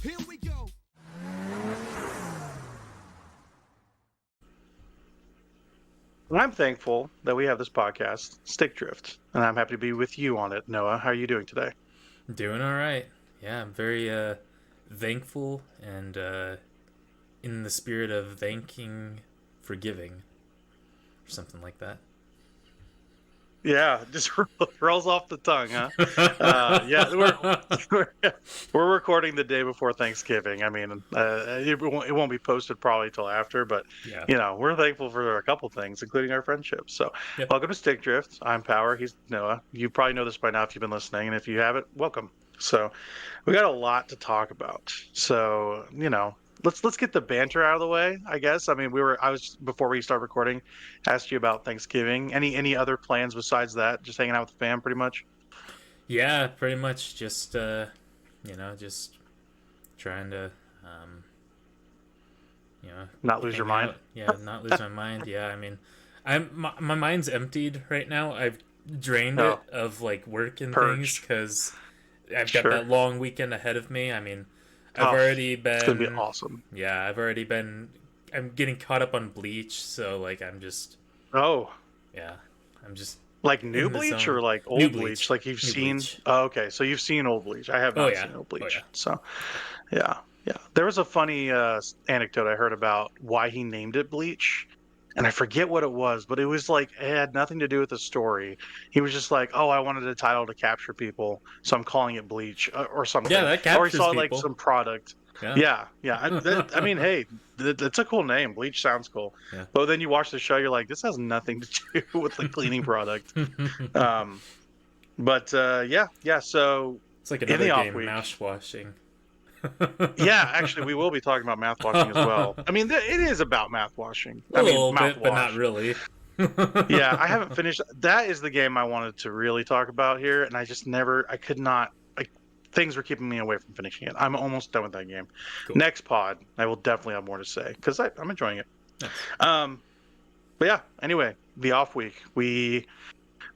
Here we go. I'm thankful that we have this podcast, Stick Drift, and I'm happy to be with you on it. Noah, how are you doing today? Doing all right. Yeah, I'm very thankful and in the spirit of thanking, forgiving, or something like that. Yeah, just rolls off the tongue, huh? Yeah, we're recording the day before Thanksgiving. I mean, it won't be posted probably till after, but Yeah. we're thankful for a couple things, including our friendship. So, Yep. welcome to Stick Drift. I'm Power. He's Noah. You probably know this by now if you've been listening, and if you haven't, welcome. So, we got a lot to talk about. So, let's get the banter out of the way, I guess. I mean, I was before we start recording, asked you about Thanksgiving. Any other plans besides that? Just hanging out with the fam, pretty much. Yeah, pretty much just just trying to Not lose your hang mind. out. Yeah, not lose my mind. Yeah, I mean, my mind's emptied right now. I've drained Oh, it of like work and things purged. because I've got Sure. that long weekend ahead of me. I mean, I've Oh, already it's gonna be been awesome. yeah, I've already been. I'm getting caught up on Bleach, so like I'm just Oh, yeah, I'm just like new in the Bleach zone. or like New old Bleach? Bleach, Like you've new seen? Bleach. Oh, okay, so you've seen old Bleach. I have Oh not yeah, seen old oh Bleach. yeah. So yeah, yeah. There was a funny anecdote I heard about why he named it Bleach, and I forget what it was, but it was like it had nothing to do with the story. He was just like, "Oh, I wanted a title to capture people, so I'm calling it Bleach or Yeah, something." that Or he captures saw like people. some product. Yeah, Yeah, yeah. I mean, hey, it's a cool name. Bleach sounds cool. yeah. But then you watch the show, you're like, this has nothing to do with the cleaning product. Um, but yeah, yeah. So It's like in another the off game, week, Mouthwashing. yeah, actually, we will be talking about mouth washing as well. I mean, it is about mouth washing. A I mean, little bit, but not mouthwash. really. Yeah, I haven't finished. That is the game I wanted to really talk about here, and I just never, I could not, like, things were keeping me away from finishing it. I'm almost done with that game. Cool. Next pod, I will definitely have more to say because I'm enjoying it. Nice. Um, but yeah, anyway, the off week, we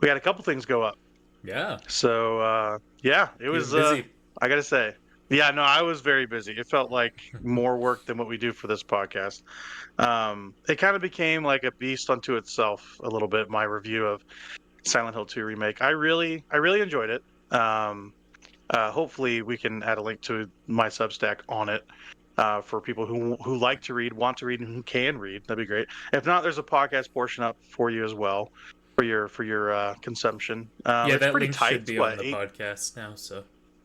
had a couple things go up. Yeah, So yeah, it you've was been busy. I gotta say. Yeah, no, I was very busy. It felt like more work than what we do for this podcast. It kind of became like a beast unto itself a little bit, my review of Silent Hill 2 Remake. I really enjoyed it. Hopefully we can add a link to my Substack on it. For people who like to read, want to read, and who can read, that'd be great. If not, there's a podcast portion up for you as well for your consumption. Yeah, It's that pretty link tight. should It's be on what the eight? podcast now, so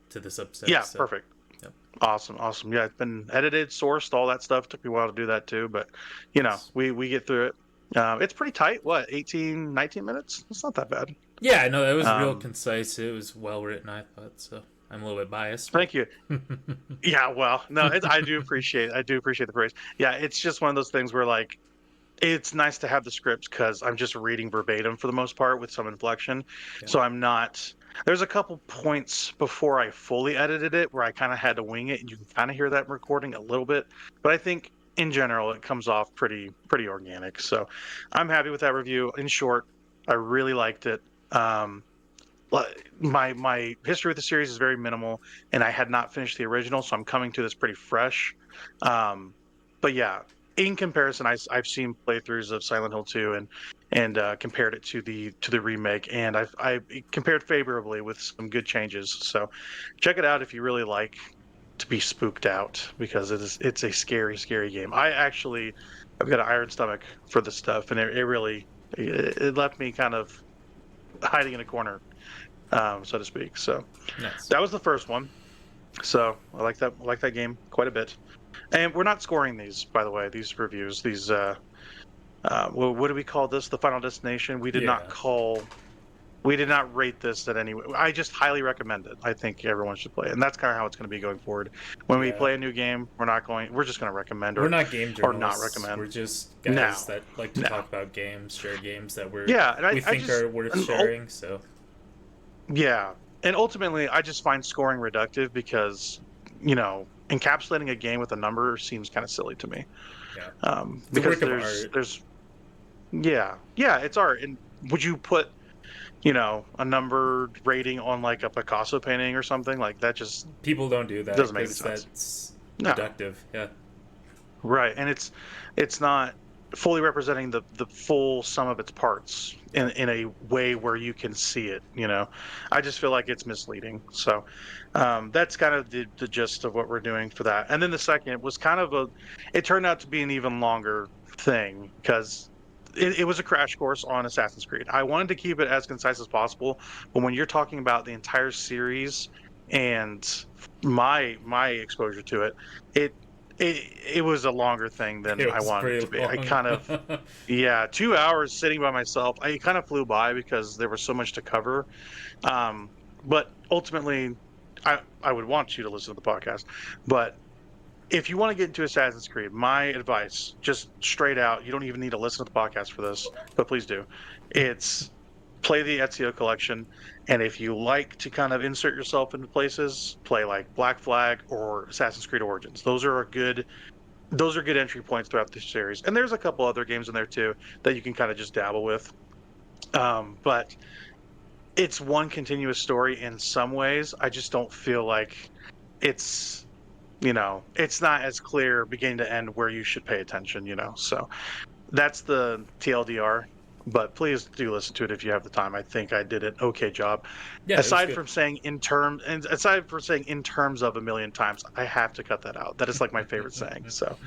to the Substack. Yeah, So, perfect. yep. Awesome, awesome. Yeah, it's been edited, sourced, all that stuff. Took me a while to do that too, but Nice. we get through it. It's pretty tight. What, 18, 19 minutes? It's not that bad. Yeah, I know that was real Um, concise. It was well written, I thought. So I'm a little bit biased, but Thank you. Yeah, well, no, I do appreciate the praise. Yeah, it's just one of those things where like it's nice to have the scripts because I'm just reading verbatim for the most part with some inflection. yeah, So I'm not. There's a couple points before I fully edited it where I kind of had to wing it, and you can kind of hear that in recording a little bit. But I think in general it comes off pretty organic. So I'm happy with that review. In short, I really liked it. Um, my history with the series is very minimal, and I had not finished the original, so I'm coming to this pretty fresh. Um, but yeah, in comparison, I've seen playthroughs of Silent Hill 2 and compared it to the remake, and I compared favorably with some good changes. So check it out if you really like to be spooked out because it's a scary game. I've got an iron stomach for this stuff, and it really it left me kind of hiding in a corner, so to speak. So nice. that was the first one. So I like that. I like that game quite a bit. And we're not scoring these, by the way. These reviews. These. What do we call this? The Final Destination. We did not Yeah, call. We did not rate this at any. I just highly recommend it. I think everyone should play it, and that's kind of how it's going to be going forward. When we yeah. play a new game, we're not going. We're just going to recommend We're not game or not journalists. recommend. We're just No, guys that like to no. talk about games, share games that Yeah, and we I think just are worth and sharing. So yeah, and ultimately, I just find scoring reductive because encapsulating a game with a number seems kind of silly to me. yeah, it's a Because work of there's art. there's yeah, yeah, it's art. And would you put a numbered rating on like a Picasso painting or something. Like that just People don't do that doesn't make any because sense. that's No. reductive. Yeah. Right, and it's not fully representing the full sum of its parts in a way where you can see it. I just feel like it's misleading. So that's kind of the gist of what we're doing for that. And then the second was kind of it turned out to be an even longer thing because it was a crash course on Assassin's Creed. I wanted to keep it as concise as possible, but when you're talking about the entire series and my exposure to it, it it was a longer thing than It I was wanted it pretty to be. I long. kind of, yeah, 2 hours sitting by myself. I kind of flew by because there was so much to cover. Um, but ultimately, I would want you to listen to the podcast. But if you want to get into Assassin's Creed, my advice, just straight out, you don't even need to listen to the podcast for this, but please do. It's play the Ezio collection, and if you like to kind of insert yourself into places, play like Black Flag or Assassin's Creed Origins. Those are good entry points throughout the series. And there's a couple other games in there too that you can kind of just dabble with. But it's one continuous story in some ways. I just don't feel like it's it's not as clear beginning to end where you should pay attention. So that's the TLDR. But please do listen to it if you have the time. I think I did an okay job. Yeah, it was Aside good. from saying in terms of a million times, I have to cut that out. That is like my favorite saying. So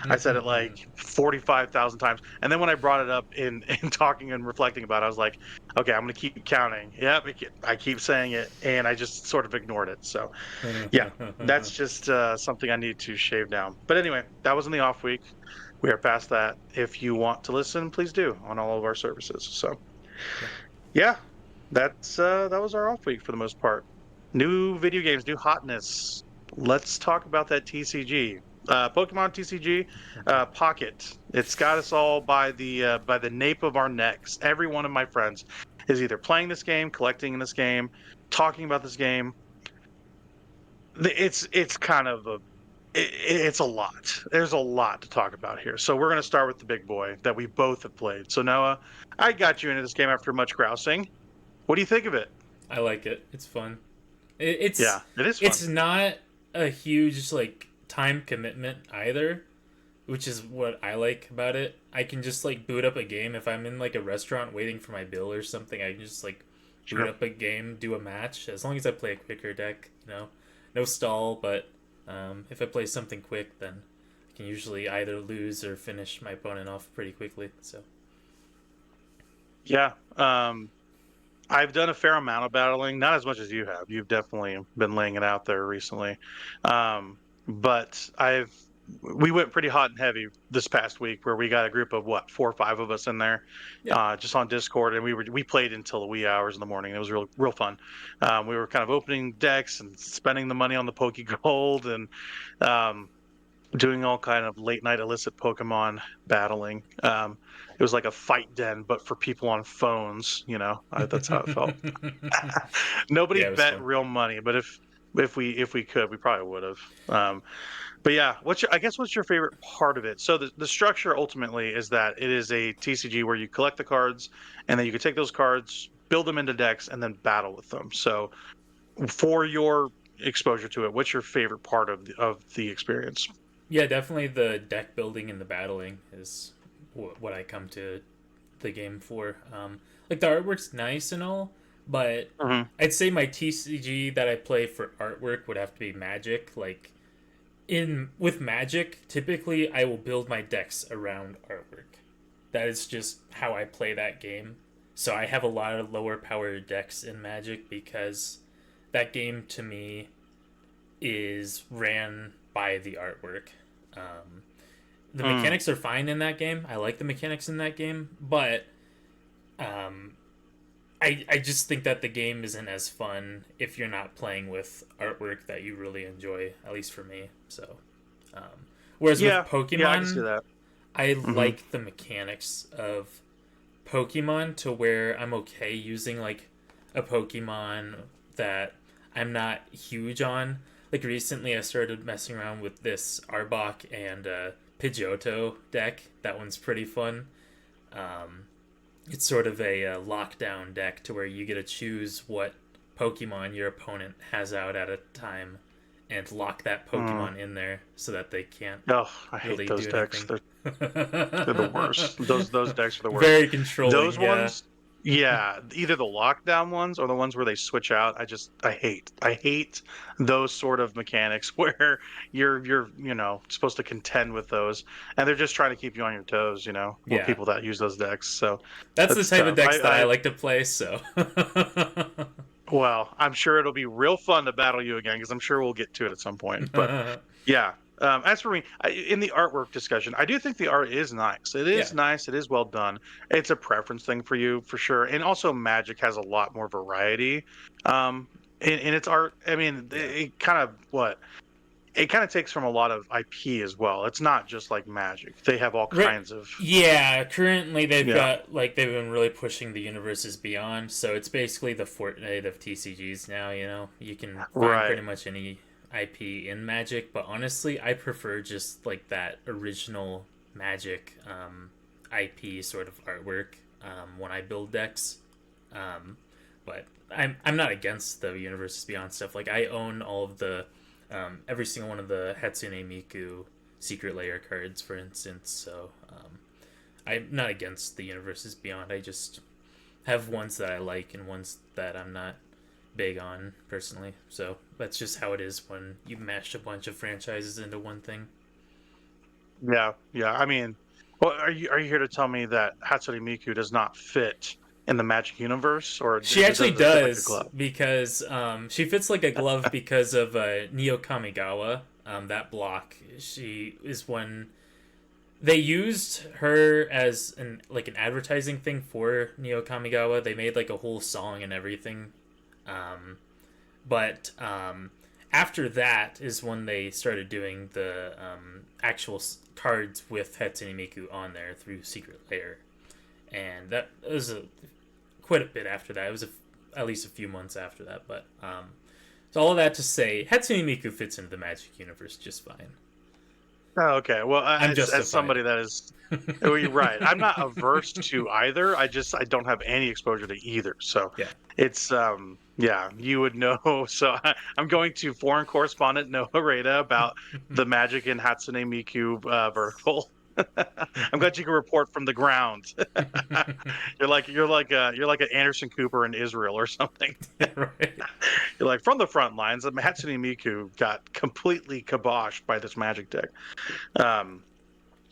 I said it like 45,000 times. And then when I brought it up in talking and reflecting about it, I was like, okay, I'm going to keep counting. Yep, I keep saying it, and I just sort of ignored it. So yeah, that's just something I need to shave down. But anyway, that was in the off week. We are past that. If you want to listen, please do on all of our services. So Yeah. yeah, that was our off week for the most part. New video games, new hotness. Let's talk about that TCG. Pokemon TCG Pocket. It's got us all by the nape of our necks. Every one of my friends is either playing this game, collecting this game, talking about this game. It's kind of it's a lot. There's a lot to talk about here. So we're going to start with the big boy that we both have played. So Noah, I got you into this game after much grousing. What do you think of it? I like it. It's fun. It's Yeah, it is fun. it's not a huge like time commitment either, which is what I like about it. I can just like boot up a game if I'm in like a restaurant waiting for my bill or something. I can just like boot Sure. up a game, do a match, as long as I play a quicker deck. No stall. But if I play something quick, then I can usually either lose or finish my opponent off pretty quickly. So Yeah. I've done a fair amount of battling, not as much as you have. You've definitely been laying it out there recently. But we went pretty hot and heavy this past week where we got a group of what, 4 or 5 of us in there, yeah, just on Discord, and we played until the wee hours in the morning. It was real fun. We were kind of opening decks and spending the money on the Poke Gold and um, doing all kind of late night illicit Pokemon battling. It was like a fight den, but for people on phones. That's how it felt. Nobody yeah, it was bet fun. real money, but if we could, we probably would have. But yeah, what's your favorite part of it? So the structure ultimately is that it is a TCG where you collect the cards, and then you can take those cards, build them into decks, and then battle with them. So for your exposure to it, what's your favorite part of the experience? Yeah, definitely the deck building and the battling is what I come to the game for. Like the artwork's nice and all, but Hmm. I'd say my TCG that I play for artwork would have to be Magic. Like in with Magic, typically I will build my decks around artwork. That is just how I play that game. So I have a lot of lower power decks in Magic because that game to me is ran by the artwork. Um, the Mm. mechanics are fine in that game. I like the mechanics in that game, but um, I just think that the game isn't as fun if you're not playing with artwork that you really enjoy. At least for me. So, whereas with Yeah, yeah, I can see Pokemon, that. I Hmm. like the mechanics of Pokemon to where I'm okay using like a Pokemon that I'm not huge on. Like recently, I started messing around with this Arbok and Pidgeotto deck. That one's pretty fun. Um, It's sort of a lockdown deck to where you get to choose what Pokemon your opponent has out at a time and lock that Mm. Pokemon in there so that they can't Oh, I hate really those do decks. anything. They're the worst. Those decks are the worst. Very controlling, Those yeah. ones, yeah, either the lockdown ones or the ones where they switch out. I hate those sort of mechanics where you're supposed to contend with those, and they're just trying to keep you on your toes. With Yeah. people that use those decks. So That's the that's type of tough. decks that I like to play, so. Well, I'm sure it'll be real fun to battle you again because I'm sure we'll get to it at some point. But yeah. As for me, in the artwork discussion, I do think the art is nice. It is Yeah. nice. It is well done. It's a preference thing for you for sure. And also, Magic has a lot more variety in its art. I mean, Yeah. it kind of takes from a lot of IP as well. It's not just like Magic. They have all Right. kinds of Yeah, currently they've yeah, got they've been really pushing the universes beyond, so it's basically the Fortnite of TCGs now, You can find right. pretty much any IP in Magic, but honestly, I prefer just like that original Magic IP sort of artwork when I build decks. Um, but I'm not against the universes beyond stuff. Like I own all of the every single one of the Hatsune Miku secret layer cards, for instance. So I'm not against the universes beyond. I just have ones that I like and ones that I'm not big on personally. So that's just how it is when you mash a bunch of franchises into one thing. Yeah, yeah. I mean, well, are you here to tell me that Hatsune Miku does not fit in the Magic universe, or She actually does it fit like a does glove? because she fits like a glove because of Neo Kamigawa. That block, she is when they used her as an advertising thing for Neo Kamigawa. They made like a whole song and everything. Um, but after that is when they started doing the actual cards with Hatsune Miku on there through Secret Lair, and that was quite a bit after that. It was at least a few months after that, but so all of that to say, Hatsune Miku fits into the Magic universe just fine. Oh, okay. Well, I'm as justified. somebody that is, oh, you're right. I'm not averse to either. I don't have any exposure to either. So Yeah. it's yeah, you would know. So I'm going to foreign correspondent Noah Reda about the Magic in Hatsune Miku vertical. I'm glad you can report from the ground. You're like an Anderson Cooper in Israel or something. Right. You're like from the front lines. Hatsune Miku got completely kiboshed by this Magic deck. Um,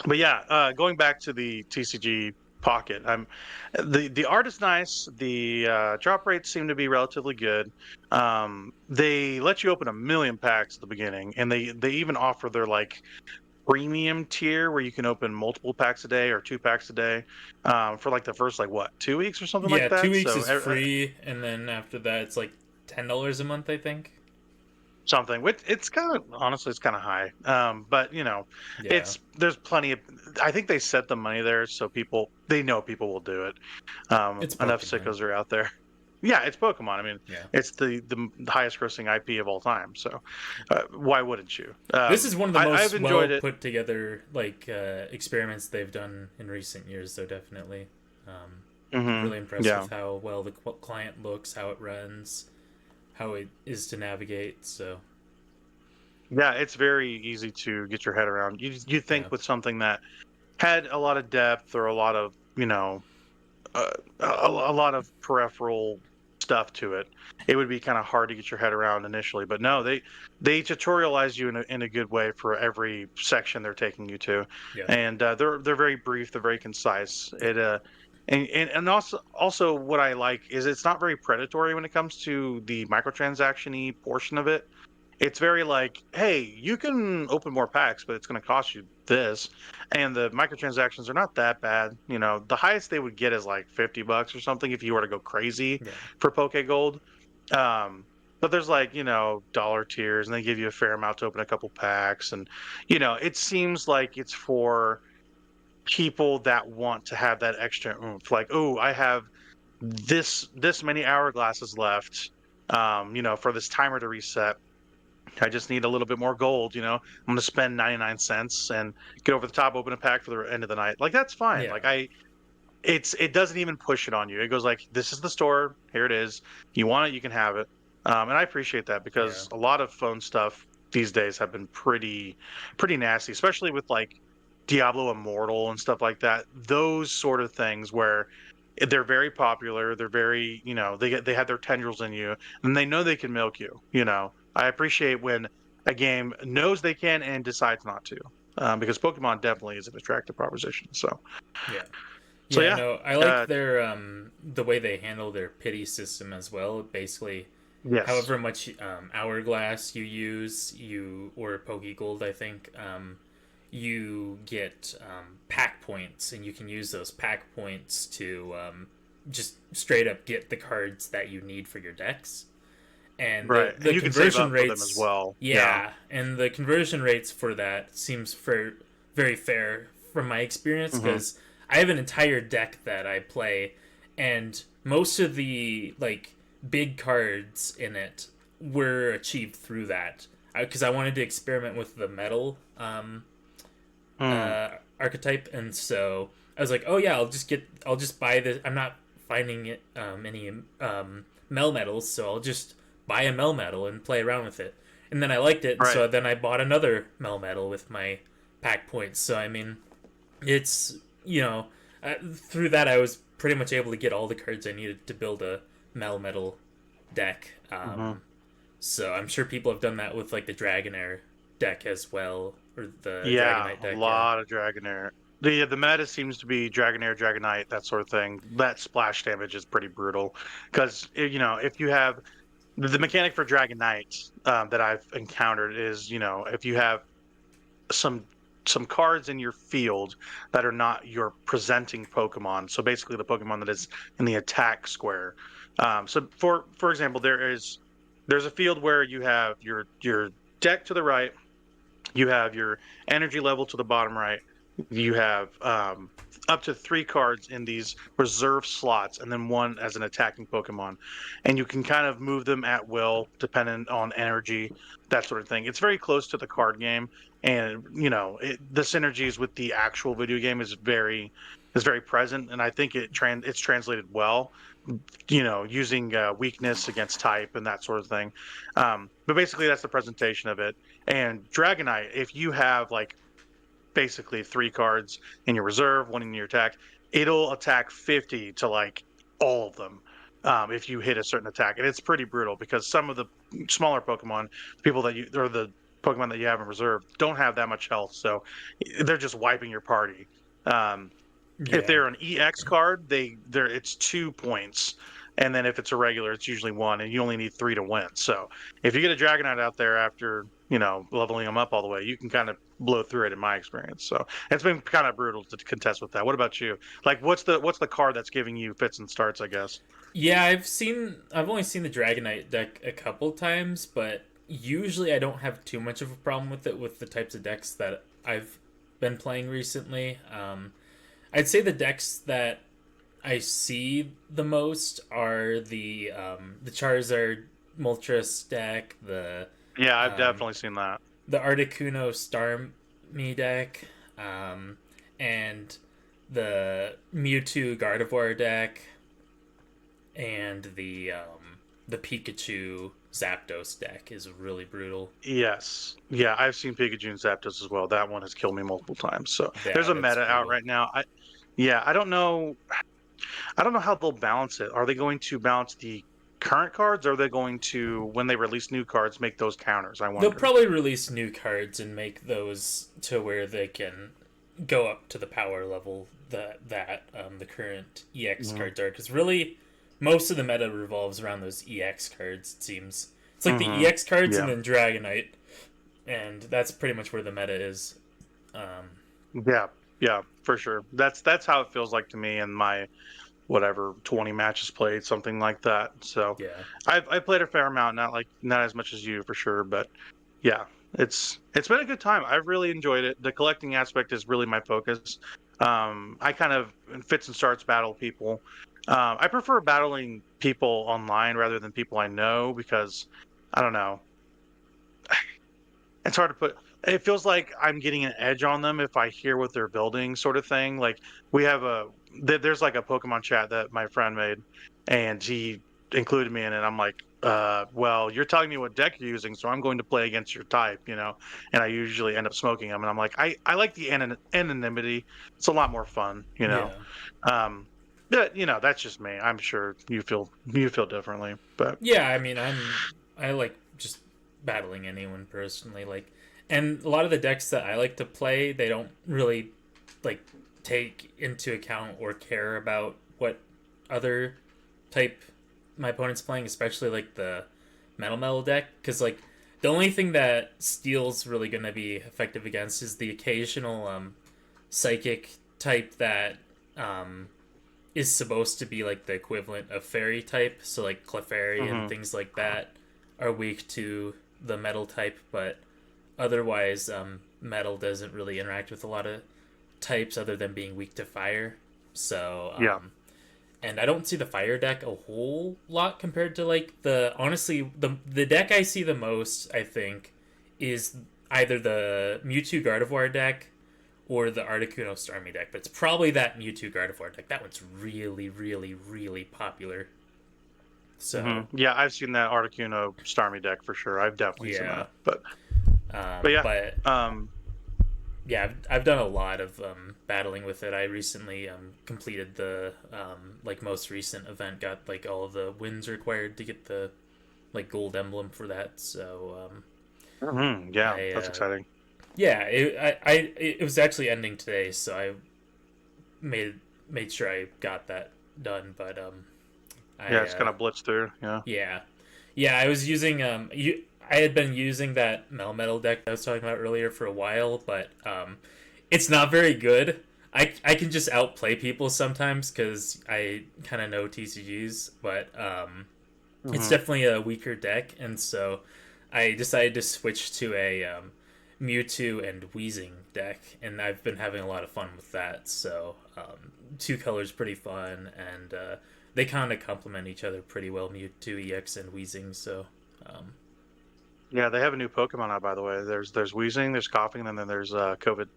but yeah, going back to the TCG Pocket, the art is nice. The drop rates seem to be relatively good. They let you open a million packs at the beginning, and they even offer their like premium tier where you can open multiple packs a day or 2 packs a day for like the first like what 2 weeks or something Yeah, like two that. weeks So is free, and then after that, it's like $10 a month, I think. something which it's kind of honestly it's kind of high, but Yeah, there's plenty of, I think they set the money there so they know people will do it. it's Enough Pokemon. sickos are out there. Yeah, it's Pokemon. I mean, Yeah, it's the highest grossing IP of all time, so why wouldn't you? this is one of the I've most enjoyed well it. put together experiments they've done in recent years. Though definitely, I'm Hmm. really impressed Yeah. with how well the client looks, how it runs, how it is to navigate. So Yeah, it's very easy to get your head around. You yeah, think with something that had a lot of depth or a lot of a lot of peripheral stuff to it, it would be kind of hard to get your head around initially. But no, they tutorialize you in a good way for every section they're taking you to, yeah, and they're very brief, they're very concise. And also what I like is it's not very predatory when it comes to the microtransaction-y portion of it. It's very like, hey, you can open more packs, but it's going to cost you this. And the microtransactions are not that bad. The highest they would get is like $50 or something if you were to go crazy yeah, for Poke Gold. Um, but there's like, dollar tiers, and they give you a fair amount to open a couple packs. And, it seems like it's for people that want to have that extra oomph. Like, oh, I have this many hourglasses left, for this timer to reset. I just need a little bit more gold. I'm going to spend 99 cents and get over the top, open a pack for the end of the night. Like that's fine. yeah. Like it doesn't even push it on you. It goes like, this is the store, here it is. You want it, you can have it. And I appreciate that Yeah. because a lot of phone stuff these days have been pretty nasty, especially with like Diablo Immortal and stuff like that. Those sort of things where they're very popular, they're very, they have their tendrils in you and they know they can milk you, I appreciate when a game knows they can and decides not to. Because Pokemon definitely is an attractive proposition. Yeah. So Yeah, yeah, no, I like uh, their the way they handle their pity system as well. Basically, yes, however much hourglass you use, or Pokegold, I think, you get pack points, and you can use those pack points to just straight up get the cards that you need for your decks. And right, the and you can save conversion up for them as rates, well. Yeah, yeah, and the conversion rates for that seems very fair from my experience, hmm because I have an entire deck that I play, and most of the like big cards in it were achieved through that, because I wanted to experiment with the metal mm, archetype, and so I was like, oh yeah, I'll just buy this. I'm not finding it any Melmetals, so I'll just buy a Melmetal and play around with it. And then I liked it, and right. so then I bought another Melmetal with my pack points. So I mean, it's through that I was pretty much able to get all the cards I needed to build a Melmetal deck. hmm So I'm sure people have done that with like the Dragonair deck as well, or the Yeah, Dragonite a deck. Yeah. lot of Dragonair. The meta seems to be Dragonair, Dragonite, that sort of thing. That splash damage is pretty brutal because if you have the mechanic for Dragonite that I've encountered is if you have some cards in your field that are not your presenting Pokemon. So basically, the Pokemon that is in the attack square. So for example, there's a field where you have your deck to the right, you have your energy level to the bottom right, you have up to 3 cards in these reserve slots, and then one as an attacking Pokemon, and you can kind of move them at will, depending on energy, that sort of thing. It's very close to the card game, and the synergies with the actual video game is very present, and I think it's translated well. Using weakness against type and that sort of thing. But basically, that's the presentation of it. And Dragonite, if you have like basically 3 cards in your reserve, one in your attack, it'll attack 50 to like all of them if you hit a certain attack. And it's pretty brutal because some of the smaller Pokemon, the Pokemon that you have in reserve, don't have that much health. So they're just wiping your party. Um, if Yeah. they're an EX card, it's 2 points. And then if it's a regular, it's usually 1, and you only need 3 to win. So if you get a Dragonite out there after, leveling them up all the way, you can kind of blow through it in my experience. So it's been kind of brutal to contest with that. What about you? Like what's the card that's giving you fits and starts, I guess? Yeah, I've only seen the Dragonite deck a couple times, but usually I don't have too much of a problem with it with the types of decks that I've been playing recently. I'd say the decks that I see the most are the Charizard Moltres deck, Yeah, I've um, definitely seen that. the Articuno Starmie deck, and the Mewtwo Gardevoir deck, and the Pikachu Zapdos deck is really brutal. Yes. Yeah, I've seen Pikachu and Zapdos as well. That one has killed me multiple times. So there's Yeah, a that's meta out brutal. right now. I don't know. I don't know how they'll balance it. Are they going to balance the current cards, or are they going to, when they release new cards, make those counters? I They'll wonder. probably release new cards and make those to where they can go up to the power level that the current EX Mm-hmm. cards are. Because really, most of the meta revolves around those EX cards. It seems it's like the Mm-hmm. EX cards and Yeah. then Dragonite, and that's pretty much where the meta is. Yeah. Yeah, for sure. That's how it feels like to me in my whatever 20 matches played, something like that. So Yeah, I played a fair amount, not as much as you for sure, but yeah, it's been a good time. I've really enjoyed it. The collecting aspect is really my focus. I kind of in fits and starts battle people. I prefer battling people online rather than people I know because I don't know. It's hard to put. It feels like I'm getting an edge on them if I hear what they're building, sort of thing. Like we have there's like a Pokemon chat that my friend made, and he included me in it. I'm like, well, you're telling me what deck you're using, so I'm going to play against your type, and I usually end up smoking them. And I'm like, I like the anonymity. It's a lot more fun. Yeah. But that's just me. I'm sure you feel differently, but Yeah, I mean, I like just battling anyone personally, like, and a lot of the decks that I like to play, they don't really like take into account or care about what other type my opponent's playing, especially like the metal deck, because like the only thing that steel's really going to be effective against is the occasional psychic type that is supposed to be like the equivalent of fairy type, so like Clefairy and things like that are weak to the metal type, but otherwise metal doesn't really interact with a lot of types other than being weak to fire. So yeah. and I don't see the fire deck a whole lot compared to like honestly the deck I see the most, I think, is either the Mewtwo Gardevoir deck or the Articuno Starmie deck, but it's probably that Mewtwo Gardevoir deck. That one's really, really, really popular. So Yeah, I've seen that Articuno Starmie deck for sure. I've definitely seen yeah, that, but yeah, yeah, I've done a lot of battling with it. I recently completed the like most recent event, got like all of the wins required to get the like gold emblem for that. So yeah, that's exciting. yeah, it was actually ending today, so I made sure I got that done. But Yeah, it's kind of blitzed through. Yeah. yeah, I was using I had been using that metal deck I was talking about earlier for a while, but it's not very good. I can just outplay people sometimes because I kind of know TCGs, but it's definitely a weaker deck, and so I decided to switch to a Mewtwo and Weezing deck, and I've been having a lot of fun with that. So two colors pretty fun, and they kind of complement each other pretty well, Mewtwo EX and Weezing. So Yeah, they have a new Pokemon out, by the way. There's Weezing, there's Coughing, and then there's COVID.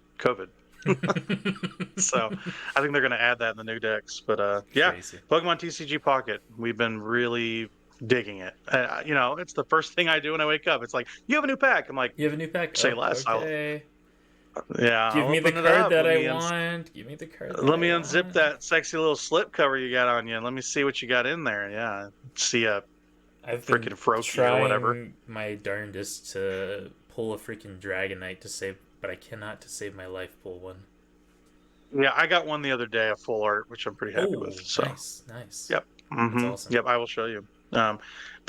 So I think they're going to add that in the new decks. But yeah, crazy. Pokemon TCG Pocket. We've been really digging it. It's the first thing I do when I wake up. It's like, you have a new pack. I'm like, You have a new pack? say Oh, less. okay. I'll Give me the open it card up. that I want. Give me the card that Let I me unzip want. that sexy little slip cover you got on you, and let me see what you got in there. Yeah, see a I've freaking been Froakie or whatever. trying my darndest to pull a freaking Dragonite but I cannot to save my life pull one. Yeah, I got one the other day, a full art, which I'm pretty happy with. So, nice. yep, That's awesome. yep, I will show you. But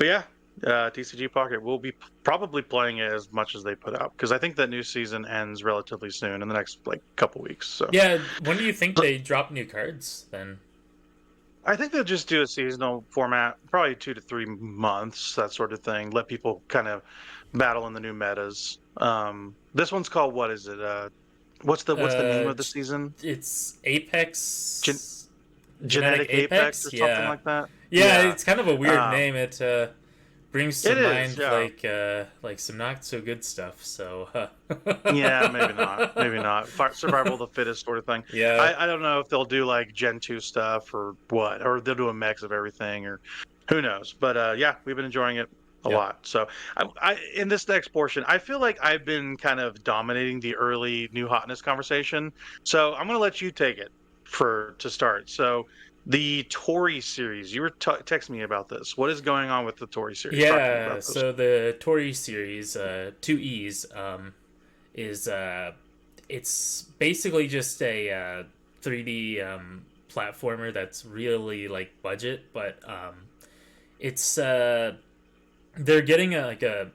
yeah, TCG Pocket. We'll be probably playing it as much as they put out because I think that new season ends relatively soon in the next like couple weeks. So yeah, when do you think they drop new cards then? I think they'll just do a seasonal format, probably 2 to 3 months, that sort of thing. Let people kind of battle in the new metas. This one's called, what is it? What's the name of the season? It's Apex. Genetic Apex or something like that. Yeah, it's kind of a weird name. It brings to it mind is, yeah. like some not so good stuff. So yeah, maybe not. Survival of the fittest sort of thing. Yeah, I don't know if they'll do like Gen 2 stuff or what, or they'll do a mix of everything, or who knows. But yeah, we've been enjoying it a lot. So I in this next portion, I feel like I've been kind of dominating the early new hotness conversation. So I'm going to let you take it to start. So the Toree series, you were texting me about this. What is going on with the Toree series? yeah. So the Toree series, 2Es, is it's basically just a 3D platformer that's really like budget, but it's they're getting the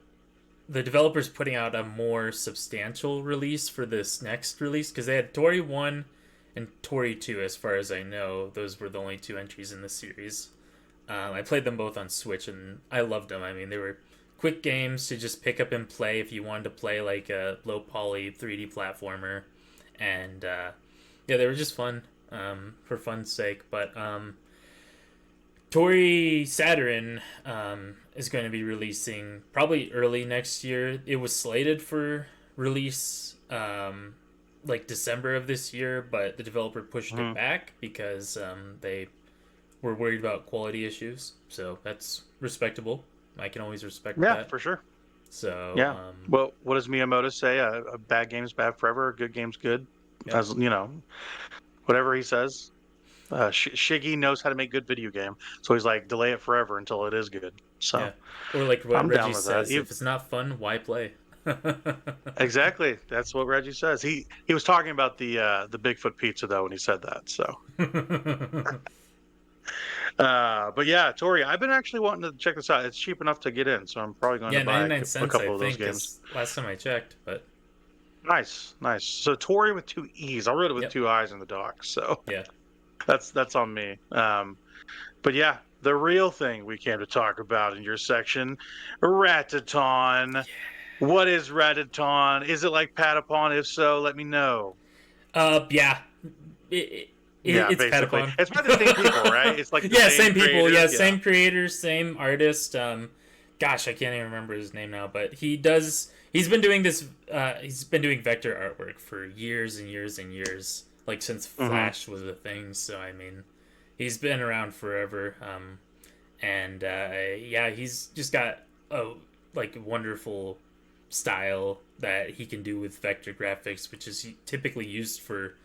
developers putting out a more substantial release for this next release because they had Toree 1 and Toree 2, as far as I know. Those were the only 2 entries in the series. I played them both on Switch and I loved them. I mean, they were quick games to just pick up and play if you wanted to play like a low poly 3D platformer. And yeah, they were just fun for fun's sake. But Toree Saturn is going to be releasing probably early next year. It was slated for release like December of this year, but the developer pushed it back because they were worried about quality issues. So that's respectable. I can always respect Yeah, that. for sure. So Yeah. Well, what does Miyamoto say? A bad game's bad forever. A good game's good. yep. As you know, whatever he says. Shiggy knows how to make good video game, so he's like, delay it forever until it is good. So Yeah. Or like what I'm down Reggie with that. says, if it's not fun, why play? Exactly, that's what Reggie says. He was talking about the Bigfoot pizza though when he said that. So, but yeah, Tori, I've been actually wanting to check this out. It's cheap enough to get in, so I'm probably going to Yeah, buy 99 a cents I couple of those think games. is last time I checked, but Nice, nice. So Tori with two E's. I wrote it with yep. two I's in the doc, so Yeah. that's on me. But yeah, the real thing we came to talk about in your section, Ratatan. What is Ratatan? Is it like Patapon? If so, let me know. Yeah. It, Yeah, it's basically. Patapon. It's by the same people, right? It's like the Yeah, same same people. Yeah, creators. Yeah. same creators, same artist. Gosh, I can't even remember his name now, but he does. He's been doing this. He's been doing vector artwork for years and years and years, like since Flash was a thing. So I mean, he's been around forever. And yeah, he's just got a like wonderful style that he can do with vector graphics, which is typically used for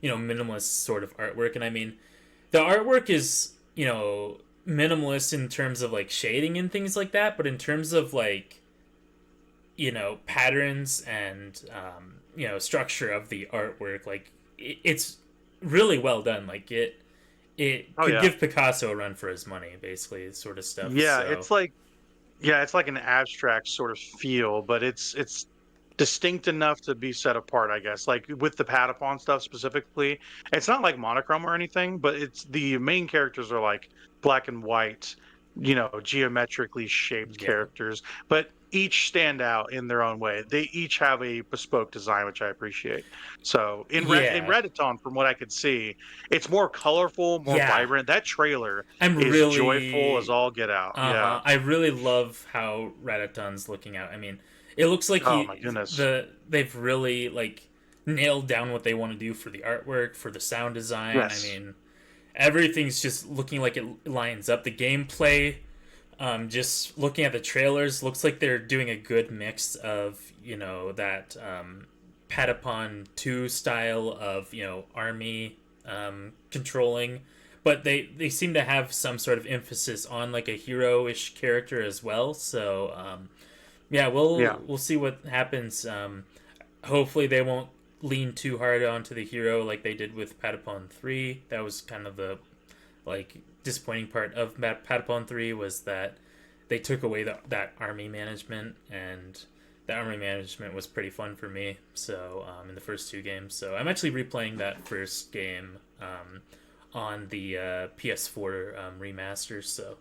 minimalist sort of artwork. And I mean, the artwork is minimalist in terms of like shading and things like that, but in terms of like patterns and structure of the artwork, like it's really well done. Like it could give Picasso a run for his money, basically, sort of stuff. Yeah, So, it's like an abstract sort of feel, but it's distinct enough to be set apart, I guess. Like with the Patapon stuff specifically, it's not like monochrome or anything, but it's the main characters are like black and white, geometrically shaped yeah. characters, but each stand out in their own way. They each have a bespoke design, which I appreciate. So in Yeah. Redditon, from what I could see, it's more colorful, more Yeah. vibrant. That trailer I'm is really joyful as all get out. Yeah. I really love how Ratatan's looking out. I mean, it looks like Oh my goodness. they've really like nailed down what they want to do for the artwork, for the sound design. Yes. I mean, everything's just looking like it lines up. The gameplay, just looking at the trailers, looks like they're doing a good mix of that Patapon 2 style of army controlling, but they seem to have some sort of emphasis on like a hero-ish character as well. So yeah, we'll see what happens. Hopefully they won't lean too hard onto the hero like they did with Patapon 3. That was kind of the like disappointing part of Patapon 3, was that they took away that army management, and the army management was pretty fun for me. So in the first two games, so I'm actually replaying that first game on the PS4 remaster. So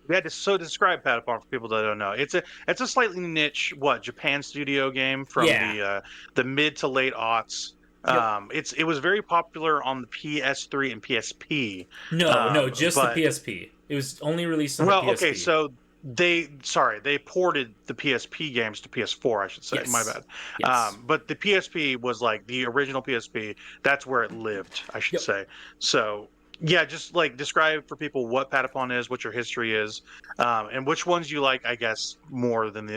Yeah, so describe Patapon for people that don't know. It's a slightly niche Japan studio game from the mid to late aughts. Yep. It was very popular on the PS3 and PSP. No, just but, the PSP. It was only released on the PSP. Okay, so they ported the PSP games to PS4, I should say. Yes. My bad. Yes. But the PSP was like the original PSP. That's where it lived, I should say. So yeah, just like describe for people what Patapon is, what your history is, and which ones you like, I guess, more than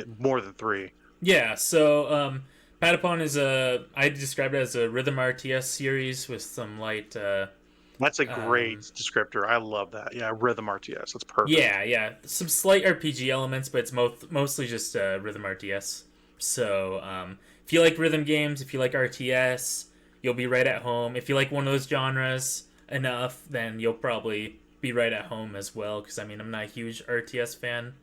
three. Yeah, so Patapon is I describe it as a rhythm RTS series with some light. That's a great descriptor. I love that. Yeah, rhythm RTS. That's perfect. Yeah, some slight RPG elements, but it's mostly just rhythm RTS. So if you like rhythm games, if you like RTS, you'll be right at home. If you like one of those genres enough, then you'll probably be right at home as well, because I mean, I'm not a huge RTS fan.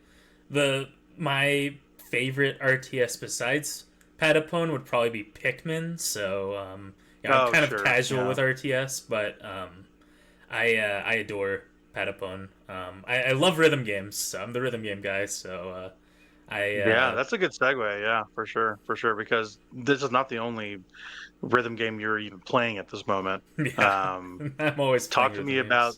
My favorite RTS besides Patapon would probably be Pikmin, so I'm kind of casual with RTS, but I adore Patapon. I love rhythm games, so I'm the rhythm game guy, so that's a good segue, yeah, for sure, because this is not the only rhythm game you're even playing at this moment. Yeah. I'm always talk to me about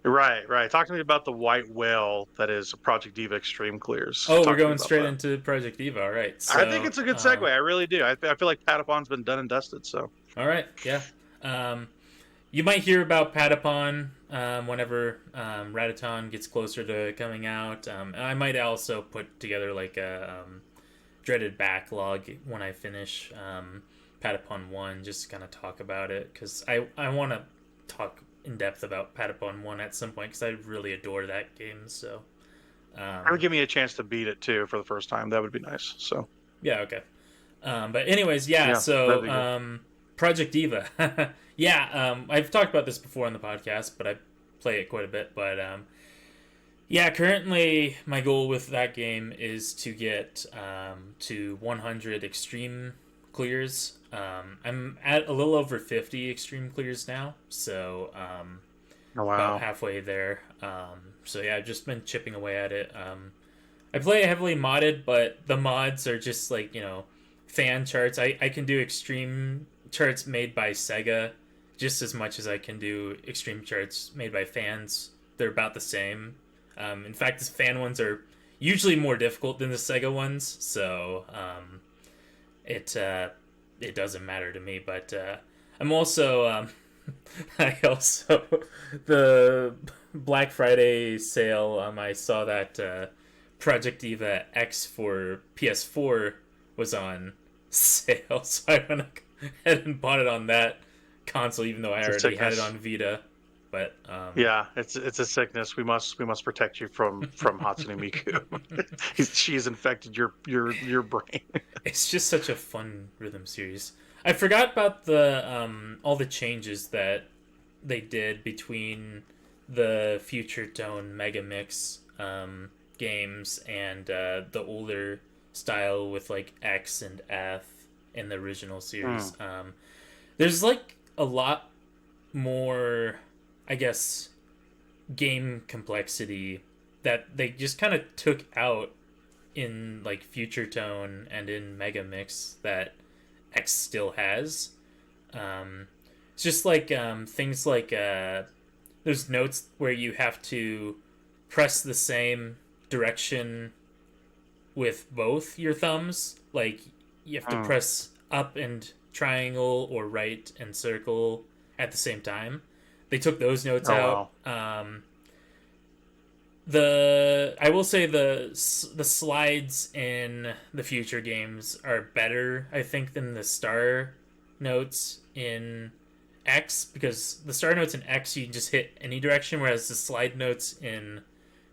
Right. Talk to me about the white whale that is Project Diva Extreme Clears. Oh, we're Talk to me going about straight that. into Project Diva. All right. I think So, it's a good segue. I really do. I feel like Patapon's been done and dusted. So all right. Yeah. Um, you might hear about Patapon whenever Ratatan gets closer to coming out. I might also put together like a dreaded backlog when I finish Patapon 1, just to kind of talk about it, because I want to talk in depth about Patapon 1 at some point, because I really adore that game. So that would give me a chance to beat it too for the first time. That would be nice. So yeah, okay. But anyways, yeah, yeah, that'd be good. so Project Diva. Yeah, I've talked about this before on the podcast, but I play it quite a bit. But yeah, currently my goal with that game is to get to 100 extreme clears. I'm at a little over 50 extreme clears now, so Oh, about wow. halfway there. So yeah, I've just been chipping away at it. I play heavily modded, but the mods are just like, fan charts. I can do extreme charts made by Sega just as much as I can do extreme charts made by fans. They're about the same. In fact, the fan ones are usually more difficult than the Sega ones, so it doesn't matter to me. But I'm also I also the Black Friday sale. I saw that Project Diva X for PS4 was on sale, so I went ahead and bought it on that console, even though I It's a already had it sickness. on Vita. But Yeah, it's a sickness. We must protect you from Hatsune Miku. She's infected your brain. it's just such a fun rhythm series. I forgot about the all the changes that they did between the Future Tone Mega Mix games and the older style with like X and F in the original series. There's like a lot more, I guess, game complexity that they just kind of took out in like Future Tone and in Mega Mix that X still has. Um, it's just like things like there's notes where you have to press the same direction with both your thumbs. Like you have to Hmm. press up and triangle or right and circle at the same time. They took those notes Oh, out. wow. The I will say the slides in the future games are better, I think, than the star notes in X, because the star notes in X you can just hit any direction, whereas the slide notes in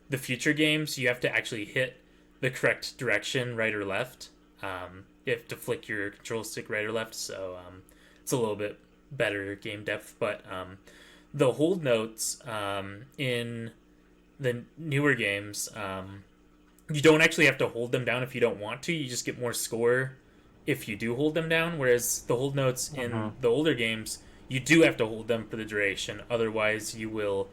the future games you have to actually hit the correct direction, right or left. You have to flick your control stick right or left, so it's a little bit better game depth. But the hold notes in the newer games, you don't actually have to hold them down if you don't want to. You just get more score if you do hold them down. Whereas the hold notes in the older games, you do have to hold them for the duration. Otherwise, you will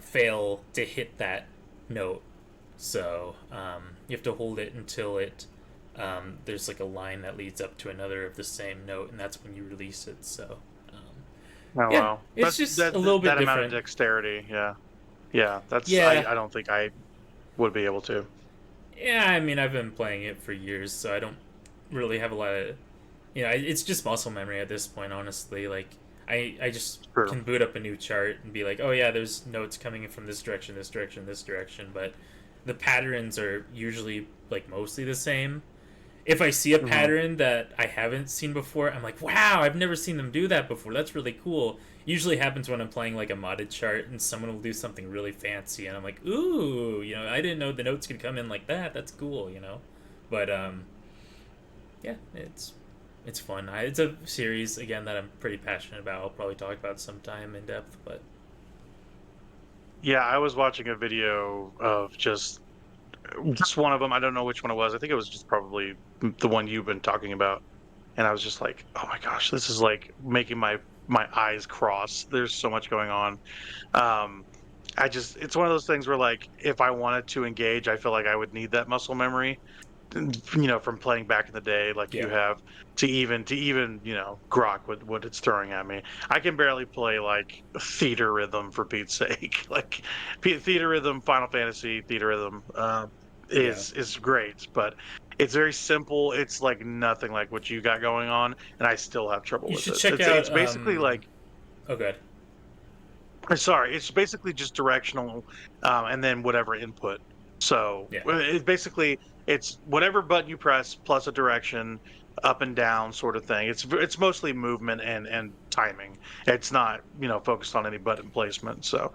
fail to hit that note. So you have to hold it until it there's like a line that leads up to another of the same note, and that's when you release it. So Oh, yeah, wow. it's just a little bit that amount of different. dexterity. Yeah. Yeah. That's Yeah, I don't think I would be able to. yeah. I mean, I've been playing it for years, so I don't really have a lot of, it's just muscle memory at this point, honestly. Like, I just True. can boot up a new chart and be like, oh yeah, there's notes coming in from this direction, this direction, this direction, but the patterns are usually like mostly the same. If I see a Hmm. pattern that I haven't seen before, I'm like, wow, I've never seen them do that before. That's really cool. Usually happens when I'm playing like a modded chart and someone will do something really fancy and I'm like, ooh, I didn't know the notes could come in like that. That's cool. But yeah, it's fun. It's a series again that I'm pretty passionate about. I'll probably talk about sometime in depth, but Yeah, I was watching a video of just one of them. I don't know which one it was. I think it was just probably the one you've been talking about. And I was just like, oh my gosh, this is like making my eyes cross. There's so much going on. Um, it's one of those things where like if I wanted to engage, I feel like I would need that muscle memory. from playing back in the day, like you Yeah. have, to even grok what it's throwing at me. I can barely play like Theater Rhythm for Pete's sake. Like Theater Rhythm, Final Fantasy Theater Rhythm Yeah. is great, but it's very simple. It's like nothing like what you got going on, and I still have trouble You with should it. check It's out. basically like, Oh, good. sorry, it's basically just directional, and then whatever input. So Yeah. it's basically it's whatever button you press plus a direction, up and down sort of thing. It's mostly movement and timing. It's not focused on any button placement. So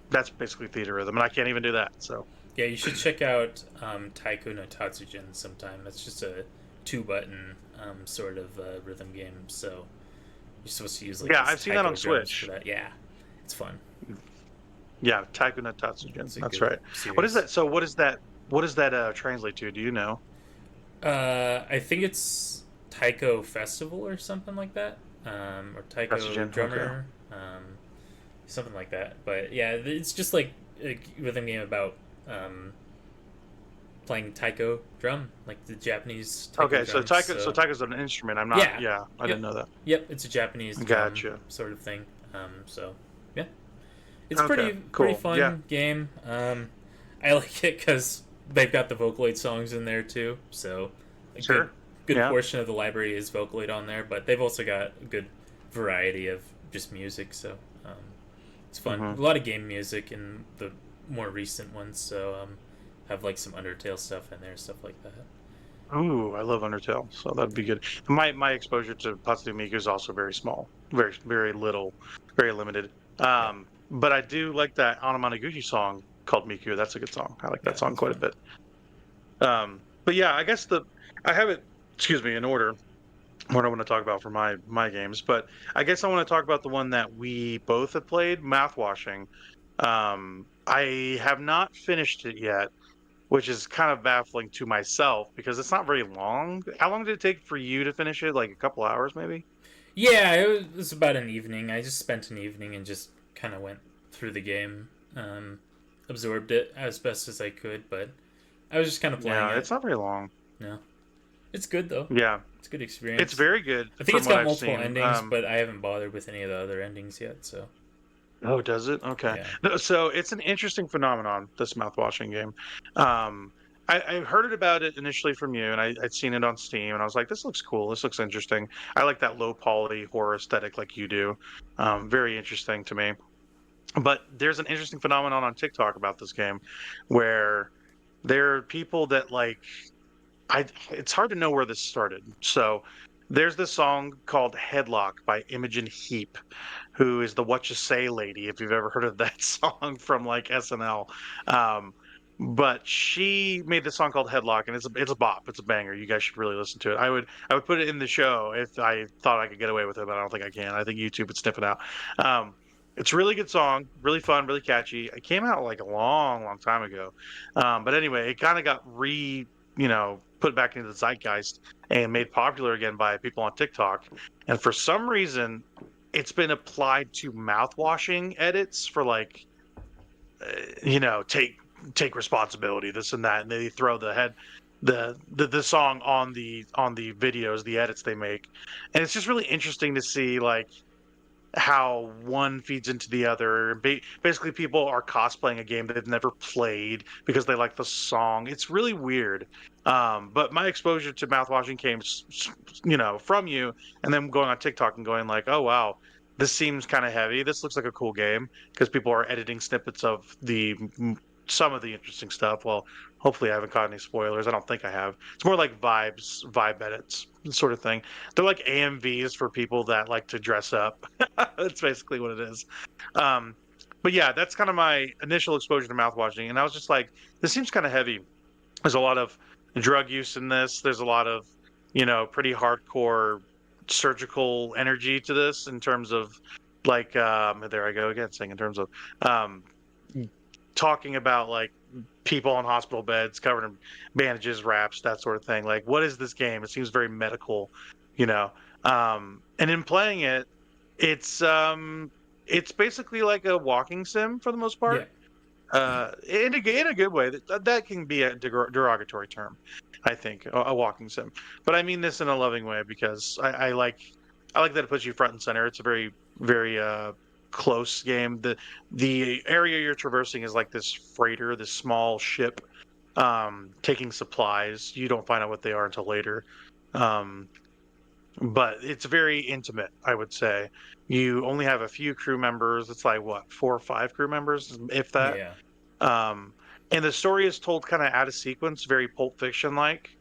that's basically theater rhythm, and I can't even do that. So Yeah, you should check out Taiko no Tatsujin sometime. That's just a 2-button sort of rhythm game. So you're supposed to use like yeah, these I've seen that taiko on drums Switch. for that. Yeah, it's fun. Yeah, Taiko no Tatsujin. It's a That's good right. What is series. that? So what is that? What does that translate to? Do you know? I think it's Taiko Festival or something like that, or Taiko Tatsujin. Okay. Drummer, something like that. But yeah, it's just like a rhythm game about playing taiko drum, like the Japanese taiko Okay, so drums. Taiko's an instrument. I'm not. Yeah. Yeah, I Yep. didn't know that. Yep, it's a Japanese drum Gotcha. sort of thing. So yeah, it's Okay, pretty cool. fun Yeah. game. I like it because they've got the Vocaloid songs in there too. So a Sure. good Yeah. portion of the library is Vocaloid on there, but they've also got a good variety of just music. So it's fun. Mhm. A lot of game music in the more recent ones. So have like some Undertale stuff in there, stuff like that. Ooh, I love Undertale, so that'd be good. My exposure to Hatsune Miku is also very small, very little, very limited. Yeah, But I do like that Anamanaguchi song called Miku. That's a good song. I like yeah, that song it's quite a fun. bit. But yeah, I guess I have it. Excuse me, in order. What I want to talk about for my games, but I guess I want to talk about the one that we both have played, Mouthwashing. I have not finished it yet, which is kind of baffling to myself because it's not very long. How long did it take for you to finish it? Like a couple hours, maybe? Yeah, it was about an evening. I just spent an evening and just kind of went through the game, absorbed it as best as I could, but I was just kind of playing Yeah, it. it's not very long. No, it's good though. Yeah, It's a good it's experience. very good I think from it's what got I've multiple seen. endings, but I haven't bothered with any of the other endings yet. So Oh, does it? Okay. yeah, No, so it's an interesting phenomenon, this mouthwashing game. Um, I heard about it initially from you, and I'd seen it on Steam, and I was like, this looks cool. This looks interesting. I like that low poly horror aesthetic like you do. Very interesting to me. But there's an interesting phenomenon on TikTok about this game where there are people that like it's hard to know where this started. So there's this song called Headlock by Imogen Heap, who is the What You Say lady, if you've ever heard of that song from like SNL. Um, but she made this song called Headlock, and it's a bop. It's a banger. You guys should really listen to it. I would put it in the show if I thought I could get away with it, but I don't think I can. I think YouTube would sniff it out. Um, it's a really good song, really fun, really catchy. It came out like a long time ago. But anyway, it kind of got put back into the zeitgeist and made popular again by people on TikTok. And for some reason, it's been applied to mouthwashing edits for like, take responsibility, this and that, and they throw the song on the videos, the edits they make, and it's just really interesting to see like how one feeds into the other. Basically, people are cosplaying a game they've never played because they like the song. It's really weird. But my exposure to mouthwashing came, from you, and then going on TikTok and going like, oh wow, this seems kind of heavy. This looks like a cool game because people are editing snippets of some of the interesting stuff. Well, hopefully I haven't caught any spoilers. I don't think I have. It's more like vibe edits, sort of thing. They're like AMVs for people that like to dress up. That's basically what it is. But yeah, that's kind of my initial exposure to mouthwashing, and I was just like, this seems kind of heavy. There's a lot of drug use in this. There's a lot of, pretty hardcore surgical energy to this in terms of like, there I go again saying in terms of um, talking about like people on hospital beds covered in bandages, wraps, that sort of thing. Like, what is this game? It seems very medical, you know. And in playing it's basically like a walking sim for the most yeah, part. In a good way. That can be a derogatory term, I think, a walking sim. But I mean this in a loving way because I like that it puts you front and center. It's a very very close game. The area you're traversing is like this freighter, this small ship, taking supplies. You don't find out what they are until later. Um, but it's very intimate, I would say. You only have a few crew members. It's like what, 4 or 5 crew members, if that. Yeah. Um, and the story is told kind of out of sequence, very Pulp Fiction like.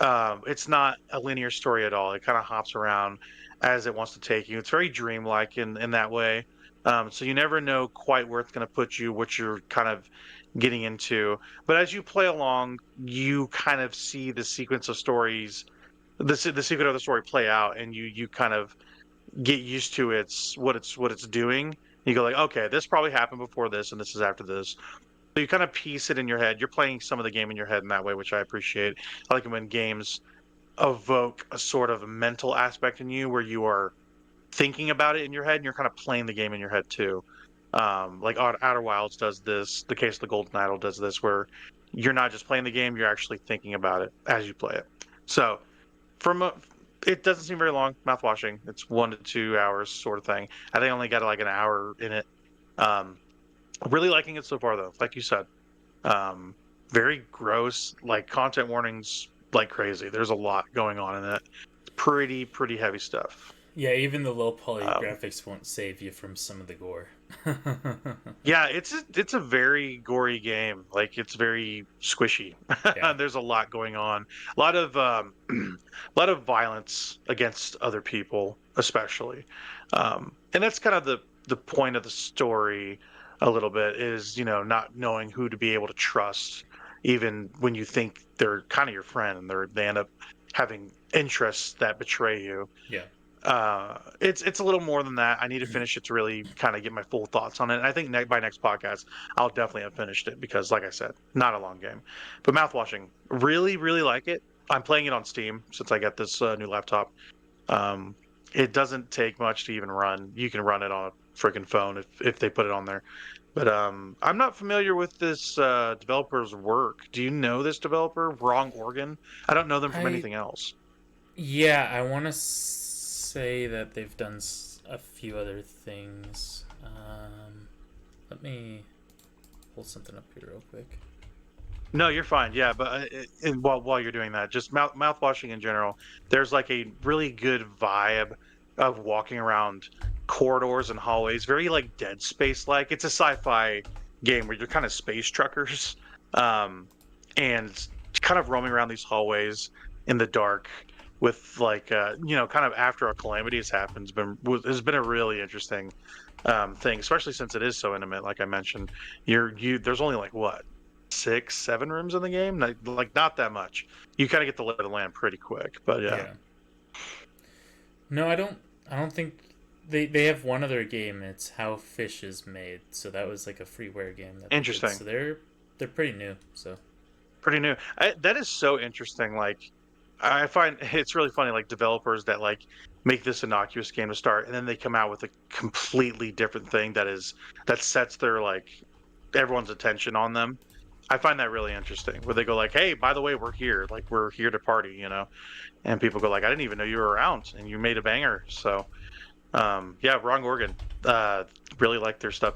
It's not a linear story at all. It kind of hops around as it wants to take you. It's very dreamlike in that way. So you never know quite where it's going to put you, what you're kind of getting into. But as you play along, you kind of see the sequence of stories, the secret of the story play out, and you kind of get used to what it's doing. You go like, okay, this probably happened before this, and this is after this. So you kind of piece it in your head. You're playing some of the game in your head in that way, which I appreciate. I like it when games evoke a sort of mental aspect in you where you are thinking about it in your head and you're kind of playing the game in your head too. Like Outer Wilds does this. The Case of the Golden Idol does this, where you're not just playing the game, you're actually thinking about it as you play it. So from it doesn't seem very long. Mouthwashing. It's 1 to 2 hours sort of thing. I think I only got like an hour in it. Um, really liking it so far though. Like you said, um, very gross. Like content warnings like crazy. There's a lot going on in it. Pretty heavy stuff. Yeah, even the low poly Um, graphics won't save you from some of the gore. yeah, it's a very gory game. Like it's very squishy. Yeah. There's a lot going on. A lot of a lot of violence against other people, especially. And that's kind of the point of the story a little bit is, not knowing who to be able to trust, even when you think they're kind of your friend and they end up having interests that betray you. Yeah. It's a little more than that. I need to finish it to really kind of get my full thoughts on it. And I think by next podcast, I'll definitely have finished it because, like I said, not a long game. But Mouthwashing, really like it. I'm playing it on Steam since I got this new laptop. Um, it doesn't take much to even run. You can run it on a freaking phone if they put it on there. But I'm not familiar with this developer's work. Do you know this developer, Wrong Organ? I don't know them from I anything else. Yeah, I want to say that they've done a few other things. Let me pull something up here real quick. No, you're fine. Yeah, but while you're doing that, just mouthwashing in general, there's like a really good vibe of walking around corridors and hallways, very like Dead Space like. It's a sci-fi game where you're kind of space truckers, um, and kind of roaming around these hallways in the dark with like kind of after a calamity has happened has been a really interesting thing, especially since it is so intimate. Like I mentioned, there's only like what 6, 7 rooms in the game, like not that much. You kind of get the lay of the land pretty quick, but yeah. Yeah. No, I don't. I don't think they have one other game. It's How Fish Is Made. So that was like a freeware game that they did. Interesting. So they're pretty new. So Pretty new. That is so interesting. Like I find it's really funny, like developers that like make this innocuous game to start, and then they come out with a completely different thing that sets their like everyone's attention on them. I find that really interesting, where they go like, "Hey, by the way, we're here. Like, we're here to party," and people go like, "I didn't even know you were around, and you made a banger." So, yeah, Wrong Organ. Really like their stuff.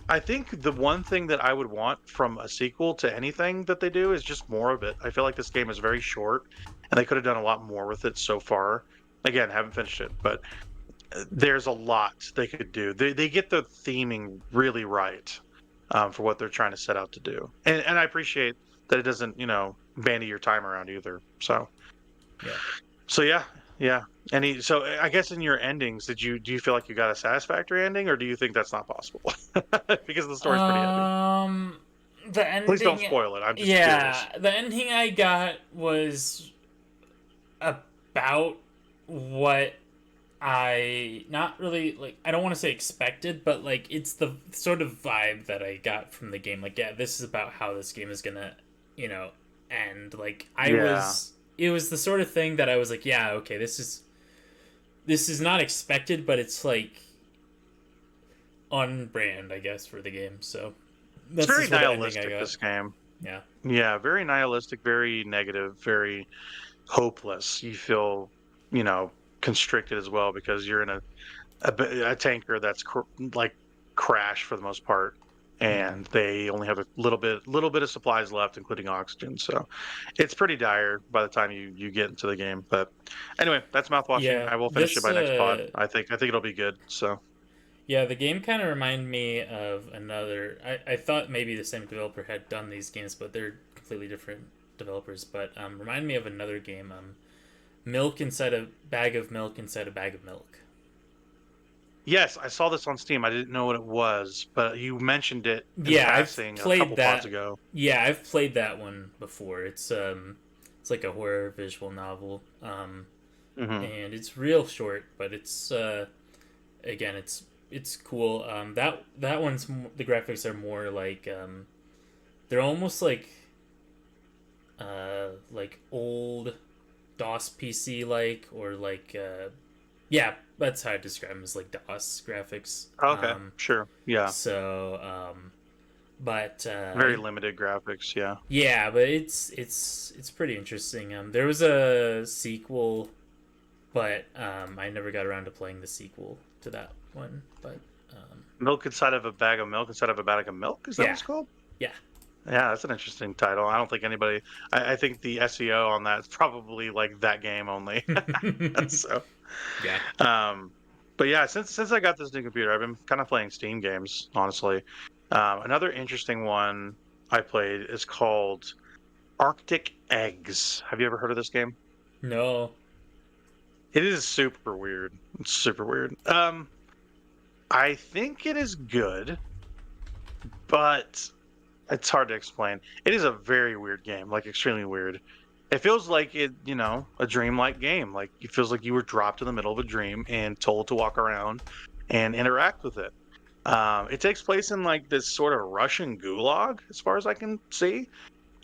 I think the one thing that I would want from a sequel to anything that they do is just more of it. I feel like this game is very short, and they could have done a lot more with it so far. Again, haven't finished it, but there's a lot they could do. They get the theming really right, for what they're trying to set out to do, and I appreciate that it doesn't bandy your time around either. So yeah. so yeah. So I guess in your endings, do you feel like you got a satisfactory ending, or do you think that's not possible because the story's pretty heavy? The Please don't ending. spoil it. I'm just curious. Yeah, the ending I got was about what I not really like. I don't want to say expected, but like it's the sort of vibe that I got from the game. Like, yeah, this is about how this game is gonna, end. Like, Yeah. it was the sort of thing that I was like, yeah, okay, this is not expected, but it's like on brand, I guess, for the game. So That's very just what the ending I nihilistic, got. this game. Yeah. Yeah, very nihilistic, very negative, very hopeless. You feel, constricted as well because you're in a tanker that's like crashed for the most part, Mm. and they only have a little bit of supplies left, including oxygen. So it's pretty dire by the time you get into the game. But anyway, that's mouthwashing. Yeah. I will finish it This by next pod. I think it'll be good. So Yeah, the game kind of reminded me of another. I thought maybe the same developer had done these games, but they're completely different developers. But remind me of another game. Milk inside a bag of milk inside a bag of milk. yes, I saw this on Steam. I didn't know what it was, but you mentioned it in Yeah, I've passing a played couple pods that. ago. Yeah, I've played that one before. It's like a horror visual novel. Hmm. And it's real short, but it's again, it's cool. That one's the graphics are more like they're almost like old DOS PC like or like yeah, that's how I describe them as like DOS graphics. Okay, sure. Yeah, So but very limited graphics. Yeah. yeah, but it's pretty interesting. There was a sequel, but I never got around to playing the sequel to that one. But Milk inside of a bag of milk inside of a bag of milk. Is that what yeah, it's called? yeah, Yeah, that's an interesting title. I don't think anybody. I think the SEO on that is probably like that game only. So, yeah. um, but yeah, since I got this new computer, I've been kind of playing Steam games, honestly. Another interesting one I played is called Arctic Eggs. Have you ever heard of this game? No. It is super weird. It's super weird. I think it is good, but it's hard to explain. It is a very weird game, like extremely weird. It feels like a dreamlike game. Like it feels like you were dropped in the middle of a dream and told to walk around and interact with it. It takes place in like this sort of Russian gulag, as far as I can see.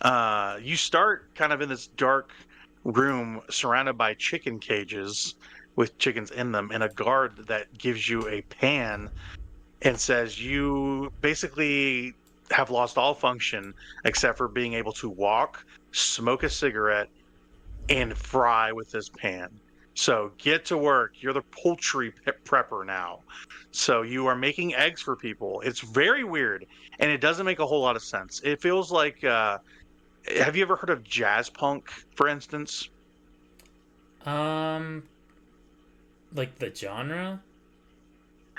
You start kind of in this dark room surrounded by chicken cages with chickens in them, and a guard that gives you a pan and says you basically have lost all function except for being able to walk, smoke a cigarette, and fry with this pan. So get to work. You're the poultry prepper now. So you are making eggs for people. It's very weird, and it doesn't make a whole lot of sense. It feels like have you ever heard of jazz punk, for instance? Um, like the genre?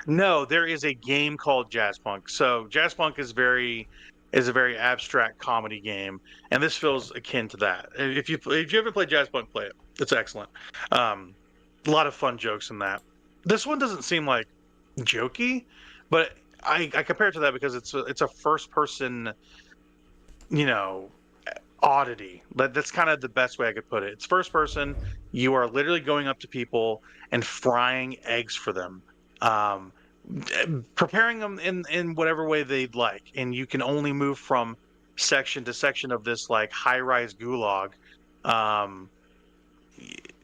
No, there is a game called Jazz Punk. So Jazz Punk is a very abstract comedy game, and this feels akin to that. If you haven't played Jazz Punk, play it. It's excellent. A lot of fun jokes in that. This one doesn't seem like jokey, but I compare it to that because it's a first person, you know, oddity. That's kind of the best way I could put it. It's first person. You are literally going up to people and frying eggs for them, um, preparing them in whatever way they'd like, and you can only move from section to section of this like high rise gulag um,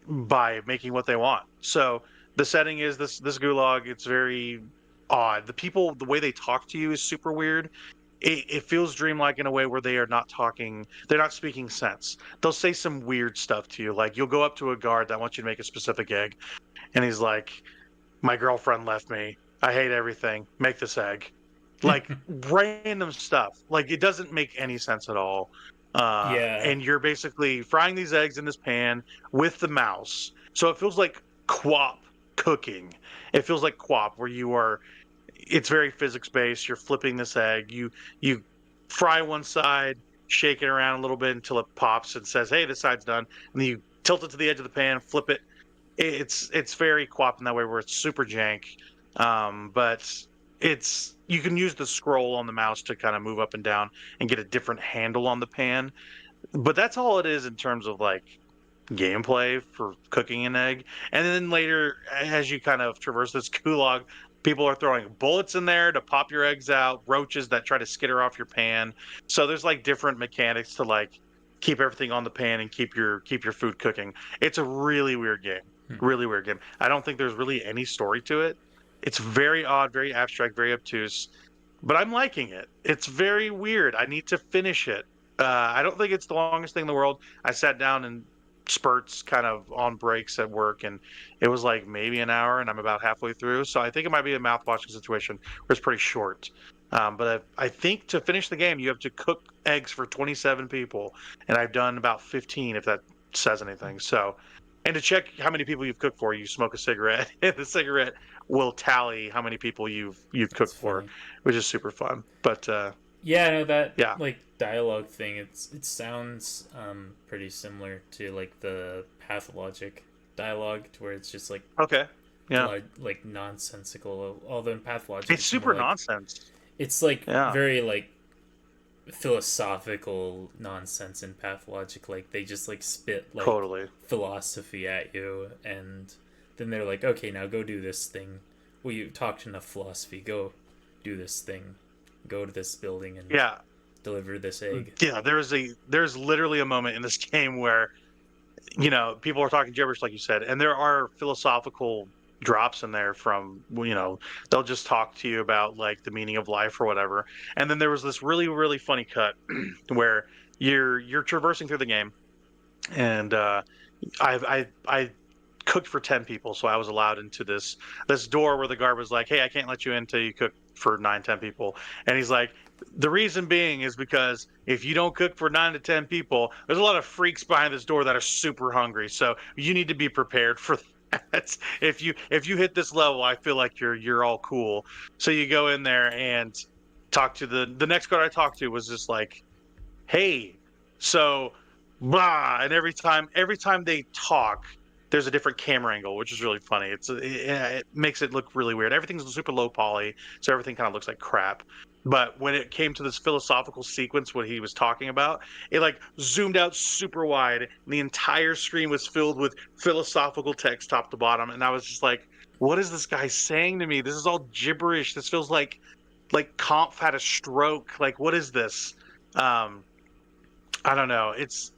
by making what they want. So the setting is this gulag. It's very odd. The way they talk to you is super weird. It feels dreamlike in a way where they are not talking, they're not speaking sense. They'll say some weird stuff to you, like you'll go up to a guard that wants you to make a specific egg, and he's like, my girlfriend left me, I hate everything, make this egg. Like random stuff, like it doesn't make any sense at all. Yeah. And you're basically frying these eggs in this pan with the mouse, so it feels like quap cooking. It feels like quap where you are, it's very physics based. You're flipping this egg. You fry one side, shake it around a little bit until it pops and says, "Hey, this side's done." And then you tilt it to the edge of the pan, flip it. It's very co-op in that way where it's super jank, but it's you can use the scroll on the mouse to kind of move up and down and get a different handle on the pan. But that's all it is in terms of like gameplay for cooking an egg. And then later, as you kind of traverse this gulag, people are throwing bullets in there to pop your eggs out, roaches that try to skitter off your pan. So there's like different mechanics to like keep everything on the pan and keep your food cooking. It's a really weird game. Really weird game. I don't think there's really any story to it. It's very odd, very abstract, very obtuse. but I'm liking it. It's very weird. I need to finish it. I don't think it's the longest thing in the world. I sat down in spurts, kind of on breaks at work, and it was like maybe an hour, and I'm about halfway through. So I think it might be a mouthwashing situation where it's pretty short. But I think to finish the game, you have to cook eggs for 27 people, and I've done about 15, if that says anything. So, and to check how many people you've cooked for, you smoke a cigarette, and the cigarette will tally how many people you've That's cooked for, funny. which is super fun. But Yeah, I know that yeah, like dialogue thing. It sounds pretty similar to like the pathologic dialogue, to where it's just like okay, yeah, like nonsensical. Although in pathologic, it's it's more super like nonsense. it's like Yeah, very like philosophical nonsense in pathologic. Like they just like spit like totally. philosophy at you, and then they're like, okay, now go do this thing. Well, you talked enough philosophy. Go do this thing. Go to this building and Yeah, deliver this egg. yeah. There's literally a moment in this game where people are talking gibberish, like you said, and there are philosophical drops in there from they'll just talk to you about like the meaning of life or whatever. And then there was this really really funny cut where you're traversing through the game, and I cooked for 10 people, so I was allowed into this door where the guard was like, hey, I can't let you in until you cook for 9, 10 people. And he's like, the reason being is because if you don't cook for 9 to 10 people, there's a lot of freaks behind this door that are super hungry, so you need to be prepared for that. If you hit this level, I feel like you're all cool. So you go in there and talk to the next guard I talked to was just like, hey, so blah, and every time they talk, there's a different camera angle, which is really funny. It makes it look really weird. Everything's super low poly, so everything kind of looks like crap. But when it came to this philosophical sequence, what he was talking about, it like zoomed out super wide, and the entire screen was filled with philosophical text top to bottom, and I was just like, what is this guy saying to me? This is all gibberish. This feels like Comp had a stroke. Like, what is this? Um, I don't know. It's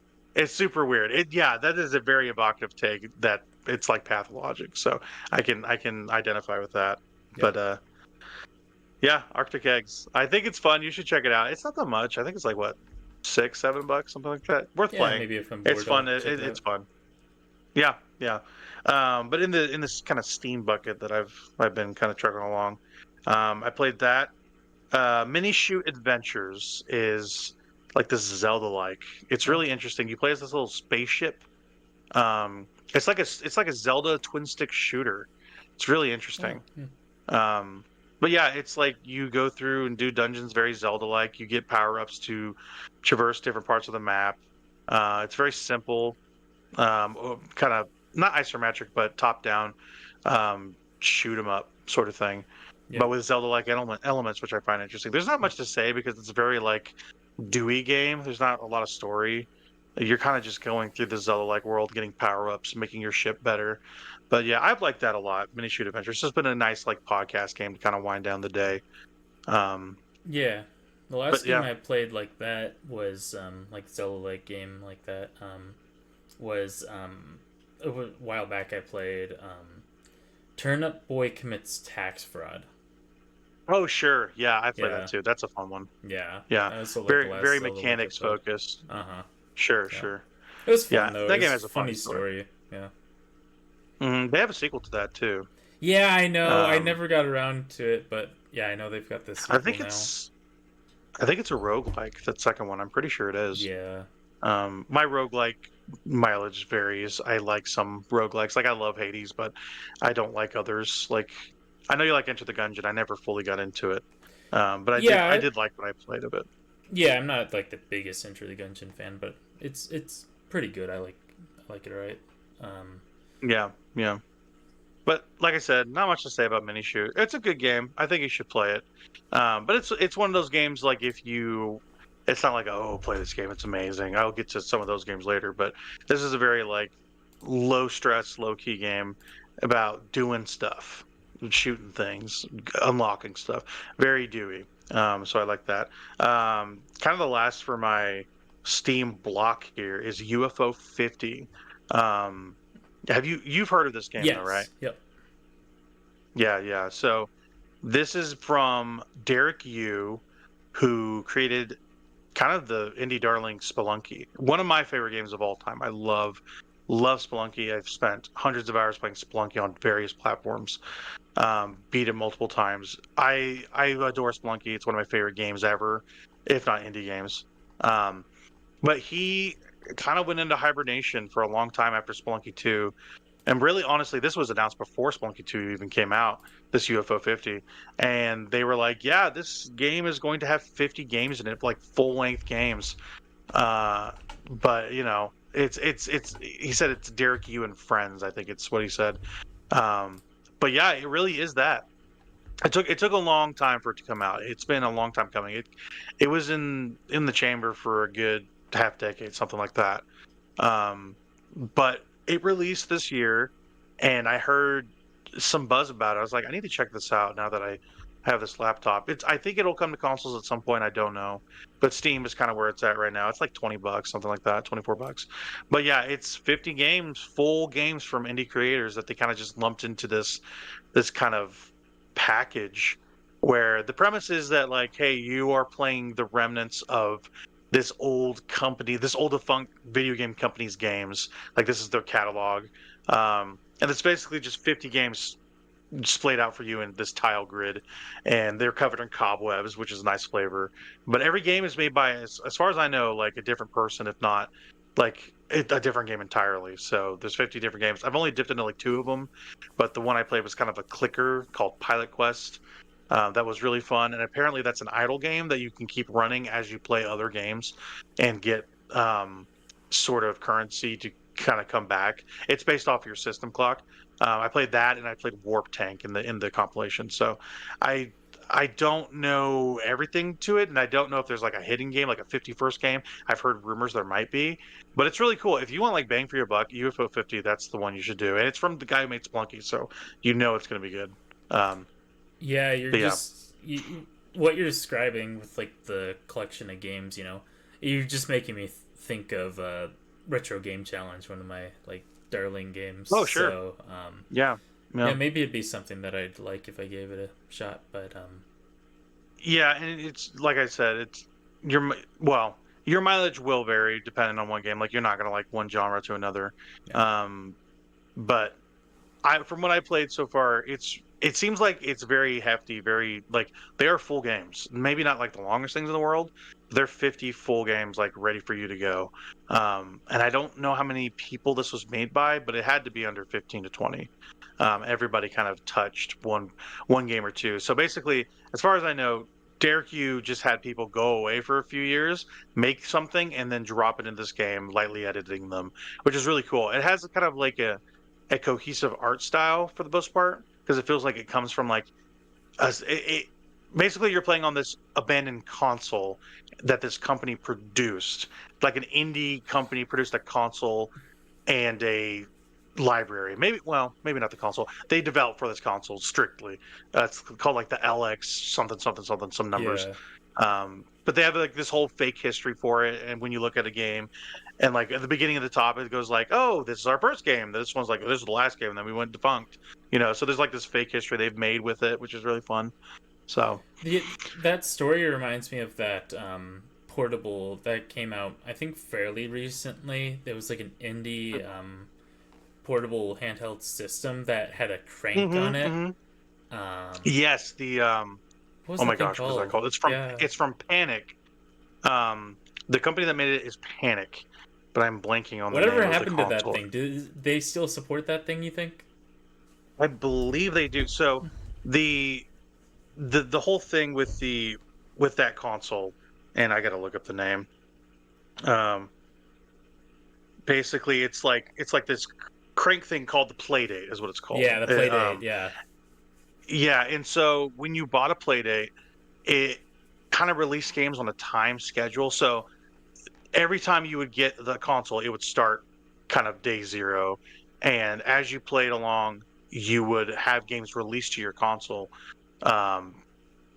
super weird. Yeah, that is a very evocative take that it's like pathologic. So I can identify with that. Yeah. But yeah, Arctic Eggs. I think it's fun. You should check it out. It's not that much. I think it's like what, $6, $7, something like that. Worth Yeah, playing. maybe if I'm It's bored, I'll fun. check it It's out. fun. Yeah, yeah. But in this kind of Steam bucket that I've been kind of trucking along, I played that. Minishoot Adventures is like this Zelda-like. It's Oh, really interesting. You play as this little spaceship. It's like a Zelda twin stick shooter. It's really oh, interesting. hmm. But yeah, it's like you go through and do dungeons very Zelda-like. You get power-ups to traverse different parts of the map. It's very simple, kind of not isometric, but top-down, shoot 'em up sort of thing, Yeah. but with Zelda-like elements, which I find interesting. There's not much to say because it's a very like dewy game. There's not a lot of story. You're kind of just going through the Zelda-like world, getting power-ups, making your ship better. But yeah, I've liked that a lot. Minishoot Adventures has been a nice like podcast game to kind of wind down the day. Um, Yeah. The last but game yeah, I played like that was like Zelda like game like that was a while back I played Turnip Boy Commits Tax Fraud. oh sure, yeah, I played that Yeah. too. That's a fun one. Yeah. Yeah, That was so like the very last very Zelda like I mechanics played. focused. Uh-huh. Sure, Yeah. sure. It was Yeah, fun though. that It game was has a a funny funny story. story. Yeah. They have a sequel to that too. Yeah, I know. I Um, never got around to it, but yeah, I know they've got this I sequel think now. it's a roguelike, that second one. I'm pretty sure it is. Yeah. My roguelike mileage varies. I like some roguelikes. Like I love Hades, but I don't like others. Like I know you like Enter the Gungeon. I never fully got into it. But I did Yeah, I did like what I played of it. yeah, I'm not like the biggest Enter the Gungeon fan, but it's pretty good. I like it alright. Um, Yeah, yeah. But like I said, not much to say about Minishoot. It's a good game. I think you should play it. But it's one of those games like if you, it's not like oh play this game, it's amazing. I'll get to some of those games later, but this is a very like low stress, low key game about doing stuff, shooting things, unlocking stuff. Very dewy. So I like that. Kind of the last for my Steam block here is UFO 50. Um, you've heard of this game though, right? yes. Yep. Yeah, yeah. So This is from Derek Yu, who created kind of the indie darling Spelunky. One of my favorite games of all time. I love Spelunky. I've spent hundreds of hours playing Spelunky on various platforms. Beat it multiple times. I adore Spelunky. It's one of my favorite games ever, if not indie games. But he kind of went into hibernation for a long time after Spelunky 2. And really, honestly, this was announced before Spelunky 2 even came out, this UFO 50. And they were like, yeah, this game is going to have 50 games in it, like full-length games. But, you know, he said it's Derek Yu and Friends, I think it's what he said. But yeah, it really is that. It took a long time for it to come out. It's been a long time coming. It was in the chamber for a good half decade, something like that. But it released this year, and I heard some buzz about it. I was like, I need to check this out now that I have this laptop. I think it'll come to consoles at some point. I don't know, but Steam is kind of where it's at right now. It's like $20, something like that, $24. But yeah, it's 50 games, full games from indie creators that they kind of just lumped into this kind of package, where the premise is that, like, hey, you are playing the remnants of this old company, this old defunct video game company's games. Like, this is their catalog. And it's basically just 50 games splayed out for you in this tile grid, and they're covered in cobwebs, which is a nice flavor. But every game is made by, as far as I know, like a different person, if not like a different game entirely. So there's 50 different games. I've only dipped into like 2 of them, but the one I played was kind of a clicker called Pilot Quest. That was really fun, and apparently that's an idle game that you can keep running as you play other games and get sort of currency to kind of come back. It's based off your system clock. I played that, and I played Warp Tank in the compilation. So I don't know everything to it, and I don't know if there's like a hidden game, like a 51st game. I've heard rumors there might be, but it's really cool. If you want like bang for your buck, UFO 50, that's the one you should do. And it's from the guy who made Splunky, so you know it's going to be good. Yeah, you're But yeah. just what you're describing with like the collection of games. You know, you're just making me think of Retro Game Challenge, one of my like darling games. Oh, sure. So, Yeah. yeah, maybe it'd be something that I'd like if I gave it a shot. But Yeah, and it's like I said, it's your mileage will vary depending on one game. Like, you're not gonna like one genre to another. Yeah. But from what I played so far, it seems like it's very hefty, very like they are full games. Maybe not like the longest things in the world. But they're 50 full games, like ready for you to go. And I don't know how many people this was made by, but it had to be under 15 to 20. Everybody kind of touched one game or two. So basically, as far as I know, Derek Yu just had people go away for a few years, make something, and then drop it in this game, lightly editing them, which is really cool. It has kind of like a cohesive art style for the most part, because it feels like it comes from like basically you're playing on this abandoned console that this company produced. Like an indie company produced a console and a library. Maybe not the console. They developed for this console strictly. It's called like the LX something something something, some numbers. yeah, But they have like this whole fake history for it. And when you look at a game, and like at the beginning of the top, it goes like, "Oh, this is our first game." This one's like, "This is the last game," and then we went defunct. You know, so there's like this fake history they've made with it, which is really fun. So that story reminds me of that portable that came out, I think, fairly recently. There was like an indie portable handheld system that had a crank on it. Yes, the What was oh the my thing gosh, what's that called? called? It's from Yeah. Panic. The company that made it is Panic, but I'm blanking on the Whatever name of happened the to that console. thing? Do they still support that thing, you think? I believe they do. So the the whole thing with that console, and I got to look up the name. Um, Basically, it's like this crank thing called the Playdate is what it's called. Yeah, the Playdate, yeah. Yeah, and so when you bought a Playdate, it kind of released games on a time schedule. So every time you would get the console, it would start kind of day zero, and as you played along, you would have games released to your console. Um,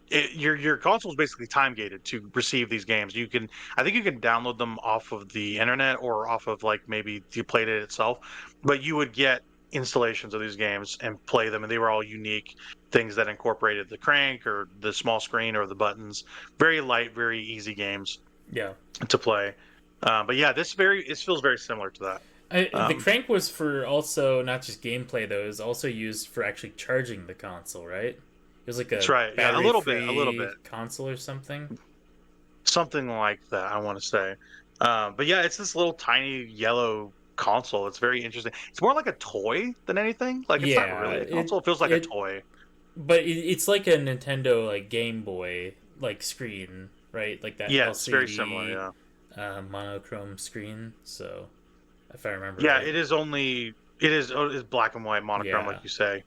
your console is basically time gated to receive these games. I think you can download them off of the internet or off of like maybe you played it itself, but you would get installations of these games and play them, and they were all unique things that incorporated the crank or the small screen or the buttons. Very light, very easy games Yeah. to play. But yeah, it feels very similar to that. The crank was for also not just gameplay though; it was also used for actually charging the console, right? It was like a That's right. Yeah, a little bit console or something. something like that, I want to say. But yeah, it's this little tiny yellow console. It's very interesting. It's more like a toy than anything. Like it's not really a console. It feels like a toy. But it's like a Nintendo like Game Boy like screen, right? Like that Yeah, LCD, it's very similar. Yeah, monochrome screen. So if I remember, yeah, right. it's black and white monochrome, Yeah. like you say.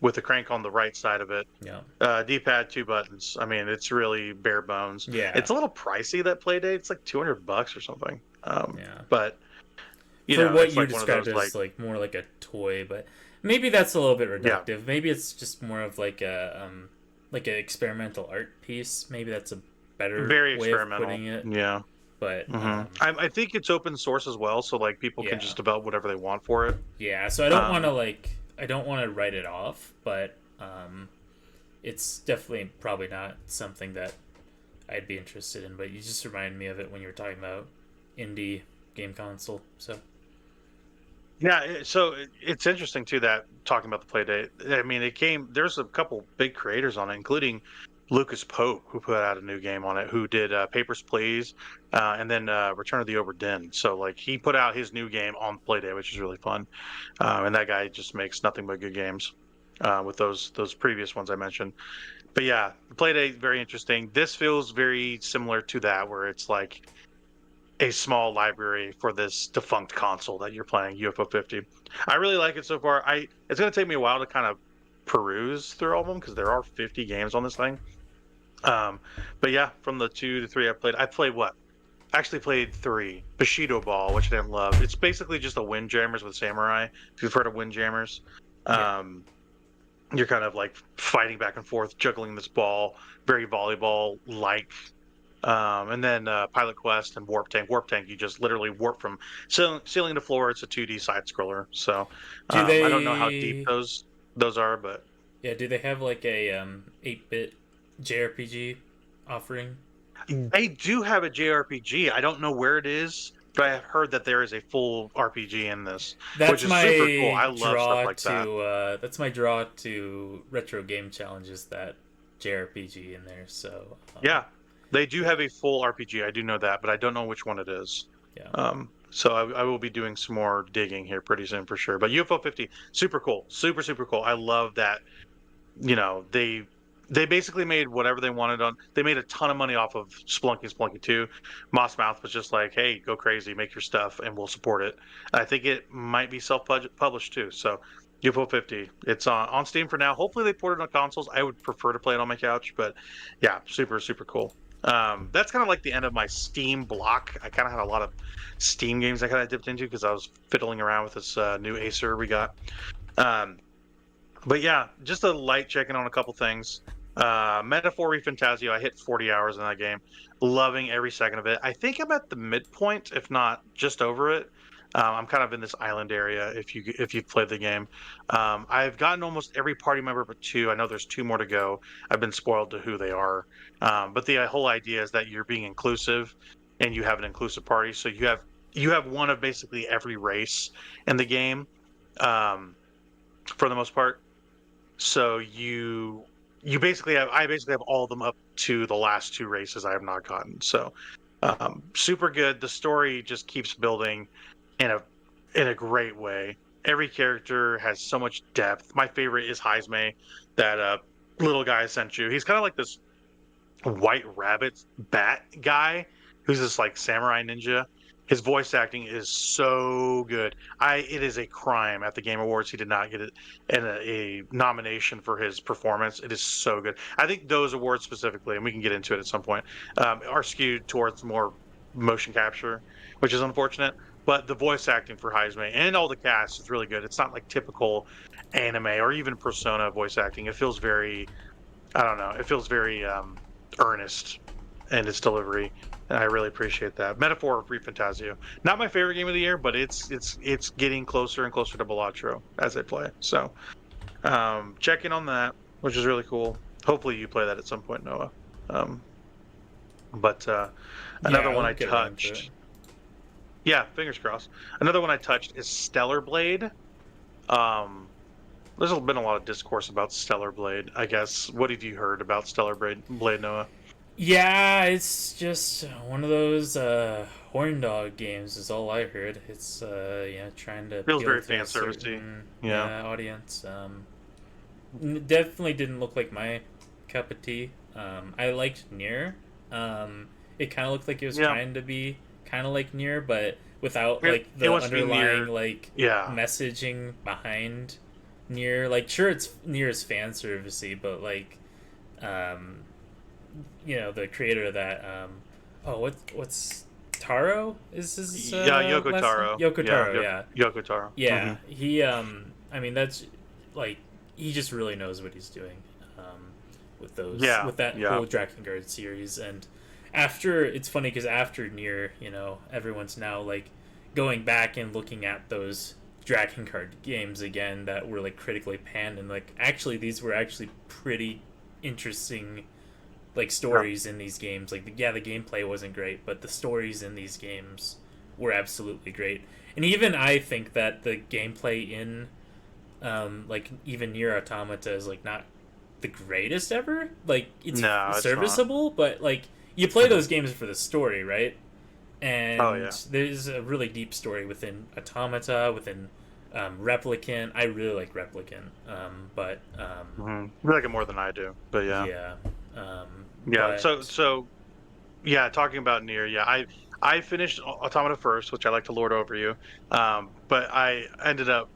With the crank on the right side of it. Yeah. D-pad, 2 buttons. I mean, it's really bare bones. Yeah. It's a little pricey, that Playdate. It's like $200 or something. Yeah. But for what it's you like described as like more like a toy, but maybe that's a little bit reductive. Yeah. Maybe it's just more of like an experimental art piece. Maybe that's a better very way experimental. of putting it. Yeah. But I think it's open source as well, so like people can just develop whatever they want for it. Yeah, so I don't want to write it off, but it's definitely probably not something that I'd be interested in. But you just reminded me of it when you were talking about indie game console. So yeah, so it's interesting too that talking about the Playdate. I mean, there's a couple big creators on it, including Lucas Pope, who put out a new game on it, who did Papers, Please, and then Return of the Obra Dinn. So like he put out his new game on Playdate, which is really fun. And that guy just makes nothing but good games with those previous ones I mentioned. But yeah, the Playdate, very interesting. This feels very similar to that, where it's like a small library for this defunct console that you're playing, UFO 50. I really like it so far. It's going to take me a while to kind of peruse through all of them because there are 50 games on this thing. But yeah, from the 2 to 3 I played what? Actually played 3. Bushido Ball, which I didn't love. It's basically just a Windjammers with Samurai. If you've heard of Windjammers, you're kind of like fighting back and forth, juggling this ball, very volleyball-like. And then Pilot Quest and Warp Tank. Warp Tank, you just literally warp from ceiling to floor. It's a 2D side scroller. So I don't know how deep those are, but yeah, do they have like a 8-bit JRPG offering? They do have a JRPG. I don't know where it is, but I have heard that there is a full RPG in this, which is super cool. I love stuff like that. That's my draw to retro game challenges. That JRPG in there. So yeah. They do have a full RPG. I do know that, but I don't know which one it is. Yeah. So I will be doing some more digging here pretty soon for sure. But UFO 50, super cool, super cool. I love that. They basically made whatever they wanted on. They made a ton of money off of Spelunky and Spelunky 2. Moss Mouth was just like, hey, go crazy, make your stuff, and we'll support it. I think it might be self-published too. So UFO 50, it's on Steam for now. Hopefully they port it on consoles. I would prefer to play it on my couch, but yeah, super cool. That's kind of like the end of my Steam block. I kind of had a lot of Steam games I kind of dipped into because I was fiddling around with this new Acer we got. But yeah, just a light checking on a couple things. Metaphor Refantasio, I hit 40 hours in that game. Loving every second of it. I think I'm at the midpoint, if not just over it. I'm kind of in this island area if you've played the game. I've gotten almost every party member but 2. I know there's 2 more to go. I've been spoiled to who they are. But the whole idea is that you're being inclusive and you have an inclusive party. So you have one of basically every race in the game for the most part. So I basically have all of them up to the last 2 races I have not gotten. So super good. The story just keeps building in a great way. Every character has so much depth. My favorite is Heisme, that little guy I sent you. He's kind of like this white rabbit bat guy who's this like samurai ninja. His voice acting is so good. It is a crime at the Game Awards he did not get a nomination for his performance. It is so good. I think those awards specifically, and we can get into it at some point, are skewed towards more motion capture, which is unfortunate. But the voice acting for Heisme and all the cast is really good. It's not like typical anime or even Persona voice acting. It feels very, I don't know, it feels very earnest and its delivery, and I really appreciate that. Metaphor of Fantasio, not my favorite game of the year, but it's getting closer and closer to Balatro as I play. So check in on that, which is really cool. Hopefully you play that at some point, Noah. Um, but Yeah, another one I'll I get around to it. touched. Yeah, fingers crossed. Another one I touched is Stellar Blade. Um, there's been a lot of discourse about Stellar Blade, I guess. What have you heard about Stellar Blade, Noah? Yeah, it's just one of those horn dog games is all I heard. It's trying to Feels appeal very to fan a servicey. certain Yeah. audience. Definitely didn't look like my cup of tea. I liked Nier. It kind of looked like it was Yeah. trying to be kind of like Nier, but without It- like it the wants to be underlying Nier. like Yeah. messaging behind Nier. Like, sure, it's Nier is fan servicey, but like, um, the creator of that. What's Taro? Is his Yeah, Yoko last Taro. name? Yoko Taro, yeah. Yoko Taro. Yeah, Mhm. he. I mean, that's like he just really knows what he's doing with those. Yeah, with that yeah. whole Drakengard series, and after it's funny because after Nier, everyone's now like going back and looking at those Drakengard games again that were like critically panned, and like actually these were actually pretty interesting like stories in these games. Like, the gameplay wasn't great, but the stories in these games were absolutely great. And even I think that the gameplay in like even Nier Automata is like not the greatest ever. Like, it's No, it's serviceable, but like you play those games for the story, right? And Oh, yeah. there's a really deep story within Automata, within Replicant. I really like Replicant, but Mhm. You like it more than I do, but yeah. yeah. Yeah. But- So yeah, talking about Nier, yeah, I finished Automata first, which I like to lord over you. But I ended up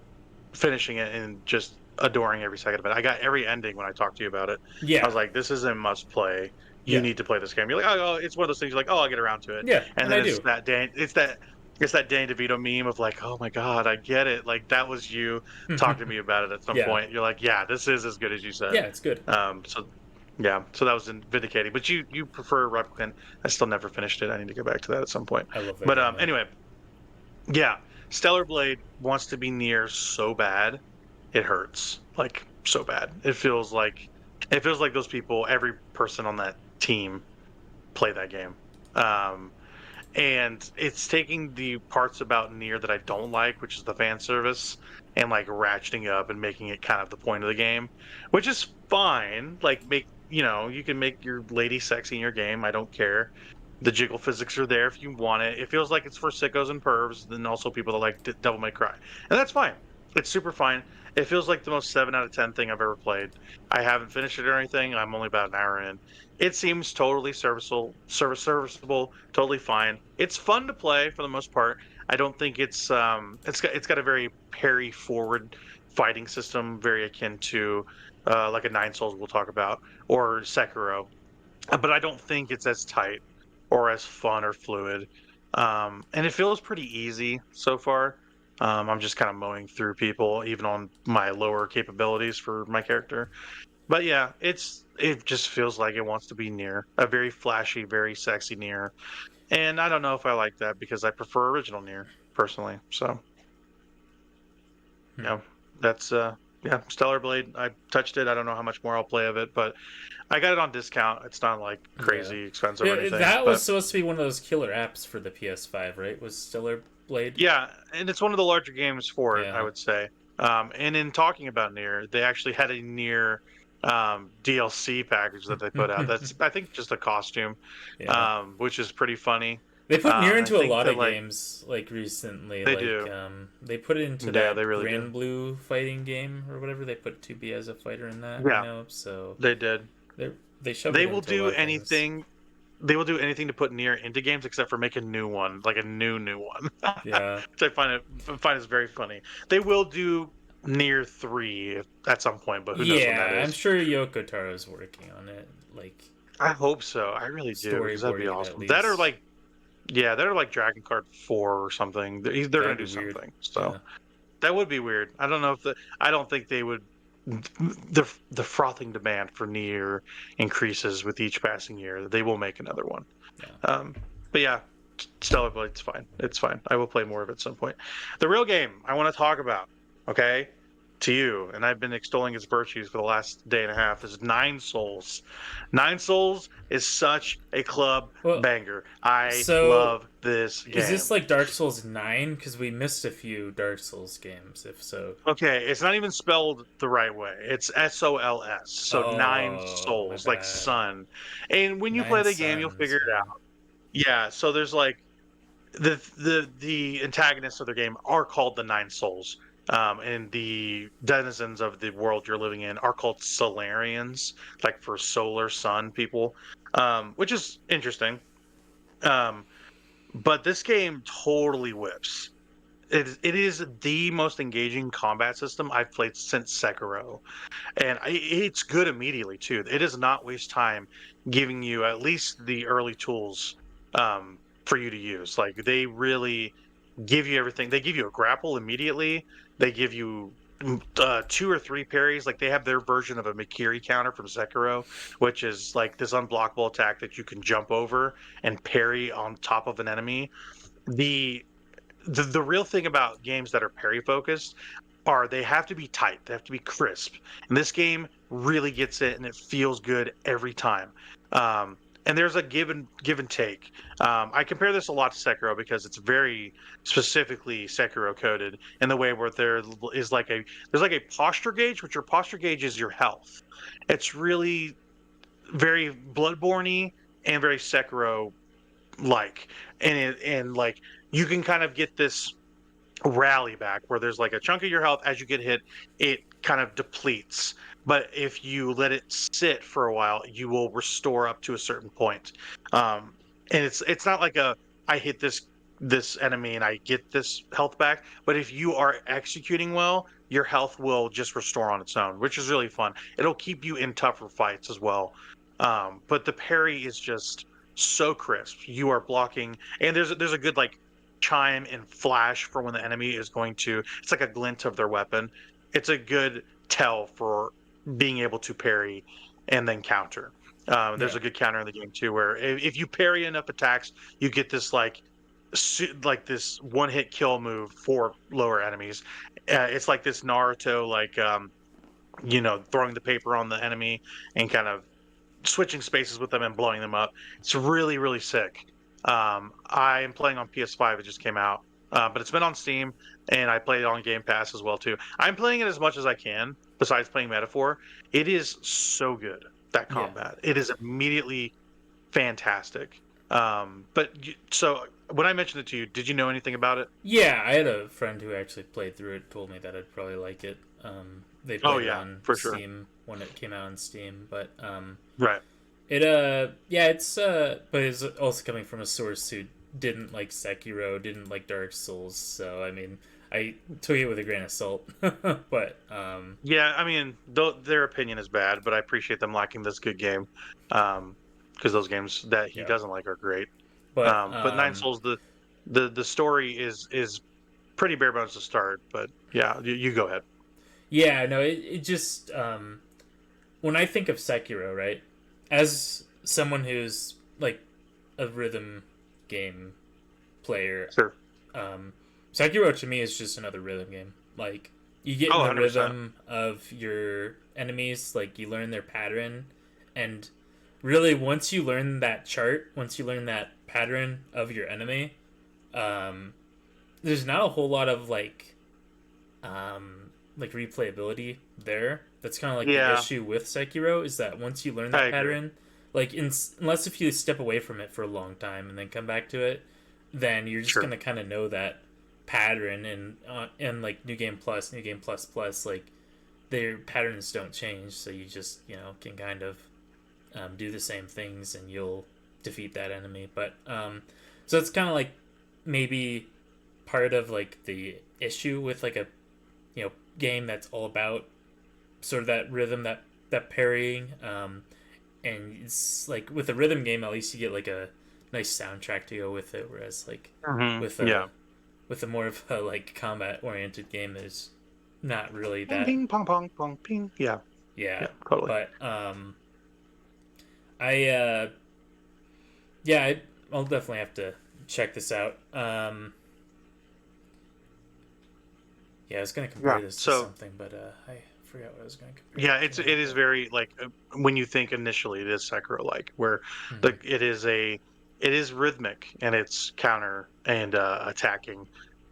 finishing it and just adoring every second of it. I got every ending when I talked to you about it. yeah, I was like, this is a must play. You Yeah. need to play this game. You're like, oh, it's one of those things. You're like, oh, I'll get around to it. yeah, And and then I it's do. that Danny DeVito meme of like, oh my god, I get it. Like, that was you talking to me about it at some Yeah. point. You're like, yeah, this is as good as you said. Yeah, it's good. So that was vindicating. But you prefer Replicant. I still never finished it. I need to go back to that at some point. I love that. But game, man. anyway, yeah, Stellar Blade wants to be Nier so bad, it hurts like so bad. It feels like those people, every person on that team, play that game. And it's taking the parts about Nier that I don't like, which is the fan service, and like ratcheting up and making it kind of the point of the game, which is fine. Like, you can make your lady sexy in your game. I don't care. The jiggle physics are there if you want it. It feels like it's for sickos and pervs, and also people that like Devil May Cry, and that's fine. It's super fine. It feels like the most 7 out of 10 thing I've ever played. I haven't finished it or anything. I'm only about an hour in. It seems totally serviceable, totally fine. It's fun to play for the most part. I don't think it's got a very parry forward fighting system, very akin to like a Nine Souls we'll talk about, or Sekiro. But I don't think it's as tight or as fun or fluid. And it feels pretty easy so far. I'm just kind of mowing through people, even on my lower capabilities for my character. But yeah, it just feels like it wants to be Nier, a very flashy, very sexy Nier. And I don't know if I like that because I prefer original Nier personally. So yeah, that's yeah, Stellar Blade. I touched it. I don't know how much more I'll play of it, but I got it on discount. It's not like crazy expensive or anything. That was but- supposed to be one of those killer apps for the PS5, right? Was Stellar Blade? Yeah, and it's one of the larger games for it, Yeah. I would say. And in talking about Nier, they actually had a Nier DLC package that they put out. That's, I think, just a costume, Yeah. which is pretty funny. They put Nier I into a think lot that, of like- games like recently. They like, do. They put it into Yeah, that they really Grand do. Blue fighting game or whatever. They put 2B as a fighter in that. Yeah. So They did. they shoved They it will into a lot do of things. anything. They will do anything to put Nier into games except for make a new one, like a new one. Yeah. Which I find is very funny. They will do Nier 3 at some point, but who knows when that Yeah, is? I'm sure Yoko Taro's working on it. Like, I hope so. I really do. Because that'd be Storyboarding it awesome. at That or least. like, yeah, that or like Dragon Card 4 or something. They're gonna That'd do be weird. something. So Yeah. that would be weird. I don't know I don't think they would the frothing demand for Nier increases with each passing year. They will make another one. Yeah. But yeah, Stellar Blade's fine. It's fine. I will play more of it at some point. The real game I want to talk about, okay, to you, and I've been extolling its virtues for the last day and a half, is Nine Souls. Nine Souls is such a club Well, banger. I so love this is game. this like Dark Souls 9? Because we missed a few Dark Souls games, if so. Okay, it's not even spelled the right way. It's SOLS, so Nine Oh, my Souls, like bad. sun. And when you play Nine the game, you'll Suns, figure it yeah. out. Yeah, so there's like the antagonists of the game are called the Nine Souls, and the denizens of the world you're living in are called Solarians, like for solar sun people, which is interesting. Um, but this game totally whips. It is the most engaging combat system I've played since Sekiro, and it's good immediately too. It does not waste time giving you at least the early tools for you to use. Like they really give you everything. They give you a grapple immediately. They give you two or three parries. Like they have their version of a Mikiri counter from Sekiro, which is like this unblockable attack that you can jump over and parry on top of an enemy. The the real thing about games that are parry focused are they have to be tight, they have to be crisp, and this game really gets it, and it feels good every time. And there's a give and take. I compare this a lot to Sekiro because it's very specifically Sekiro coded in the way where there is like a there's like a posture gauge, which your posture gauge is your health. It's really very Bloodborne-y and very Sekiro like, and like you can kind of get this rally back where there's like a chunk of your health as you get hit, it kind of depletes. But if you let it sit for a while, you will restore up to a certain point. And it's not like a I hit this enemy and I get this health back. But if you are executing well, your health will just restore on its own, which is really fun. It'll keep you in tougher fights as well. But the parry is just so crisp. You are blocking, and there's a good like chime and flash for when the enemy is going to. It's like a glint of their weapon. It's a good tell for being able to parry and then counter. There's Yeah. a good counter in the game too, where if you parry enough attacks, you get this like this one hit kill move for lower enemies. It's like this Naruto like throwing the paper on the enemy and kind of switching spaces with them and blowing them up. It's really, really sick. I am playing on PS5. It just came out, but it's been on Steam, and I played it on Game Pass as well too. I'm playing it as much as I can. Besides playing Metaphor, it is so good, that Yeah. combat. It is immediately fantastic. So when I mentioned it to you, did you know anything about it? Yeah, I had a friend who actually played through it, told me that I'd probably like it. They Oh played it yeah, on for sure. Steam when it came out on Steam, but Right. it yeah, but it's also coming from a source who didn't like Sekiro, didn't like Dark Souls, so I mean, I took it with a grain of salt. But Yeah, I mean, their opinion is bad, but I appreciate them liking this good game, because those games that he yeah. doesn't like are great. But But Nine Souls, the story is pretty bare bones to start. But yeah, you go ahead. yeah, no, it just when I think of Sekiro, right? As someone who's like a rhythm game player, Sure. Sekiro to me is just another rhythm game. Like you get Oh, in the 100%. rhythm of your enemies, like you learn their pattern, and really once you learn that chart, once you learn that pattern of your enemy, um, there's not a whole lot of like replayability there. That's kind of like the Yeah, issue with Sekiro is that once you learn I that agree. pattern, like unless if you step away from it for a long time and then come back to it, then you're just Sure. gonna kind of know that pattern and like New Game Plus, New Game Plus Plus, like their patterns don't change, so you just can kind of do the same things and you'll defeat that enemy. But so it's kind of like maybe part of like the issue with like a game that's all about sort of that rhythm, that parrying, and it's like with a rhythm game at least you get like a nice soundtrack to go with it, whereas like with Yeah. a with a more of a like combat oriented game, there's not really Ping, that. ping, pong, pong, pong, ping. Yeah, Yeah, yeah, totally. but I yeah, I'll definitely have to check this out. Yeah, I was gonna Yeah. compare this to So something, but I forgot what I was gonna compare yeah, it it to. is But very like when you think initially it is Sekiro like where hmm. it is rhythmic and it's counter and attacking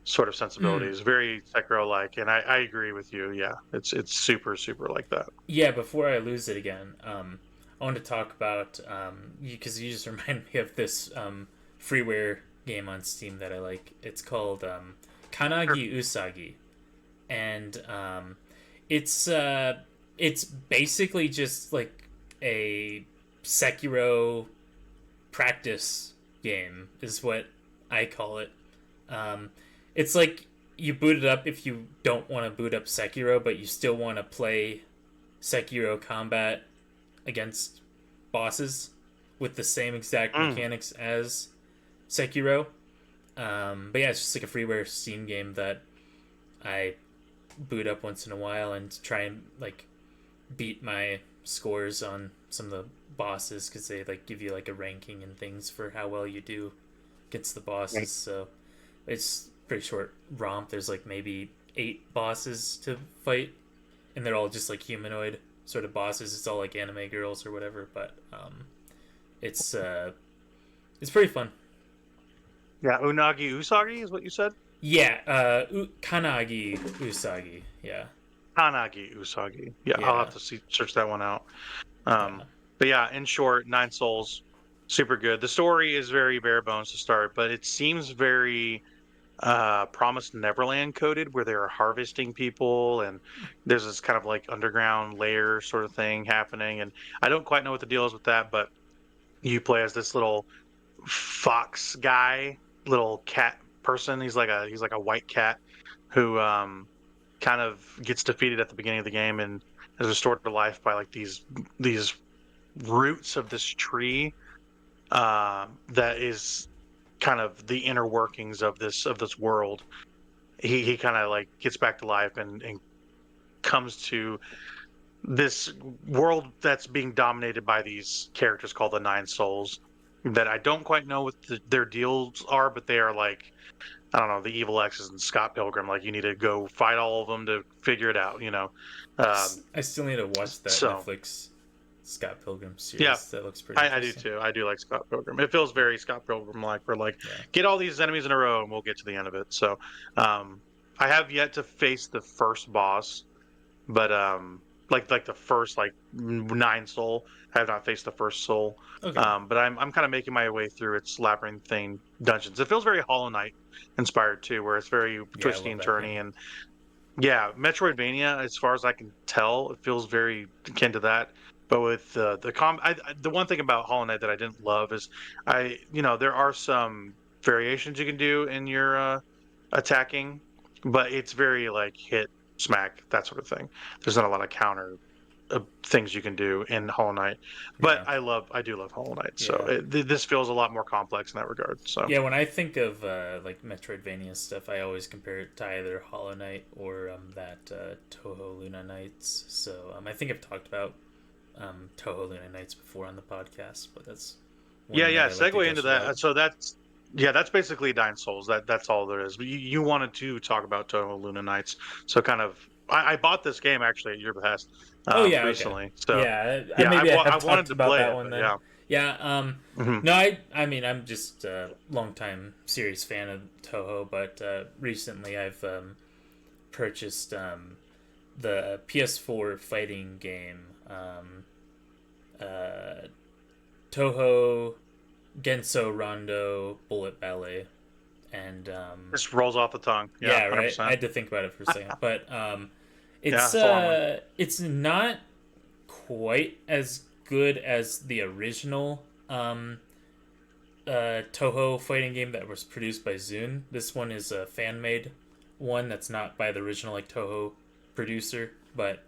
sort of Mm. sensibilities, very Sekiro like, and I agree with you. Yeah, it's super super like that. Yeah, before I lose it again, I want to talk about because you just remind me of this freeware game on Steam that I like. It's called Sure. Kanagi Usagi, and it's it's basically just like a Sekiro practice game, is what I call it. Um, it's like you boot it up if you don't want to boot up Sekiro, but you still want to play Sekiro combat against bosses with the same exact Mm. mechanics as Sekiro. But yeah, it's just like a freeware Steam game that I boot up once in a while and try and like beat my scores on some of the bosses because they like give you like a ranking and things for how well you do against the bosses. Right. So it's pretty short romp. There's like maybe 8 bosses to fight, and they're all just like humanoid sort of bosses. It's all like anime girls or whatever, but it's it's pretty fun. Yeah, Unagi Usagi is what you said. Yeah, Kanagi Usagi. Yeah, Kanagi Usagi. Yeah, I'll have yeah, to search that one out. yeah. But yeah, in short, Nine Souls, super good. The story is very bare bones to start, but it seems very Promised Neverland coded, where they're harvesting people, and there's this kind of like underground layer sort of thing happening. And I don't quite know what the deal is with that, but you play as this little fox guy, little cat person. He's like a white cat who kind of gets defeated at the beginning of the game and is restored to life by like these roots of this tree that is kind of the inner workings of this world. He kind of like gets back to life and comes to this world that's being dominated by these characters called the Nine Souls. That I don't quite know what their deals are, but they are like, I don't know, the evil X's and Scott Pilgrim. Like you need to go fight all of them to figure it out. I still need to watch that So Netflix Scott Pilgrim yeah, series. That looks pretty I do interesting. too. I do like Scott Pilgrim. It feels very Scott Pilgrim like. We're like, Yeah. get all these enemies in a row, and we'll get to the end of it. So, um, I have yet to face the first boss, but like the first like nine soul. I have not faced the first soul. Okay. But I'm kind of making my way through its labyrinthine dungeons. It feels very Hollow Knight inspired too, where it's very Yeah, I twisty love and that turny, game. and yeah, Metroidvania, as far as I can tell, it feels very akin to that. But with the one thing about Hollow Knight that I didn't love is there are some variations you can do in your attacking, but it's very like hit smack that sort of thing. There's not a lot of counter things you can do in Hollow Knight, but Yeah. I do love Hollow Knight, so Yeah. this feels a lot more complex in that regard. So Yeah, when I think of like Metroidvania stuff, I always compare it to either Hollow Knight or that Toho Luna Nights. So I think I've talked about Toho Luna Nights before on the podcast, but that's yeah, one that yeah. I like to Segue into gush that. about. So that's basically Nine Souls. That's all there is. But you wanted to talk about Toho Luna Nights, so kind of. I bought this game actually at your behest Oh yeah, okay. recently. So Yeah, yeah, maybe I I have wanted talked to about play that it, one but then. yeah. Yeah, Hmm. no, I mean I'm just a longtime serious fan of Toho, but recently I've purchased the PS4 fighting game uh, Toho Genso Rondo Bullet Ballet, and Just rolls off the tongue. Yeah, yeah, hundred right. I percent. had to think about it for a second, but Yeah, it's a long one. it's not quite as good as the original Toho fighting game that was produced by Zune. This one is a fan made one that's not by the original like Toho producer, but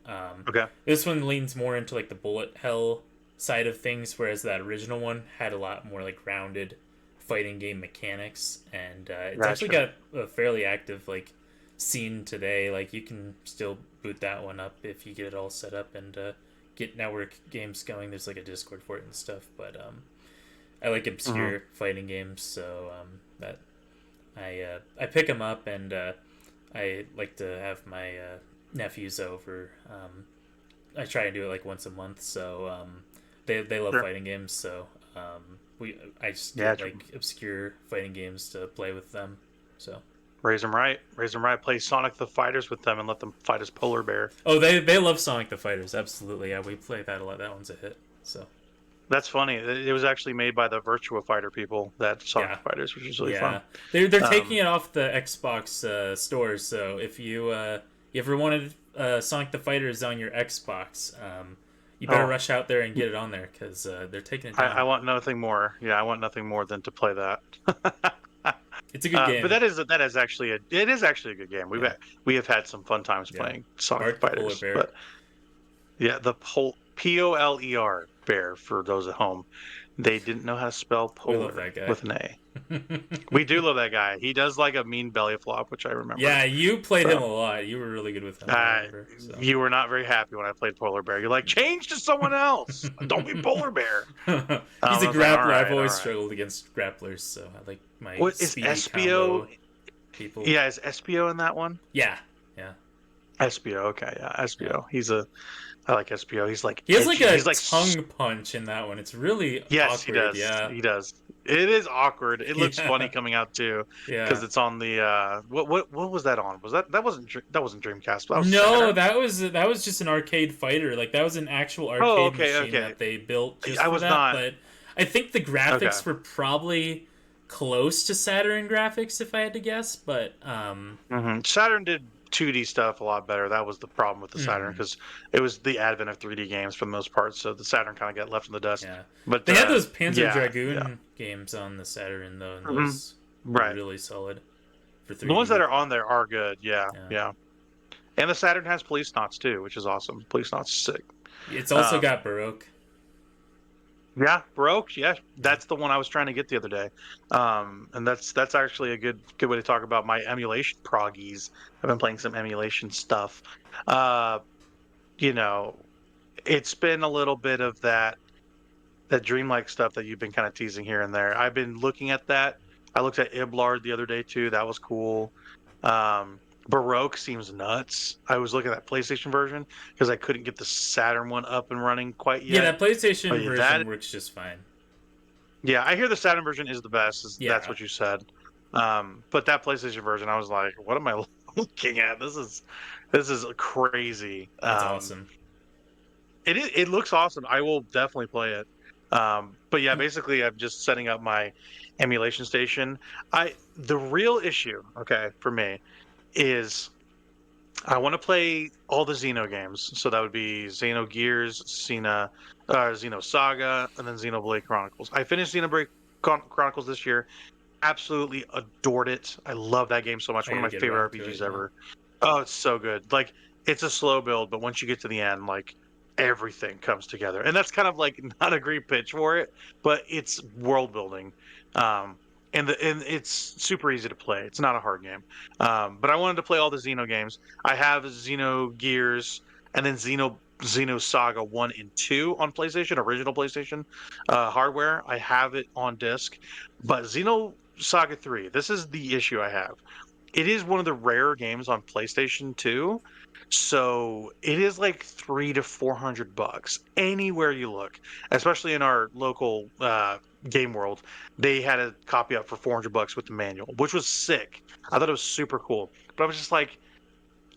Okay, this one leans more into like the bullet hell side of things, whereas that original one had a lot more like rounded fighting game mechanics, and it's actually gotcha. got a fairly active like seen today, like you can still boot that one up if you get it all set up and get network games going. There's like a Discord for it and stuff, but I like obscure fighting games, so that I pick them up, and I like to have my nephews over. I try and do it like once a month, so they love fighting games, so I just get like obscure fighting games to play with them. So raise them right. Play Sonic the Fighters with them and let them fight as Polar Bear. Oh, they love Sonic the Fighters, absolutely. Yeah, we play that a lot. That one's a hit. So that's funny. It was actually made by the Virtua Fighter people, that Sonic Fighters, which is really fun. They're taking it off the Xbox stores, so if you ever wanted Sonic the Fighters on your Xbox, you better rush out there and get it on there, because they're taking it down. I want nothing more. Yeah, I want nothing more than to play that. It's a good game. But it is actually a good game. We have had some fun times playing Sonic Fighters. But yeah, the Poler bear, for those at home. They didn't know how to spell polar with an A. We do love that guy. He does like a mean belly flop, which I remember. Yeah, you played him a lot. You were really good with him. You were not very happy when I played Polar Bear. You're like, change to someone else. Don't be Polar Bear. He's a grappler. I've always struggled against grapplers, so I like my speedy combo people. Yeah, is SPO in that one? Yeah. SPO, okay, yeah, SPO. Yeah. I like SPO. He's like he has like a tongue punch in that one. It's really awkward. He does. Yeah, he does. It is awkward. It looks funny coming out too. Yeah, because it's on the what was that on? That wasn't Dreamcast? That was no, Saturn? that was just an arcade fighter. Like that was an actual arcade machine that they built just for that. But I think the graphics were probably close to Saturn graphics, if I had to guess. But Saturn did 2D stuff a lot better. That was the problem with the Saturn, because it was the advent of 3D games for the most part, so the Saturn kind of got left in the dust. Yeah, but they had those Panzer Dragoon games on the Saturn though, and those were really solid for 3D. The ones that are on there are good. Yeah. And the Saturn has Police Knots too, which is awesome. Police Knots sick. It's also got Baroque. Yeah, Baroque. Yeah, that's the one I was trying to get the other day, and that's actually a good way to talk about my emulation proggies. I've been playing some emulation stuff. It's been a little bit of that dreamlike stuff that you've been kind of teasing here and there. I've been looking at that. I looked at Iblard the other day too. That was cool. Baroque seems nuts. I was looking at that PlayStation version because I couldn't get the Saturn one up and running quite yet. Yeah, that PlayStation version works just fine. Yeah, I hear the Saturn version is the best. That's what you said. But that PlayStation version, I was like, what am I looking at? This is crazy. That's awesome. It looks awesome. I will definitely play it. But yeah, basically, I'm just setting up my emulation station. The real issue, for me, is I want to play all the Xeno games. So that would be Xenogears, Xeno Saga, and then Xenoblade Chronicles. I finished Xenoblade Chronicles this year. Absolutely adored it. I love that game so much. One of my favorite RPGs ever. Oh, it's so good. Like, it's a slow build, but once you get to the end, like, everything comes together. And that's kind of like not a great pitch for it, but it's world building. And it's super easy to play. It's not a hard game. But I wanted to play all the Xeno games. I have Xenogears and then Xeno Saga 1 and 2 on PlayStation, original PlayStation hardware. I have it on disc. But Xeno Saga 3, this is the issue I have. It is one of the rarer games on PlayStation 2. So it is like $300 to $400 anywhere you look, especially in our local game world. They had a copy up for $400 with the manual, which was sick. I thought it was super cool. But I was just like,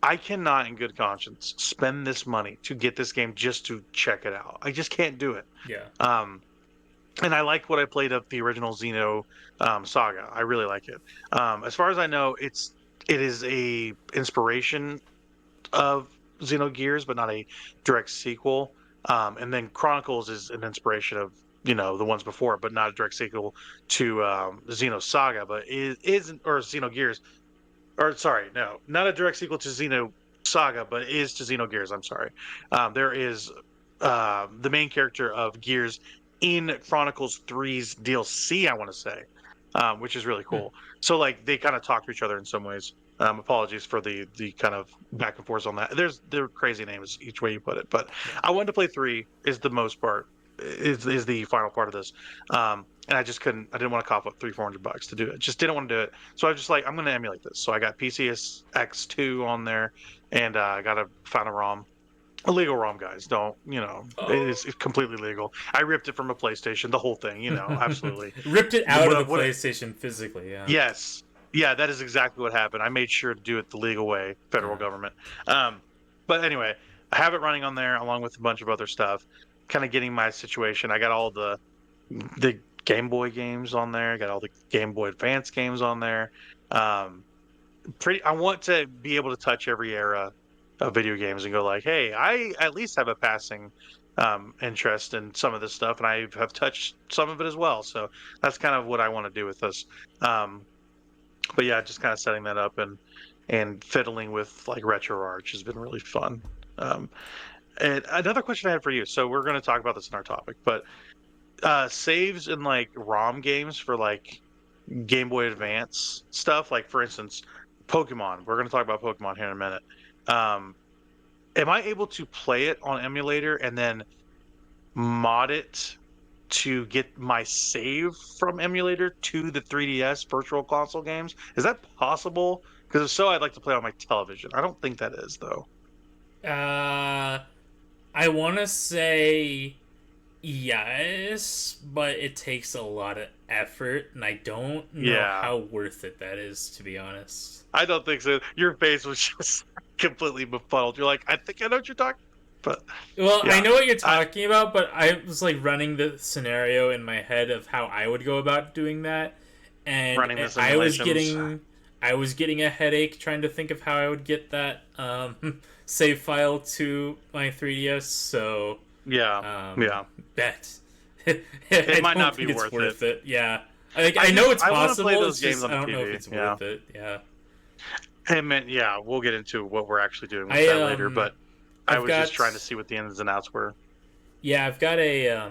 I cannot in good conscience spend this money to get this game just to check it out. I just can't do it. Yeah. And I like what I played of the original Xeno Saga. I really like it. As far as I know, it is a inspiration of Xenogears, but not a direct sequel. And then Chronicles is an inspiration of the ones before, but not a direct sequel to Xeno Saga, but Xenogears. Or sorry, no, not a direct sequel to Xeno Saga, but it is to Xenogears. I'm sorry. There is the main character of Gears in Chronicles 3's DLC, I want to say, which is really cool. So like they kind of talk to each other in some ways. Apologies for the kind of back and forth on that. There are crazy names each way you put it, but I wanted to play 3 is the most part is the final part of this. And I just couldn't. I didn't want to cough up $300-400 to do it. Just didn't want to do it. So I was just like, I'm going to emulate this. So I got PCSX2 on there, and I got a found a ROM. A legal ROM, guys. Don't it's completely legal. I ripped it from a PlayStation, the whole thing. Absolutely Ripped it out of the PlayStation physically. Yeah. Yes. Yeah, that is exactly what happened. I made sure to do it the legal way, federal government. But anyway, I have it running on there along with a bunch of other stuff. Kind of getting my situation. I got all the Game Boy games on there. I got all the Game Boy Advance games on there. I want to be able to touch every era of video games and go like, hey, I at least have a passing interest in some of this stuff, and I have touched some of it as well. So that's kind of what I want to do with this. But yeah, just kind of setting that up and fiddling with like RetroArch has been really fun. And another question I had for you. So we're going to talk about this in our topic, but saves in like ROM games for like Game Boy Advance stuff, like for instance, Pokemon. We're going to talk about Pokemon here in a minute. Am I able to play it on emulator and then mod it to get my save from emulator to the 3DS Virtual Console games? Is that possible? Because if so, I'd like to play on my television. I don't think that is, though. I want to say yes, but it takes a lot of effort, and I don't know how worth it that is, to be honest. I don't think so. Your face was just completely befuddled. You're like, I think I know what you're talking about. Well, yeah. I know what you're talking about, but I was like running the scenario in my head of how I would go about doing that, and I was getting a headache trying to think of how I would get that save file to my 3DS. So bet it might not be worth it. Yeah, I know it's possible. I those games on I don't TV. know if it's worth it. Yeah. We'll get into what we're actually doing with that later, but I was just trying to see what the ins and outs were. Yeah, I've got a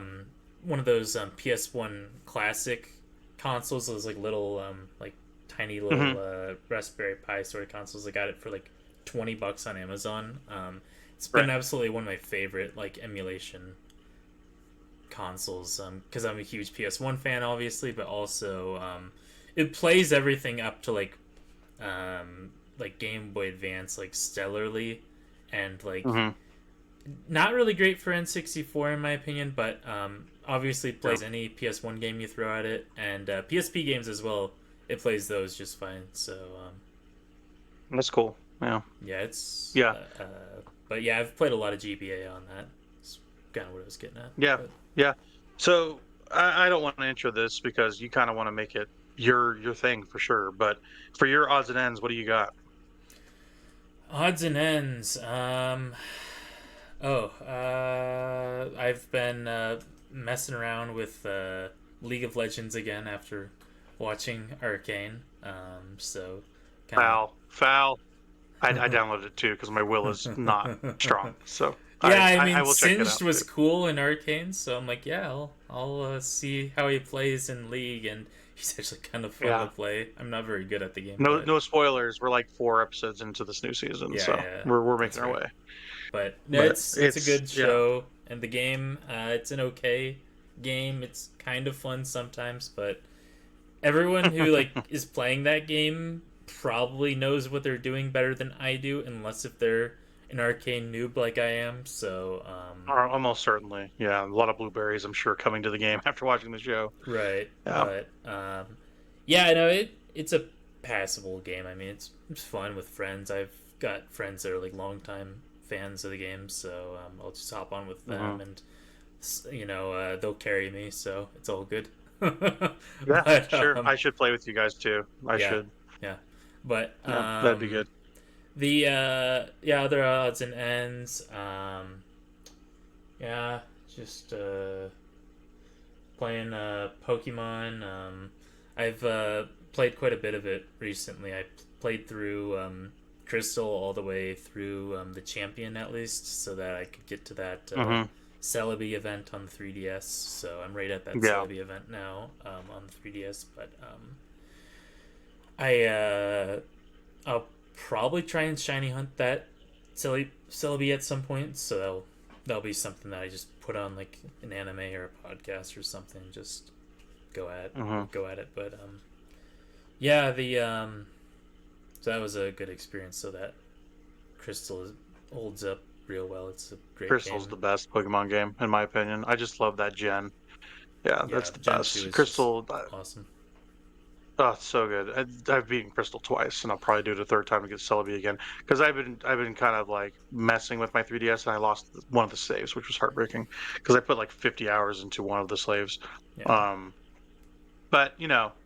one of those PS1 classic consoles, those like little like tiny little Raspberry Pi sort of consoles. I got it for like $20 on Amazon. It's been absolutely one of my favorite like emulation consoles because I'm a huge PS1 fan, obviously, but also it plays everything up to like Game Boy Advance like stellarly, and like not really great for N64 in my opinion, but obviously plays any PS1 game you throw at it, and PSP games as well. It plays those just fine. So that's cool. Yeah. But yeah, I've played a lot of GBA on that. That's kind of what I was getting at. Yeah. Yeah. So I don't want to intro this because you kind of want to make it your thing for sure. But for your odds and ends, what do you got? Odds and ends. I've been messing around with League of Legends again after watching Arcane. Foul. I downloaded it too because my will is not strong. So yeah, I mean, I will check it Singed out, was cool in Arcane, so I'm like, yeah, I'll see how he plays in League, and he's actually kind of fun to play. I'm not very good at the game. No spoilers. We're like 4 episodes into this new season, we're making our way. But no, it's a good show, and the game, it's an okay game. It's kind of fun sometimes, but everyone who like is playing that game probably knows what they're doing better than I do, unless if they're an Arcane noob like I am. So almost certainly, a lot of blueberries, I'm sure, coming to the game after watching the show. Right. Yeah. But it's a passable game. I mean, it's fun with friends. I've got friends that are like longtime fans of the game, so I'll just hop on with them, and they'll carry me, so it's all good. But, sure. I should play with you guys too. I should. Yeah. But that'd be good. The other odds and ends, just playing Pokemon. I've played quite a bit of it recently. I played through Crystal all the way through the Champion at least, so that I could get to that Celebi event on the 3DS. So I'm right at that Celebi event now on the 3DS. But I'll probably try and shiny hunt that Celebi at some point, so that'll be something that I just put on like an anime or a podcast or something, just go at it. But yeah, the so that was a good experience. So that holds up real well. It's a great Crystal's game. the best Pokemon game in my opinion. I just love that gen. Yeah, that's the Gen 2 best. is Crystal, just awesome. oh, it's so good. I've beaten Crystal twice, and I'll probably do it a third time to get Celebi again because I've been kind of like messing with my 3DS, and I lost one of the saves, which was heartbreaking because I put like 50 hours into one of the slaves. Yeah. But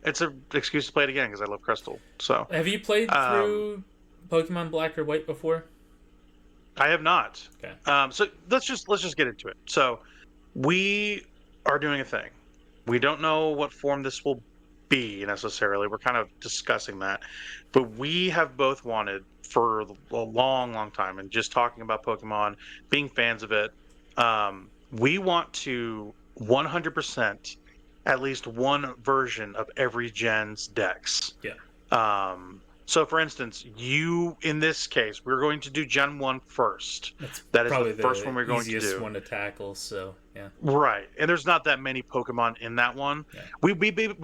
it's an excuse to play it again because I love Crystal. So Have you played through Pokemon Black or White before? I have not. Okay. So let's just get into it. So we are doing a thing. We don't know what form this will be necessarily. We're kind of discussing that, but we have both wanted for a long, long time, and just talking about Pokemon, being fans of it. We want to 100% at least one version of every gen's decks. Yeah. So, for instance, in this case, we're going to do Gen 1 first. That's That is probably the first one we're going to easiest do. one to tackle. So yeah. Right, and there's not that many Pokemon in that one. Yeah. We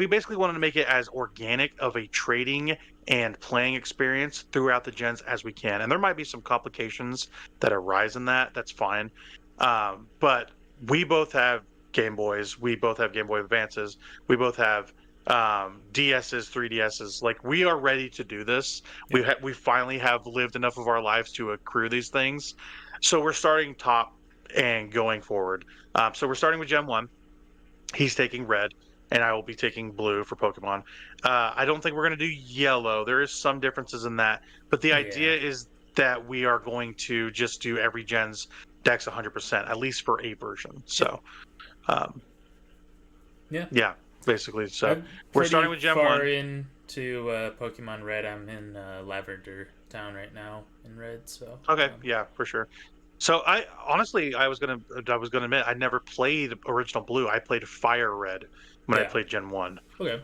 basically wanted to make it as organic of a trading and playing experience throughout the gens as we can. And there might be some complications that arise in that. That's fine. But we both have Game Boys. We both have Game Boy Advances. We both have DSs, 3DSs. Like, we are ready to do this. Yeah. We finally have lived enough of our lives to accrue these things. So we're starting top and going forward. So we're starting with Gen 1. He's taking red, and I will be taking blue for Pokemon. I don't think we're going to do yellow. There is some differences in that. But the idea is that we are going to just do every gen's decks 100%, at least for a version. So, yeah, basically. So we're starting with Gen 1. Far into Pokemon Red. I'm in Lavender Town right now in Red. So okay, yeah, for sure. So I was gonna admit I never played original Blue. I played Fire Red when I played Gen 1. Okay.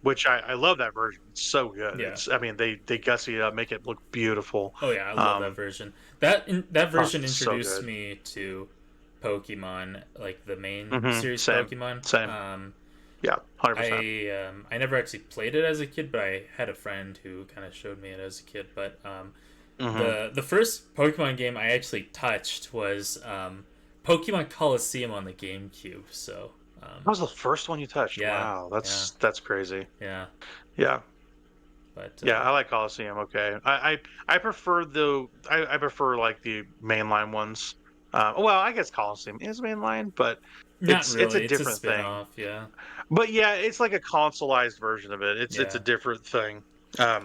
Which I love that version. It's so good. Yeah. I mean they gussy it up, make it look beautiful. Oh yeah, I love that version. That version introduced so me to Pokemon, like the main series same, Pokemon. Same. Yeah, 100%. I never actually played it as a kid, but I had a friend who kind of showed me it as a kid. But the first Pokemon game I actually touched was Pokemon Coliseum on the GameCube. So that was the first one you touched. Yeah, wow, that's crazy. Yeah. But yeah, I like Coliseum. Okay, I prefer I prefer like the mainline ones. Well, I guess Coliseum is mainline, but it's a different thing. Yeah. But yeah, it's like a consoleized version of it. It's a different thing.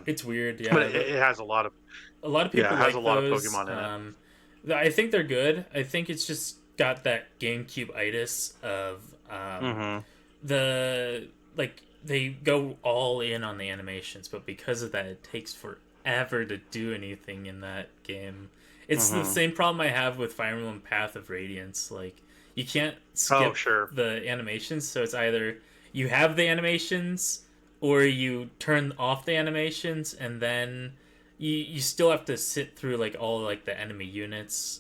It's weird, yeah. But it has a lot of people. It has like a lot those. of Pokemon in it. I think they're good. I think it's just got that GameCube-itis of the like they go all in on the animations, but because of that, it takes forever to do anything in that game. It's the same problem I have with Fire Emblem Path of Radiance. Like, you can't skip the animations, so it's either you have the animations or you turn off the animations, and then you still have to sit through like all like the enemy units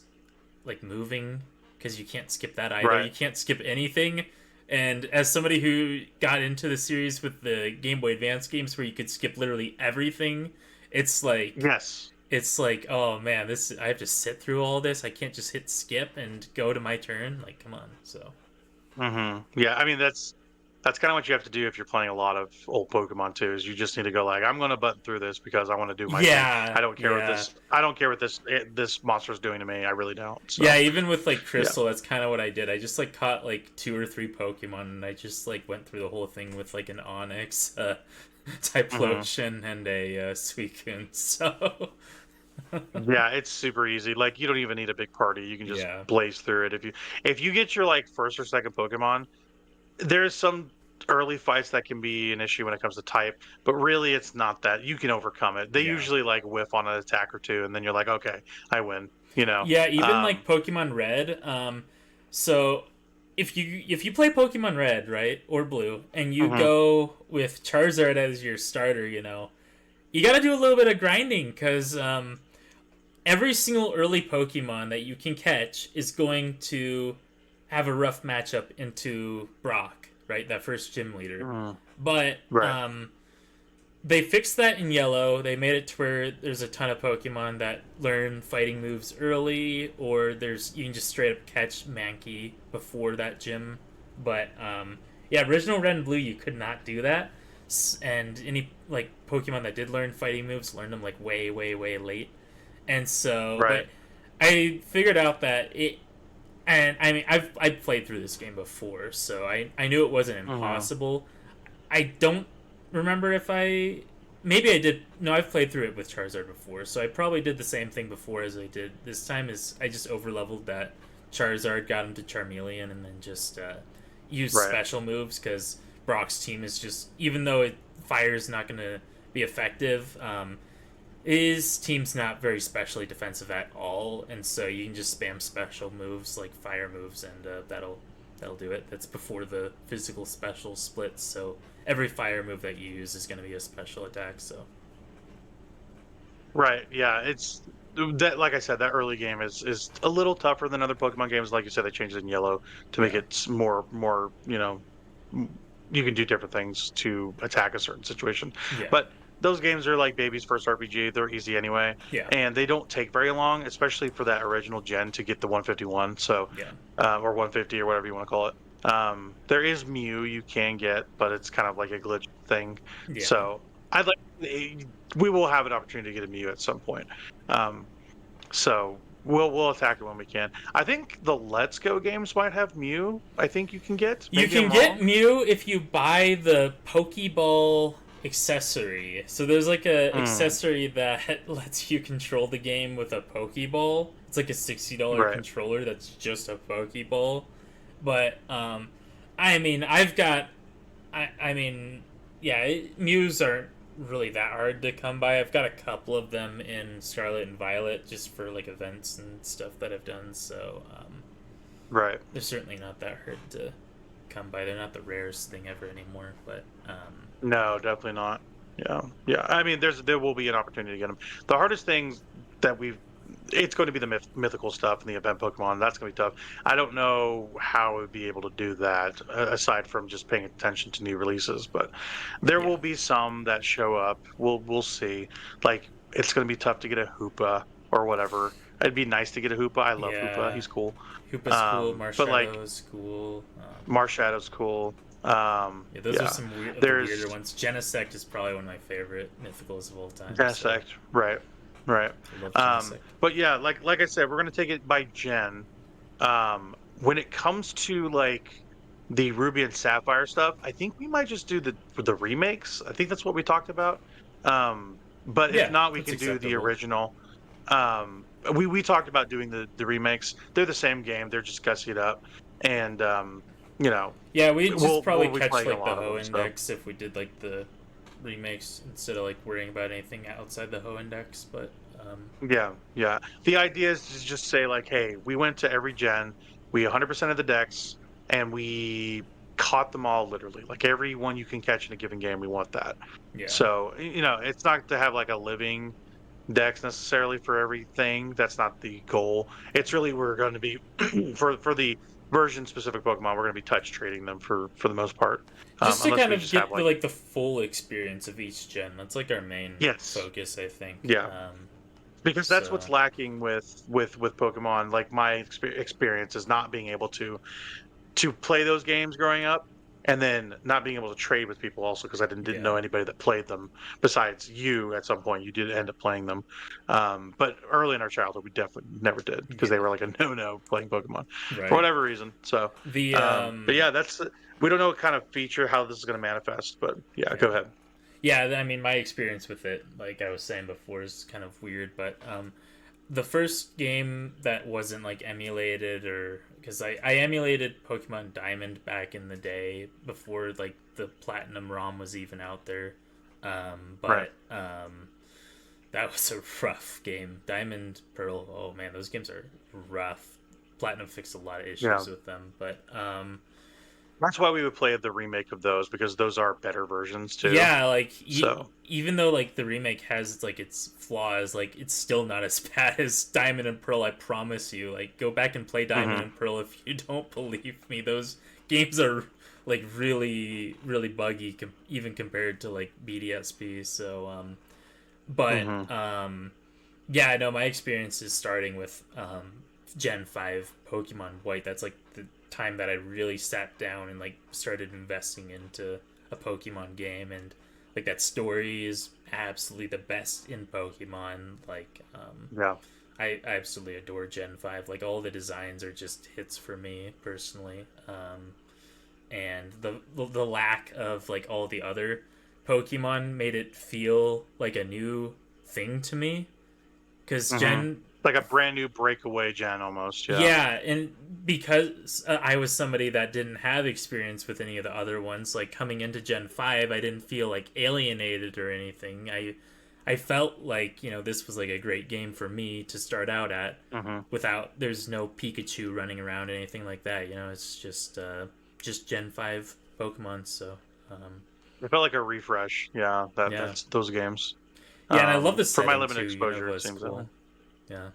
like moving, because you can't skip that either. Right. You can't skip anything. And as somebody who got into the series with the Game Boy Advance games where you could skip literally everything, it's like it's like, oh man, I have to sit through all this. I can't just hit skip and go to my turn. Like, come on. So yeah, I mean that's kind of what you have to do if you're playing a lot of old Pokemon too. Is you just need to go like, I'm going to button through this because I want to do my thing. I don't care what this monster's doing to me. I really don't. So. Yeah, even with like Crystal, that's kind of what I did. I just like caught like 2 or 3 Pokemon, and I just like went through the whole thing with like an Onix, Typhlosion, and a Suicune. So yeah, it's super easy. Like, you don't even need a big party. You can just blaze through it. If you get your like first or second Pokemon, there's some early fights that can be an issue when it comes to type, but really it's not that. You can overcome it. They usually like whiff on an attack or two, and then you're like, okay, I win. Yeah, even like Pokemon Red. So if you play Pokemon Red, right, or Blue, and you go with Charizard as your starter, you got to do a little bit of grinding because every single early Pokemon that you can catch is going to have a rough matchup into Brock, right? That first gym leader. But Right. they fixed that in Yellow. They made it to where there's a ton of Pokemon that learn fighting moves early, or you can just straight up catch Mankey before that gym. But yeah, original Red and Blue you could not do that, and any like Pokemon that did learn fighting moves learned them like way, way, way late. And so, Right. but I figured out that it, and I mean I've played through this game before, so I knew it wasn't impossible. I don't remember if maybe I did. No, I've played through it with Charizard before, so I probably did the same thing before as I did this time. Is I just overleveled that Charizard, got him to Charmeleon, and then just used special moves because Brock's team is just, even though fire is not going to be effective, his team's not very specially defensive at all, and so you can just spam special moves like fire moves, and that'll do it. That's before the physical special splits, so every fire move that you use is going to be a special attack. So Right. Yeah. It's that. Like I said, that early game is a little tougher than other Pokemon games. Like you said, they changed it in Yellow to make it more. You can do different things to attack a certain situation. yeah, But those games are like baby's first RPG. They're easy anyway, yeah, and they don't take very long, especially for that original gen to get the 151. So, yeah, or 150 or whatever you want to call it. There is Mew you can get, but it's kind of like a glitch thing. yeah. So I'd like we will have an opportunity to get a Mew at some point. So we'll attack it when we can. I think the Let's Go games might have Mew. I think you can get. You Maybe can I'm get wrong. Mew if you buy the Pokeball accessory. So there's like a accessory that lets you control the game with a Pokeball. It's like a $60 Right. controller that's just a Pokeball. But I mean, I've got I mean, yeah, Mews aren't really that hard to come by. I've got a couple of them in Scarlet and Violet just for like events and stuff that I've done. So Right. they're certainly not that hard to come by. They're not the rarest thing ever anymore. But No, definitely not. Yeah. Yeah. I mean, there will be an opportunity to get them. The hardest things that it's going to be the mythical stuff and the event Pokemon. That's going to be tough. I don't know how we would be able to do that aside from just paying attention to new releases. But there will be some that show up. We'll see. Like, it's going to be tough to get a Hoopa or whatever. It'd be nice to get a Hoopa. I love Hoopa. He's cool. Hoopa's cool. But like Marshallow's cool. Marshallow's cool. Yeah, those are some of the weirder ones. Genesect is probably one of my favorite mythicals of all time. Genesect, right. I love Genesect. But yeah, like I said, we're gonna take it by gen. When it comes to like the Ruby and Sapphire stuff, I think we might just do the remakes. I think that's what we talked about. But Yeah, if not, we that's can do the acceptable. original. We talked about doing the remakes. They're the same game. They're just gussied up, and Yeah, we'd just we'll probably be catch playing a like the lot of Ho them, so. Index if we did like the remakes instead of like worrying about anything outside the Ho Index. But Yeah. The idea is to just say like, hey, we went to every gen, we 100% of the decks, and we caught them all literally. Like every one you can catch in a given game, we want that. yeah, So it's not to have like a living dex necessarily for everything. That's not the goal. It's really we're going to be for the version specific Pokemon, we're going to be touch trading them for the most part. just to Unless kind we of just get have like like the full experience of each gen. That's like our main Yes. focus, I think. Yeah. Because that's what's So- lacking with Pokemon. Like my experience is not being able to play those games growing up, and then not being able to trade with people also because I didn't know anybody that played them besides you. At some point, you did end up playing them, but early in our childhood, we definitely never did because they were like a no playing Pokemon Right. for whatever reason. So The but yeah, we don't know what kind of feature how this is going to manifest, but go ahead. Yeah, I mean, my experience with it, like I was saying before, is kind of weird. But the first game that wasn't like emulated, or because I emulated Pokemon Diamond back in the day before like the Platinum ROM was even out there. But that was a rough game. Diamond, Pearl, oh man, those games are rough. Platinum fixed a lot of issues with them, but That's why we would play the remake of those, because those are better versions too. Yeah, like So even though like the remake has like its flaws, like it's still not as bad as Diamond and Pearl. I promise you. Like go back and play Diamond and Pearl if you don't believe me. Those games are like really buggy, even compared to like BDSP. So but yeah, I know my experience is starting with Gen 5 Pokemon White. That's like the time that I really sat down and like started investing into a Pokemon game, and like that story is absolutely the best in Pokemon. Like yeah, I absolutely adore Gen 5. Like all the designs are just hits for me personally. And the lack of like all the other Pokemon made it feel like a new thing to me, because Gen like a brand new breakaway gen almost. Yeah. yeah, and because I was somebody that didn't have experience with any of the other ones, like coming into Gen 5, I didn't feel like alienated or anything. I felt like, this was like a great game for me to start out at without there's no Pikachu running around or anything like that, it's just Gen 5 Pokemon, so It felt like a refresh. Yeah, that's those games. yeah, and I love the for setting my limited too. exposure. It It's seems cool. Yeah.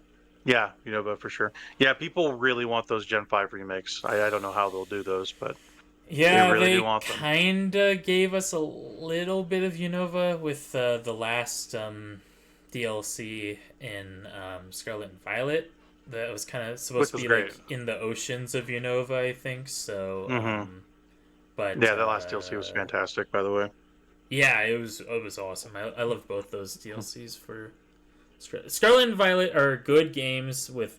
Yeah, but for sure. Yeah, people really want those Gen 5 remakes. I don't know how they'll do those, but Yeah, they really do they want them. kinda gave us a little bit of Unova with the last DLC in Scarlet and Violet. That was kind of supposed Which to was be great. like in the oceans of Unova, I think. So, but Yeah, that last DLC was fantastic, by the way. yeah, it was awesome. I love both those DLCs for Scarlet and Violet are good games with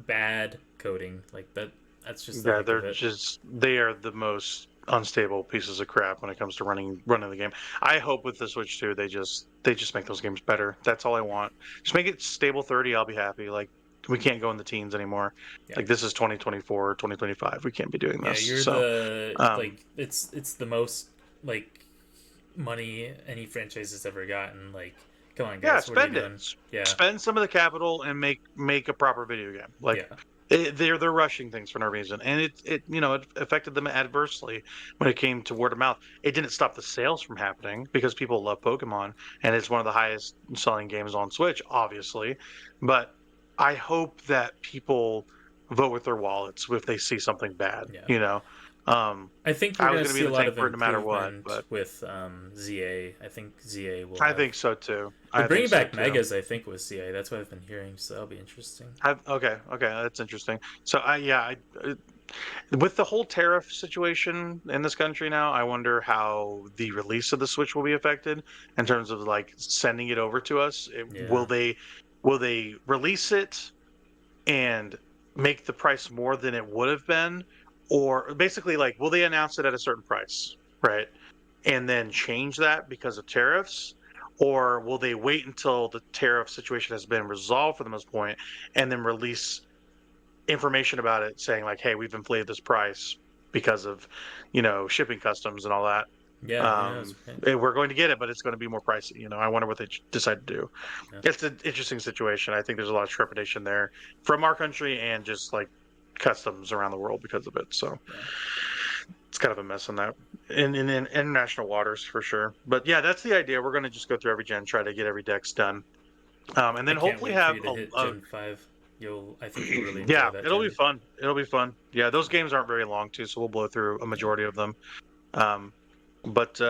bad coding. Like that. That's just the Yeah, heck of it. they are the most unstable pieces of crap when it comes to running the game. I hope with the Switch 2 they just make those games better. That's all I want. Just make it stable 30, I'll be happy. Like we can't go in the teens anymore. Yeah. Like this is 2024, 2025. We can't be doing Yeah, this. you're So, like it's the most like money any franchise has ever gotten. Like, come on, yeah, guys, what are you spend doing? it. Yeah, Spend some of the capital and make a proper video game. Like yeah, they're rushing things for no reason, and it affected them adversely when it came to word of mouth. It didn't stop the sales from happening because people love Pokemon, and it's one of the highest selling games on Switch, obviously. But I hope that people vote with their wallets if they see something bad. yeah. I think we're I was gonna going to be see in a the lot tank of for it no matter what, improvement but with ZA. I think ZA will I have. think so too. They're I bringing think so back too. Megas, I think, with ZA. That's what I've been hearing, so that'll be interesting. Okay, that's interesting. So with the whole tariff situation in this country now, I wonder how the release of the Switch will be affected in terms of like sending it over to us. Yeah, Will they release it and make the price more than it would have been, or basically like will they announce it at a certain price, right? And then change that because of tariffs? Or will they wait until the tariff situation has been resolved for the most point and then release information about it saying like, hey, we've inflated this price because of, shipping customs and all that. yeah. Who knows? Right? We're going to get it, but it's going to be more pricey. I wonder what they decide to do. Yeah. It's an interesting situation. I think there's a lot of trepidation there from our country and just like customs around the world because of it. So it's kind of a mess on that in international waters for sure. But yeah, that's the idea. We're going to just go through every gen, try to get every dex done, and then I can't hopefully wait for have you to hit Gen 5. I think you'll really yeah, enjoy that it'll be gen. fun. It'll be fun. Yeah, those games aren't very long too, so we'll blow through a majority of them. But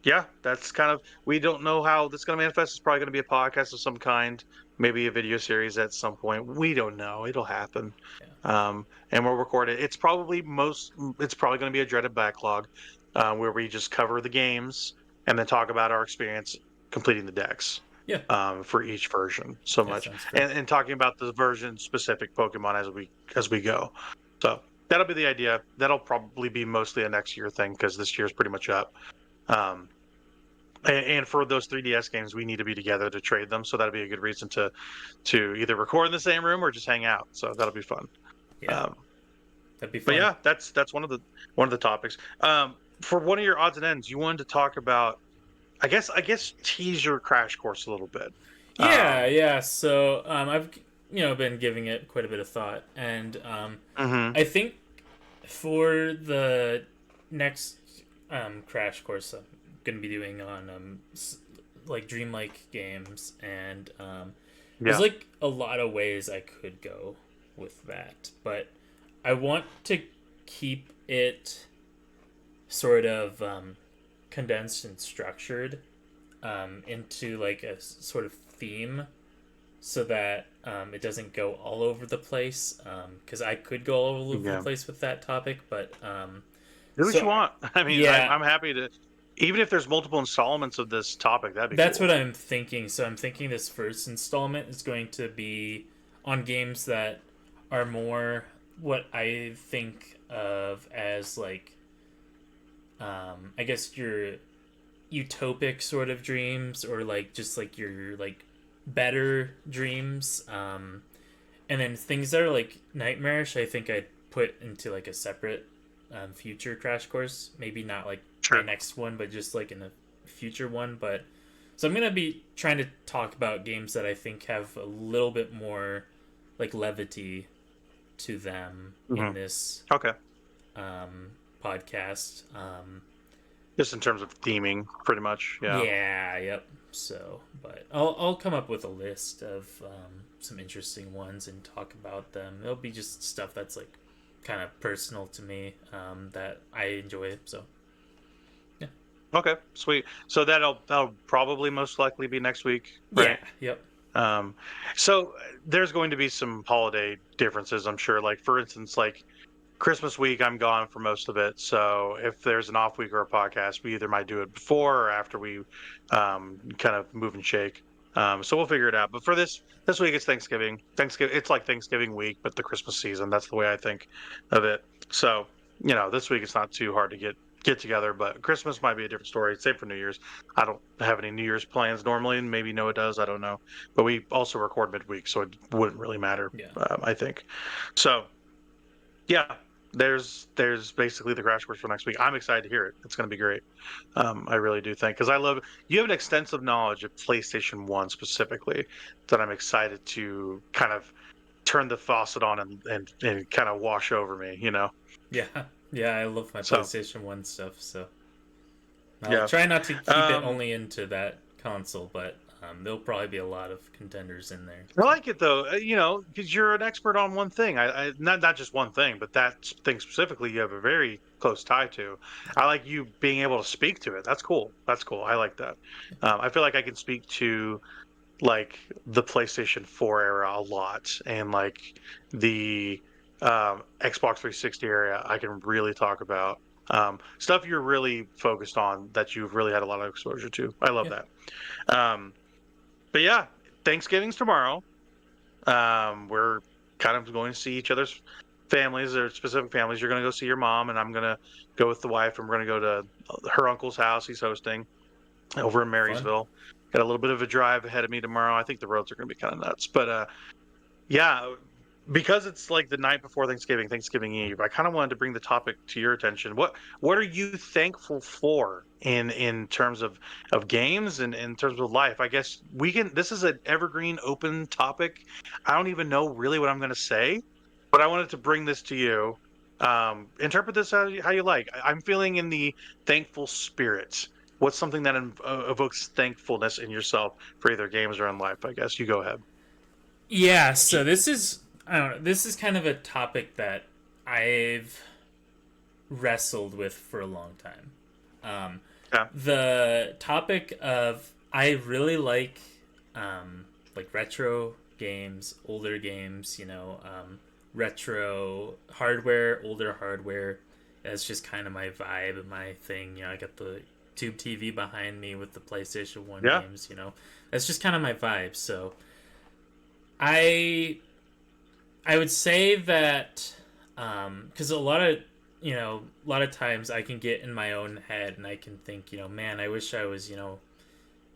yeah, that's kind of we don't know how this is going to manifest. It's probably going to be a podcast of some kind, maybe a video series at some point. We don't know. It'll happen. And we'll record it. It's probably going to be a dreaded backlog, where we just cover the games and then talk about our experience completing the decks. Yeah. For each version, so much, Sounds great. and talking about the version specific Pokemon as we go. So that'll be the idea. That'll probably be mostly a next year thing because this year's pretty much up. And for those 3DS games, we need to be together to trade them. So that'll be a good reason to either record in the same room or just hang out. So that'll be fun. Yeah. That'd be But fun. yeah, that's one of the topics. For one of your odds and ends, you wanted to talk about, I guess tease your Crash Course a little bit. Yeah. So I've been giving it quite a bit of thought, and I think for the next crash course I'm gonna be doing on like dreamlike games, and there's Yeah. like a lot of ways I could go with that, but I want to keep it sort of condensed and structured into like a sort of theme, so that it doesn't go all over the place, because I could go all over the Yeah. place with that topic, but Do what so you want. I mean, yeah, I'm happy to, even if there's multiple installments of this topic, that'd be that's cool. what I'm thinking. So I'm thinking this first installment is going to be on games that are more what I think of as like I guess your utopic sort of dreams, or like just like your like better dreams, and then things that are like nightmarish I think I'd put into like a separate future crash course, maybe not like my Sure. next one, but just like in a future one. But so I'm gonna be trying to talk about games that I think have a little bit more like levity to them in Hmm. this Okay. podcast. Just in terms of theming, pretty much. Yeah. Yeah, yep. So, but I'll come up with a list of some interesting ones and talk about them. It'll be just stuff that's like kind of personal to me, that I enjoy. So, yeah, Okay. Sweet. So that'll probably most likely be next week, yeah, right? yep, Um, so there's going to be some holiday differences, I'm sure. Like for instance, like Christmas week, I'm gone for most of it. So if there's an off week or a podcast, we either might do it before or after we kind of move and shake. So we'll figure it out. But for this week, it's Thanksgiving. Thanksgiving, it's like Thanksgiving week, but the Christmas season. That's the way I think of it. So this week it's not too hard to get together. But Christmas might be a different story. Same for New Year's. I don't have any New Year's plans normally, and maybe Noah does. I don't know. But we also record midweek, so it wouldn't really matter. yeah, I think. So yeah, there's basically the crash course for next week. I'm excited to hear it. It's going to be great. I really do think, because I love, you have an extensive knowledge of PlayStation 1 specifically, that I'm excited to kind of turn the faucet on and kind of wash over me. yeah, yeah. I love my So PlayStation One stuff. So I'll yeah. try not to keep it Um, only into that console, but there'll probably be a lot of contenders in there. I So like it though, because you're an expert on one thing. I not just one thing, but that thing specifically, you have a very close tie to. I like you being able to speak to it. That's cool. That's cool. I like that. I feel like I can speak to like the PlayStation 4 era a lot, and like the Xbox 360 area. I can really talk about stuff you're really focused on, that you've really had a lot of exposure to. I love yeah, that. Um, but yeah, Thanksgiving's tomorrow. We're kind of going to see each other's families, or specific families. You're going to go see your mom, and I'm going to go with the wife, and we're going to go to her uncle's house. He's hosting over in fun. Marysville. Got a little bit of a drive ahead of me tomorrow. I think the roads are going to be kind of nuts, but yeah, because it's like the night before Thanksgiving, Thanksgiving Eve. I kind of wanted to bring the topic to your attention. What are you thankful for in terms of games and in terms of life? I guess we can. This is an evergreen, open topic. I don't even know really what I'm going to say, but I wanted to bring this to you. Interpret this how you like. I'm feeling in the thankful spirit. What's something that evokes thankfulness in yourself for either games or in life? I guess you go ahead. Yeah, so this is, I don't know, this is kind of a topic that I've wrestled with for a long time. Yeah. The topic of, I really like retro games, older games, retro hardware, older hardware. That's just kind of my vibe, my thing. I got the tube TV behind me with the PlayStation 1 Yeah. games, That's just kind of my vibe. So I would say that, because a lot of times I can get in my own head and I can think, man, I wish I was,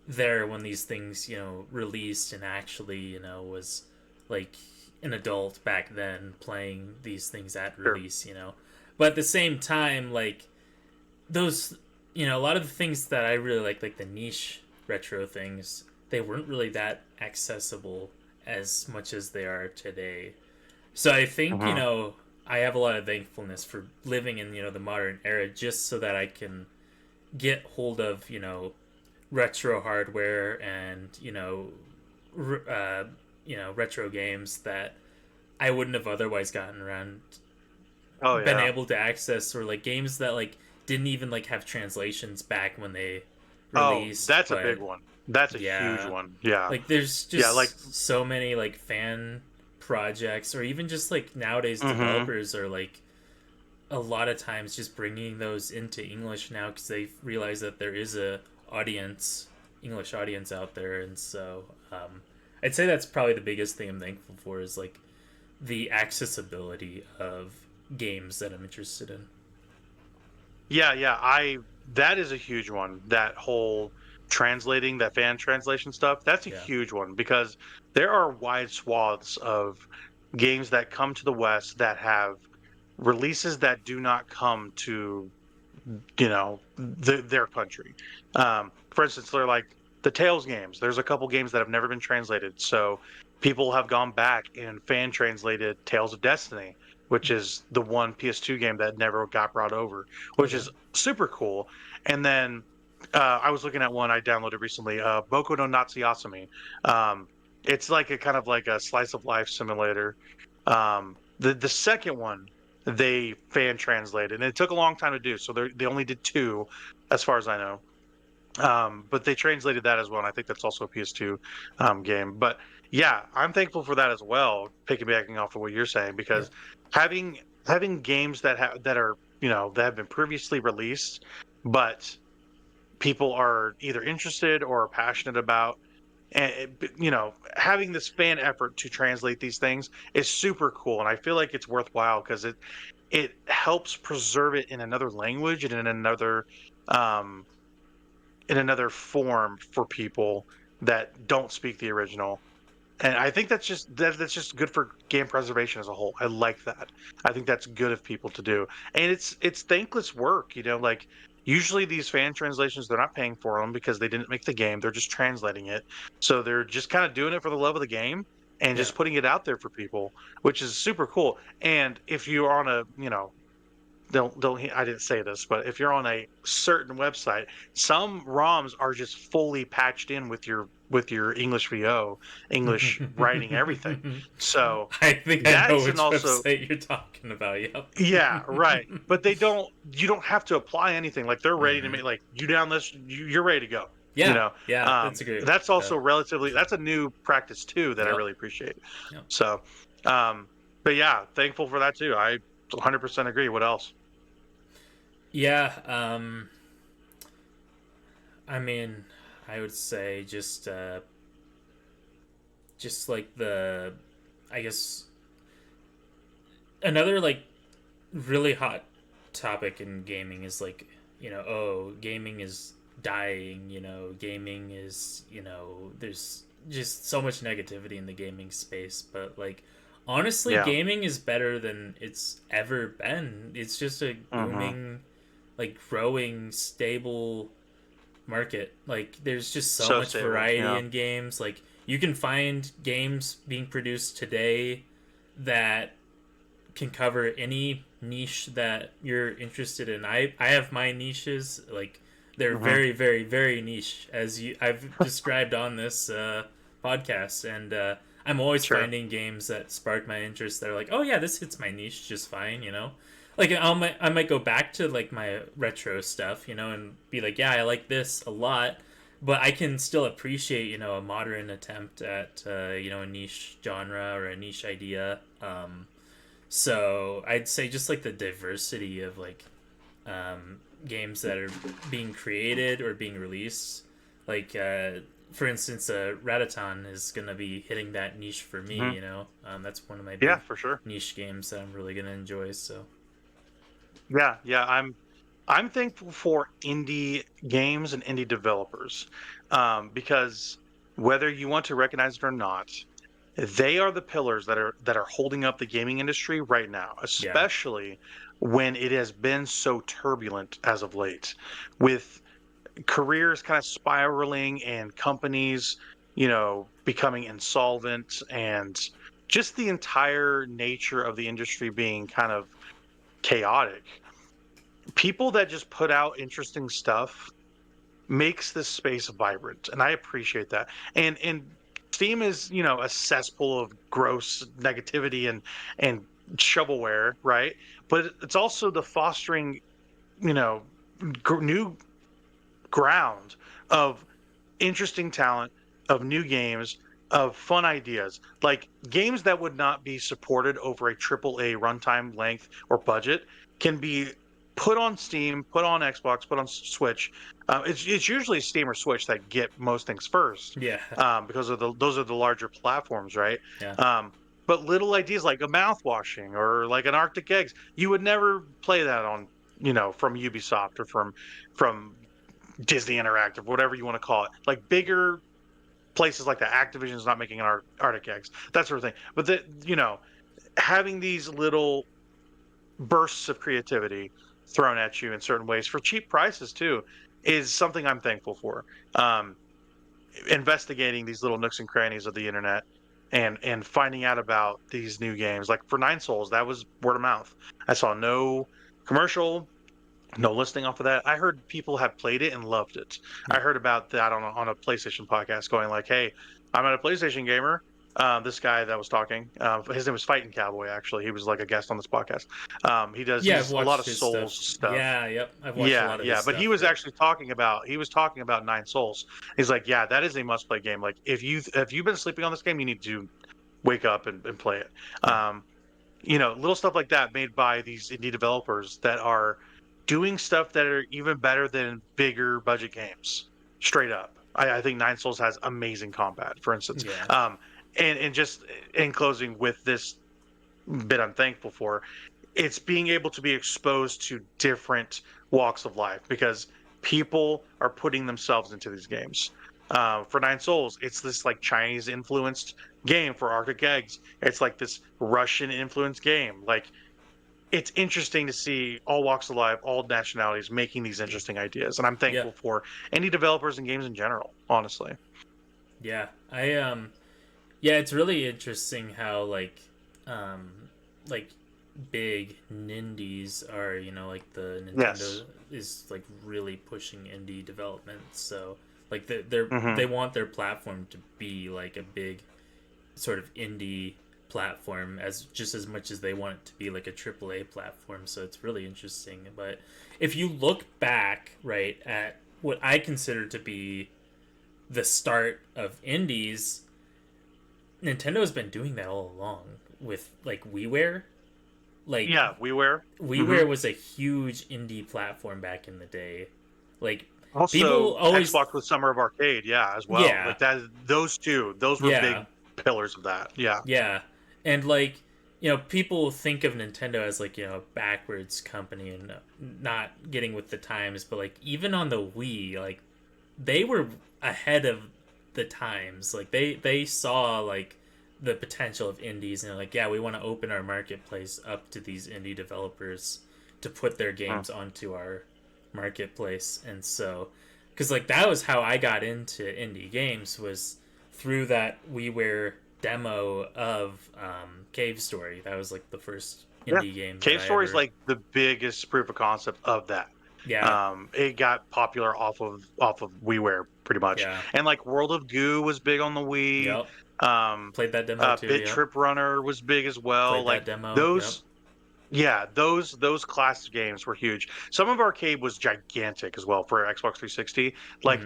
there when these things, released, and actually, was like an adult back then playing these things at Sure. release. But at the same time, like those, a lot of the things that I really like the niche retro things, they weren't really that accessible as much as they are today. So I think, Mhm. I have a lot of thankfulness for living in the modern era, just so that I can get hold of retro hardware and retro games that I wouldn't have otherwise gotten around Oh been yeah. able to access, or like games that like didn't even like have translations back when they Oh, released. that's a big But one. That's a huge yeah, one. Yeah. like there's Yeah, like just so many like fan projects, or even just like nowadays mhm. developers are like a lot of times just bringing those into English now, because they realize that there is a audience English audience out there. And so I'd say that's probably the biggest thing I'm thankful for, is like the accessibility of games that I'm interested in. Yeah, yeah. That is a huge one. That whole translating, that fan translation stuff, that's a Yeah. huge one because there are wide swaths of games that come to the West that have releases that do not come to their country. For instance, they're like the Tales games. There's a couple games that have never been translated, so people have gone back and fan translated Tales of Destiny, which is the one PS2 game that never got brought over, which Okay. is super cool. And then I was looking at one I downloaded recently, Boku no Natsuyasumi. It's like a kind of like a slice of life simulator. The second one they fan translated, and it took a long time to do. So they only did two, as far as I know. But they translated that as well, and I think that's also a PS2 game. But yeah, I'm thankful for that as well. Piggybacking off of what you're saying, Yeah. because having games that are that have been previously released, but people are either interested or passionate about, and having this fan effort to translate these things is super cool, and I feel like it's worthwhile because it helps preserve it in another language and um in another form for people that don't speak the original. And I think that's just good for game preservation as a whole. I like that. I think that's good of people to do. And it's thankless work, like usually these fan translations, they're not paying for them because they didn't make the game. They're just translating it. So they're just kind of doing it for the love of the game and Yeah. just putting it out there for people, which is super cool. And if you're on a, don't I didn't say this, but if you're on a certain website, some ROMs are just fully patched in with your English VO, English writing, everything. So I think I know that's an which also website you're talking about. Yep. yeah, right. But you don't have to apply anything. Like they're ready to Hmm. make like you down this you're ready to go. You Yeah. know, Yeah. That's a great. that's also relatively that's a new practice too that I Yep. really appreciate. Yep. So, but yeah, thankful for that too. I 100% agree. What else? Yeah. I mean, I would say just like I guess another like really hot topic in gaming is like, oh, gaming is dying. Gaming is, there's just so much negativity in the gaming space. But like, honestly, Yeah. gaming is better than it's ever been. It's just a Hmm. booming, like growing, stable market. Like there's just so So much stable. variety Yeah. in games. Like you can find games being produced today that can cover any niche that you're interested in. I have my niches. Like they're Hmm. very very very niche, as I've described on this podcast. And I'm always Sure. finding games that spark my interest that are like, oh yeah, this hits my niche just fine. Like I might go back to like my retro stuff, and be like, yeah, I like this a lot, but I can still appreciate, a modern attempt at, a niche genre or a niche idea. So I'd say just like the diversity of like games that are being created or being released. Like, for instance, Ratatan is gonna be hitting that niche for me. Hmm. That's one of my Yeah, big for sure. niche games that I'm really gonna enjoy. So Yeah, yeah. I'm thankful for indie games and indie developers, because whether you want to recognize it or not, they are the pillars that are holding up the gaming industry right now, yeah, especially when it has been so turbulent as of late, with careers kind of spiraling and companies, becoming insolvent and just the entire nature of the industry being kind of chaotic. People that just put out interesting stuff makes this space vibrant, and I appreciate that. And Steam is, a cesspool of gross negativity and shovelware, right? But it's also the fostering, new ground of interesting talent, of new games, of fun ideas, like games that would not be supported over a AAA runtime length or budget can be put on Steam, put on Xbox, put on Switch. It's usually Steam or Switch that get most things first, Yeah. because of those are the larger platforms, right? Yeah. But little ideas like a mouthwashing or like an Arctic Eggs, you would never play that on, from Ubisoft or from Disney Interactive, whatever you want to call it. Like bigger places like that. Activision's not making an Arctic Eggs, that sort of thing. But having these little bursts of creativity thrown at you in certain ways for cheap prices too is something I'm thankful for. Investigating these little nooks and crannies of the internet and finding out about these new games, like for Nine Souls, that was word of mouth. I saw no commercial, no listing off of that. I heard people have played it and loved it. I heard about that on a PlayStation podcast, going like, "Hey, I'm a PlayStation gamer." This guy that was talking, his name was Fighting Cowboy. Actually, he was like a guest on this podcast. He does Yeah, I've a watched lot of his Souls stuff. Yeah, yep. I've watched a lot of his But stuff. he was actually talking about Nine Souls. He's like, yeah, that is a must play game. Like if you've been sleeping on this game, you need to wake up and play it. Little stuff like that made by these indie developers that are doing stuff that are even better than bigger budget games. Straight up, I think Nine Souls has amazing combat, for instance. Yeah. And just in closing with this bit, I'm thankful for it's being able to be exposed to different walks of life because people are putting themselves into these games. For Nine Souls, it's this like Chinese influenced game. For Arctic Eggs, it's like this Russian influenced game. Like it's interesting to see all walks of life, all nationalities making these interesting ideas, and I'm thankful for indie developers and games in general. Honestly, yeah, yeah, it's really interesting how like big nindies are, like the Nintendo is like really pushing indie development, so like they want their platform to be like a big sort of indie platform as much as they want it to be like a AAA platform. So it's really interesting. But if you look back right at what I consider to be the start of indies, Nintendo's been doing that all along with like WiiWare. Like WiiWare was a huge indie platform back in the day. Like also people always Xbox with Summer of Arcade, as well. Yeah. Like that, those were big pillars of that. Yeah. And like, people think of Nintendo as like, a backwards company and not getting with the times, but like even on the Wii, like they were ahead of the times. Like they saw like the potential of indies and they're like, yeah, we want to open our marketplace up to these indie developers to put their games onto our marketplace. And so, because like that was how I got into indie games, was through that WiiWare demo of Cave Story. That was like the first indie game. Cave Story is like the biggest proof of concept of that. Yeah. It got popular off of WiiWare pretty much. Yeah. And like World of Goo was big on the Wii. Yep. Played that demo too. Bit Trip Runner was big as well. Played like that demo. Those those classic games were huge. Some of Arcade was gigantic as well for Xbox 360. Like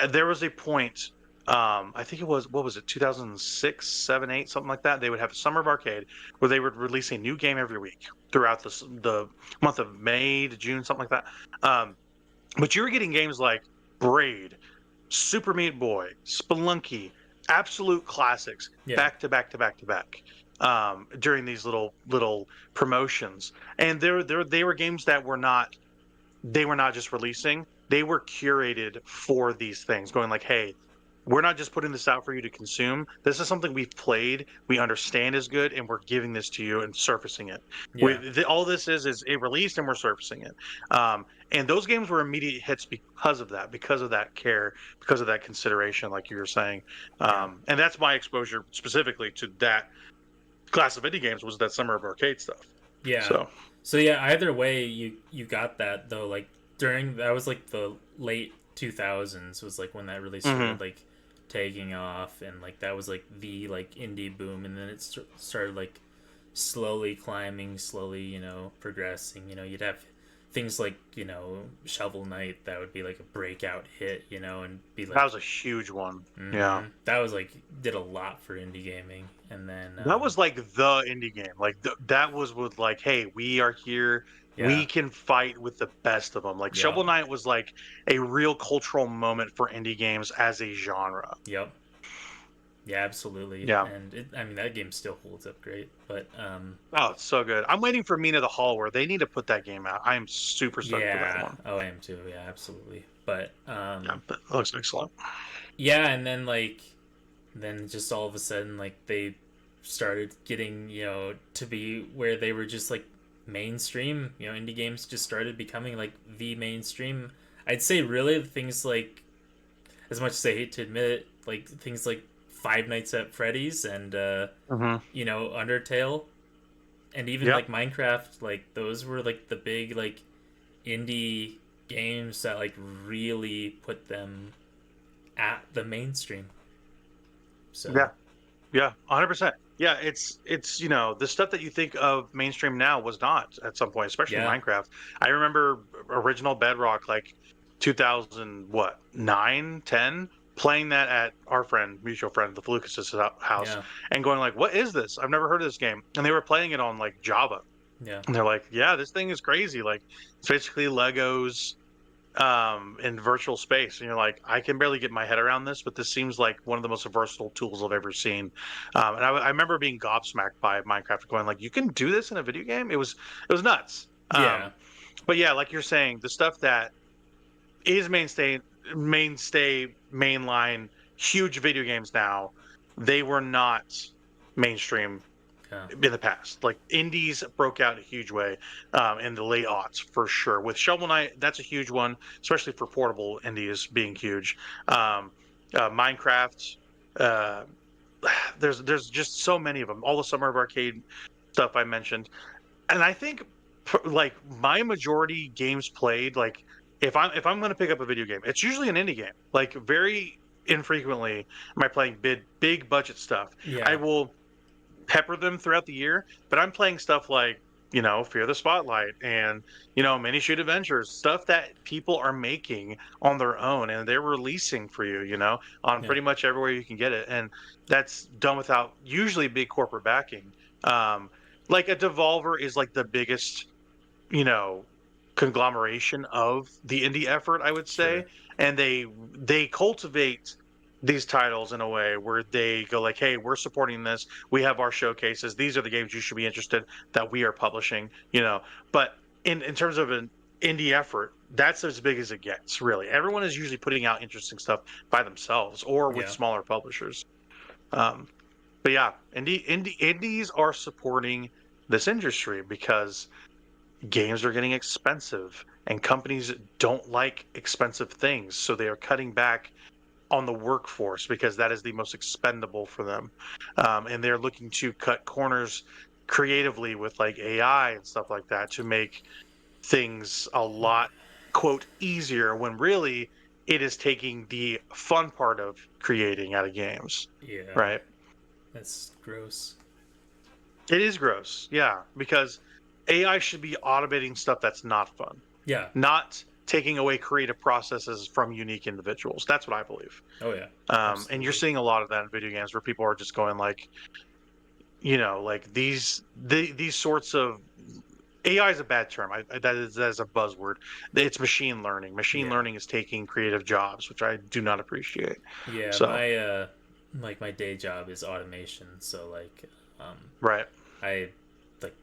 there was a point, I think it was, what was it, 2006, 7, 8, something like that. They would have a Summer of Arcade where they would release a new game every week throughout the month of May to June, something like that. But you were getting games like Braid, Super Meat Boy, Spelunky, absolute classics, back to back to back to back. During these little promotions, and they were games that were not just releasing; they were curated for these things. Going like, hey, we're not just putting this out for you to consume. This is something we've played, we understand is good, and we're giving this to you and surfacing it. All this is it released and we're surfacing it. And those games were immediate hits because of that care, because of that consideration, like you were saying. And that's my exposure specifically to that class of indie games was that Summer of Arcade stuff. Yeah. So yeah, either way, you got that though. Like during that was like the late 2000s was like when that really started like taking off, and like that was like the like indie boom, and then it started like slowly climbing, slowly progressing. You'd have things like Shovel Knight that would be like a breakout hit, and be like that was a huge one. Yeah, that was like did a lot for indie gaming, and then that was like the indie game. Like that was with like, hey, we are here. We can fight with the best of them. Like Shovel Knight was like a real cultural moment for indie games as a genre. Yep. Yeah, absolutely. Yeah. And I mean, that game still holds up great. But oh, it's so good. I'm waiting for Mina the Hallware. They need to put that game out. I am super stoked for that one. Oh, I am too. Yeah, absolutely. But but it looks excellent. Yeah, and then then just all of a sudden they started getting to be where they were just like mainstream. Indie games just started becoming like the mainstream. I'd say really things like, as much as I hate to admit it, like things like Five Nights at Freddy's and Undertale, and even like Minecraft, like those were like the big like indie games that like really put them at the mainstream. So yeah, 100%. Yeah, it's the stuff that you think of mainstream now was not at some point, especially Minecraft. I remember original Bedrock like 2000 what 9 10 playing that at our mutual friend the Lucas's house and going like, what is this? I've never heard of this game. And they were playing it on like Java. And they're like, yeah, this thing is crazy. Like it's basically Legos in virtual space, and you're like, I can barely get my head around this, but this seems like one of the most versatile tools I've ever seen. And I remember being gobsmacked by Minecraft, going like, you can do this in a video game. It was nuts. But yeah, like you're saying, the stuff that is mainline huge video games now, they were not mainstream in the past. Like indies broke out in a huge way in the late aughts for sure. With Shovel Knight, that's a huge one, especially for portable indies being huge. Minecraft, there's just so many of them. All the Summer of Arcade stuff I mentioned, and I think like my majority games played, like if I'm going to pick up a video game, it's usually an indie game. Like very infrequently am I playing big budget stuff. I will pepper them throughout the year, but I'm playing stuff like Fear the Spotlight and Minishoot Adventures, stuff that people are making on their own and they're releasing for you on pretty much everywhere you can get it, and that's done without usually big corporate backing. Like a Devolver is like the biggest conglomeration of the indie effort, I would say. And they cultivate these titles in a way where they go like, hey, we're supporting this, we have our showcases, these are the games you should be interested that we are publishing, but in terms of an indie effort, that's as big as it gets. Really, everyone is usually putting out interesting stuff by themselves or with smaller publishers. But yeah, indies are supporting this industry because games are getting expensive and companies don't like expensive things, so they are cutting back on the workforce because that is the most expendable for them, and they're looking to cut corners creatively with like AI and stuff like that to make things a lot quote easier, when really it is taking the fun part of creating out of games. Right. That's gross. It is gross, because AI should be automating stuff that's not fun. Not taking away creative processes from unique individuals. That's what I believe. Oh yeah. And you're seeing a lot of that in video games where people are just going like, like these sorts of AI is a bad term. That is a buzzword. It's machine learning. Machine learning is taking creative jobs, which I do not appreciate. So. My day job is automation. So right.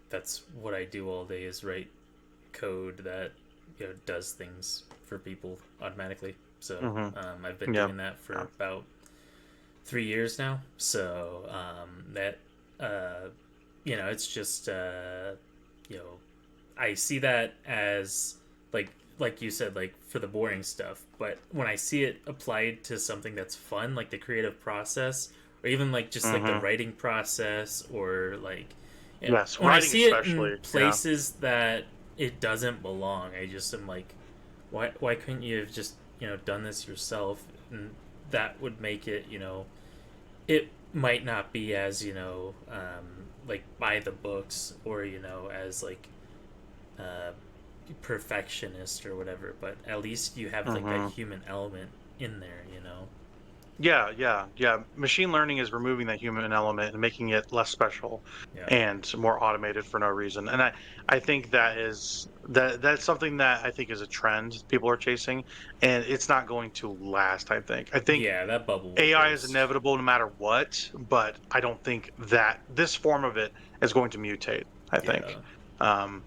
That's what I do all day is write code that does things for people automatically. So I've been doing that for about 3 years now. So that it's just I see that as like you said, like for the boring stuff. But when I see it applied to something that's fun, like the creative process or even like just like the Mm-hmm. writing process, or like Yes, when I writing see it in especially. Yeah. places that it doesn't belong, I just am like, why couldn't you have just done this yourself? And that would make it, it might not be as like by the books, or as like uh, perfectionist or whatever, but at least you have like that Mm-hmm. human element in there. Yeah, yeah, yeah. Machine learning is removing that human element and making it less special Yeah, and more automated for no reason. And I think that's something that I think is a trend people are chasing, and it's not going to last, I think. I think yeah, that bubble will AI is burst. inevitable no matter what, but I don't think that this form of it is going to mutate, I think. Yeah, Um,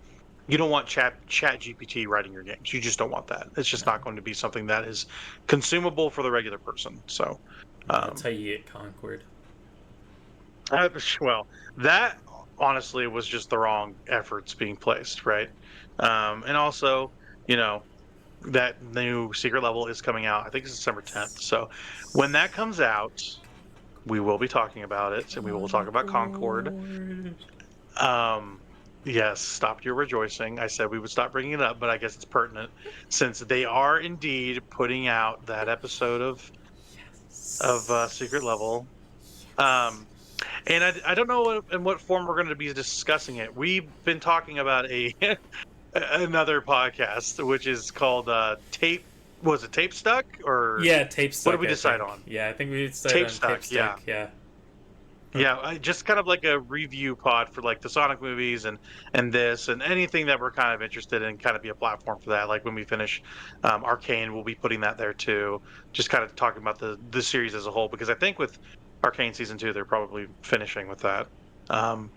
you don't want chat GPT writing your games. You just don't want that. It's just no, not going to be something that is consumable for the regular person. So, no, that's um, how you get Concord. uh, well, that honestly was just the wrong efforts being placed, right? And also, you know, that new secret level is coming out. I think it's December 10th. So when that comes out, we will be talking about it, and we will talk about Concord. Concord. Um, yes, stop your rejoicing. I said we would stop bringing it up, but I guess it's pertinent since they are indeed putting out that episode of Secret Level. Um, and I don't know in what form we're going to be discussing it. We've been talking about a another podcast, which is called Tape. Was it Tape Stuck or Yeah, tape what did stuck. we I decide think. on? Yeah, I think we decided Tape on tape Stuck. Yeah. stuck. Yeah. Yeah, just kind of like a review pod for like the Sonic movies and this and anything that we're kind of interested in, kind of be a platform for that. Like when we finish Arcane, we'll be putting that there too. Just kind of talking about the series as a whole, because I think with Arcane season 2, they're probably finishing with that. Um,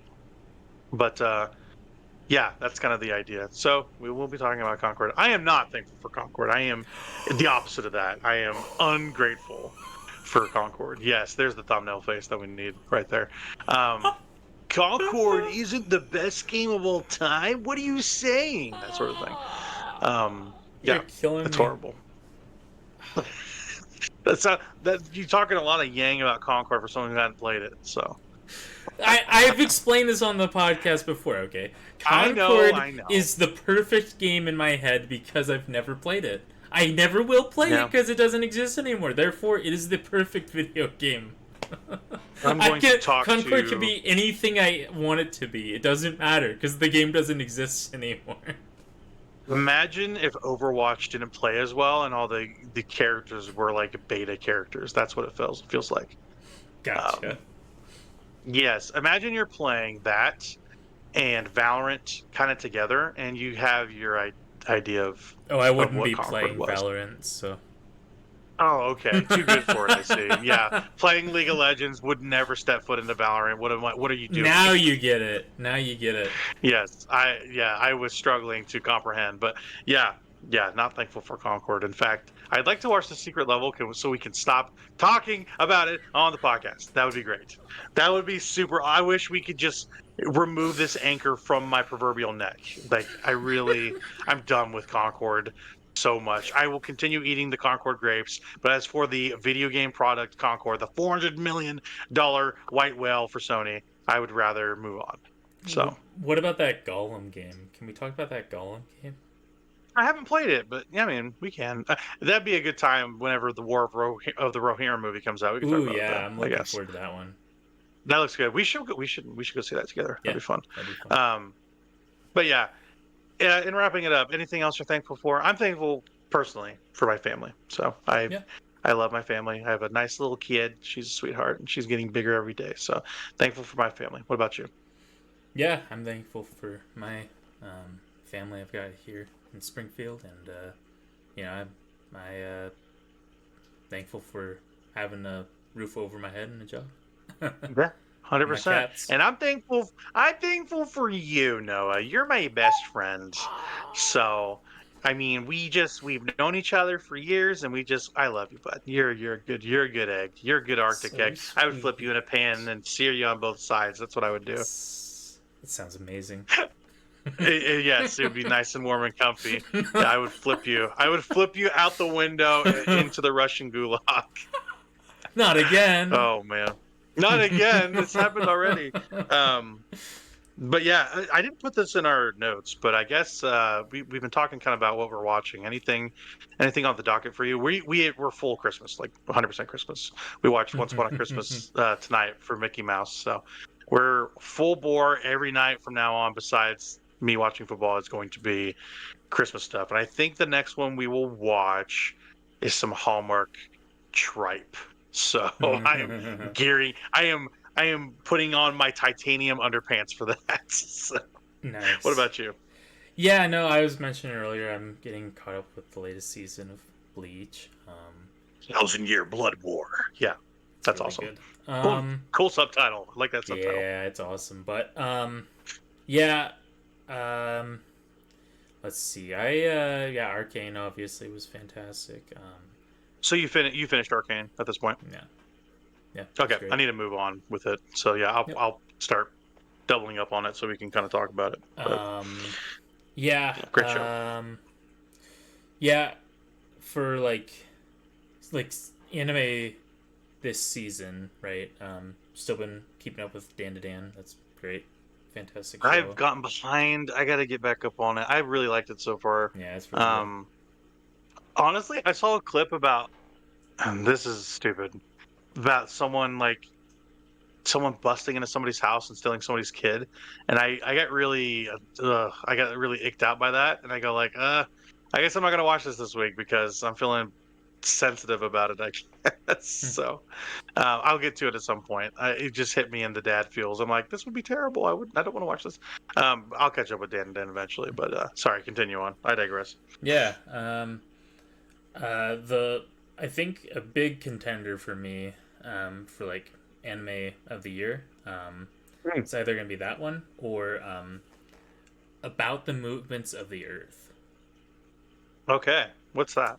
but yeah, that's kind of the idea. So we will be talking about Concord. I am not thankful for Concord. I am the opposite of that. I am ungrateful for Concord. Yes, there's the thumbnail face that we need right there. Um, Concord isn't the best game of all time. What are you saying? That sort of thing. You're Yeah, killing it's me. horrible. That you're talking a lot of yang about Concord for someone who hadn't played it. So I've explained this on the podcast before, okay? I know, Concord I know. is the perfect game in my head because I've never played it. I never will play it Yeah, because it doesn't exist anymore. Therefore, it is the perfect video game. I'm going to talk Concord could to. be anything I want it to be. It doesn't matter because the game doesn't exist anymore. Imagine if Overwatch didn't play as well and all the characters were like beta characters. That's what it feels like. Gotcha. Um, yes, imagine you're playing that and Valorant kind of together, and you have your idea Oh, I of wouldn't what be Concord playing was. Valorant, so. Oh, okay, too good for it. I see. Yeah, playing League of Legends would never step foot into Valorant. What are you doing? Now you get it. Now you get it. Yes, I was struggling to comprehend, but yeah, yeah, not thankful for Concord. In fact, I'd like to watch the secret level so we can stop talking about it on the podcast. That would be great. That would be super. I wish we could just remove this anchor from my proverbial neck. Like I'm done with Concord so much. I will continue eating the Concord grapes, but as for the video game product Concord, the $400 million white whale for Sony, I would rather move on. So What about that Gollum game? Can we talk about that Gollum game? I haven't played it, but yeah, I mean, we can. That'd be a good time whenever the War of the Rohirrim movie comes out. We can talk Ooh, about it yeah, then. I'm I looking guess forward to that one. that looks good. We should go see that together. Yeah, That'd be fun. that'd be fun. But yeah, yeah. In wrapping it up, anything else you're thankful for? I'm thankful personally for my family. So Yeah. I love my family. I have a nice little kid. She's a sweetheart, and she's getting bigger every day. So thankful for my family. What about you? Yeah, I'm thankful for my family I've got here in Springfield, and I'm thankful for having a roof over my head and a job. Yeah, hundred My percent. cats. And I'm thankful. I'm thankful for you, Noah. You're my best friend. So, I mean, we've known each other for years, and I love you, bud. You're a good egg. You're a good Arctic So egg. I would sweet. flip you in a pan and sear you on both sides. That's what I would do. It sounds amazing. Yes, it would be nice and warm and comfy. Yeah, I would flip you. I would flip you out the window into the Russian gulag. Not again. Oh man. Not again. This happened already. But yeah, I didn't put this in our notes, but I guess we've been talking kind of about what we're watching. Anything on the docket for you? We're full Christmas, like 100% Christmas. We watched Once Upon a Christmas tonight for Mickey Mouse, so we're full bore every night from now on. Besides me watching football, is going to be Christmas stuff, and I think the next one we will watch is some Hallmark tripe. So I am gearing. I am putting on my titanium underpants for that. So, Nice. what about you? Yeah, no, I was mentioning earlier I'm getting caught up with the latest season of Bleach. 1,000-Year Blood War. Yeah, that's really awesome. Good. Cool subtitle. I like that subtitle. Yeah, it's awesome. But yeah, let's see. Yeah, Arcane obviously was fantastic. So you finished Arcane at this point? Yeah. Yeah. Okay, I need to move on with it. So yeah, I'll start doubling up on it so we can kind of talk about it. But, yeah. Great show. Yeah, for like anime this season, right? Still been keeping up with Dan to Dan. That's great. Fantastic show. I've gotten behind. I got to get back up on it. I really liked it so far. Yeah, it's really good. Honestly, I saw a clip about, and this is stupid, about someone busting into somebody's house and stealing somebody's kid, and I got really icked out by that, and I go like, I guess I'm not gonna watch this week because I'm feeling sensitive about it, I guess. So I'll get to it at some point. It just hit me in the dad feels. I'm like, this would be terrible. I don't want to watch this. I'll catch up with Dan and Dan eventually, but sorry, continue on. I digress. Yeah. I think a big contender for me, for like anime of the year, it's either gonna be that one or About the Movements of the Earth. Okay, what's that?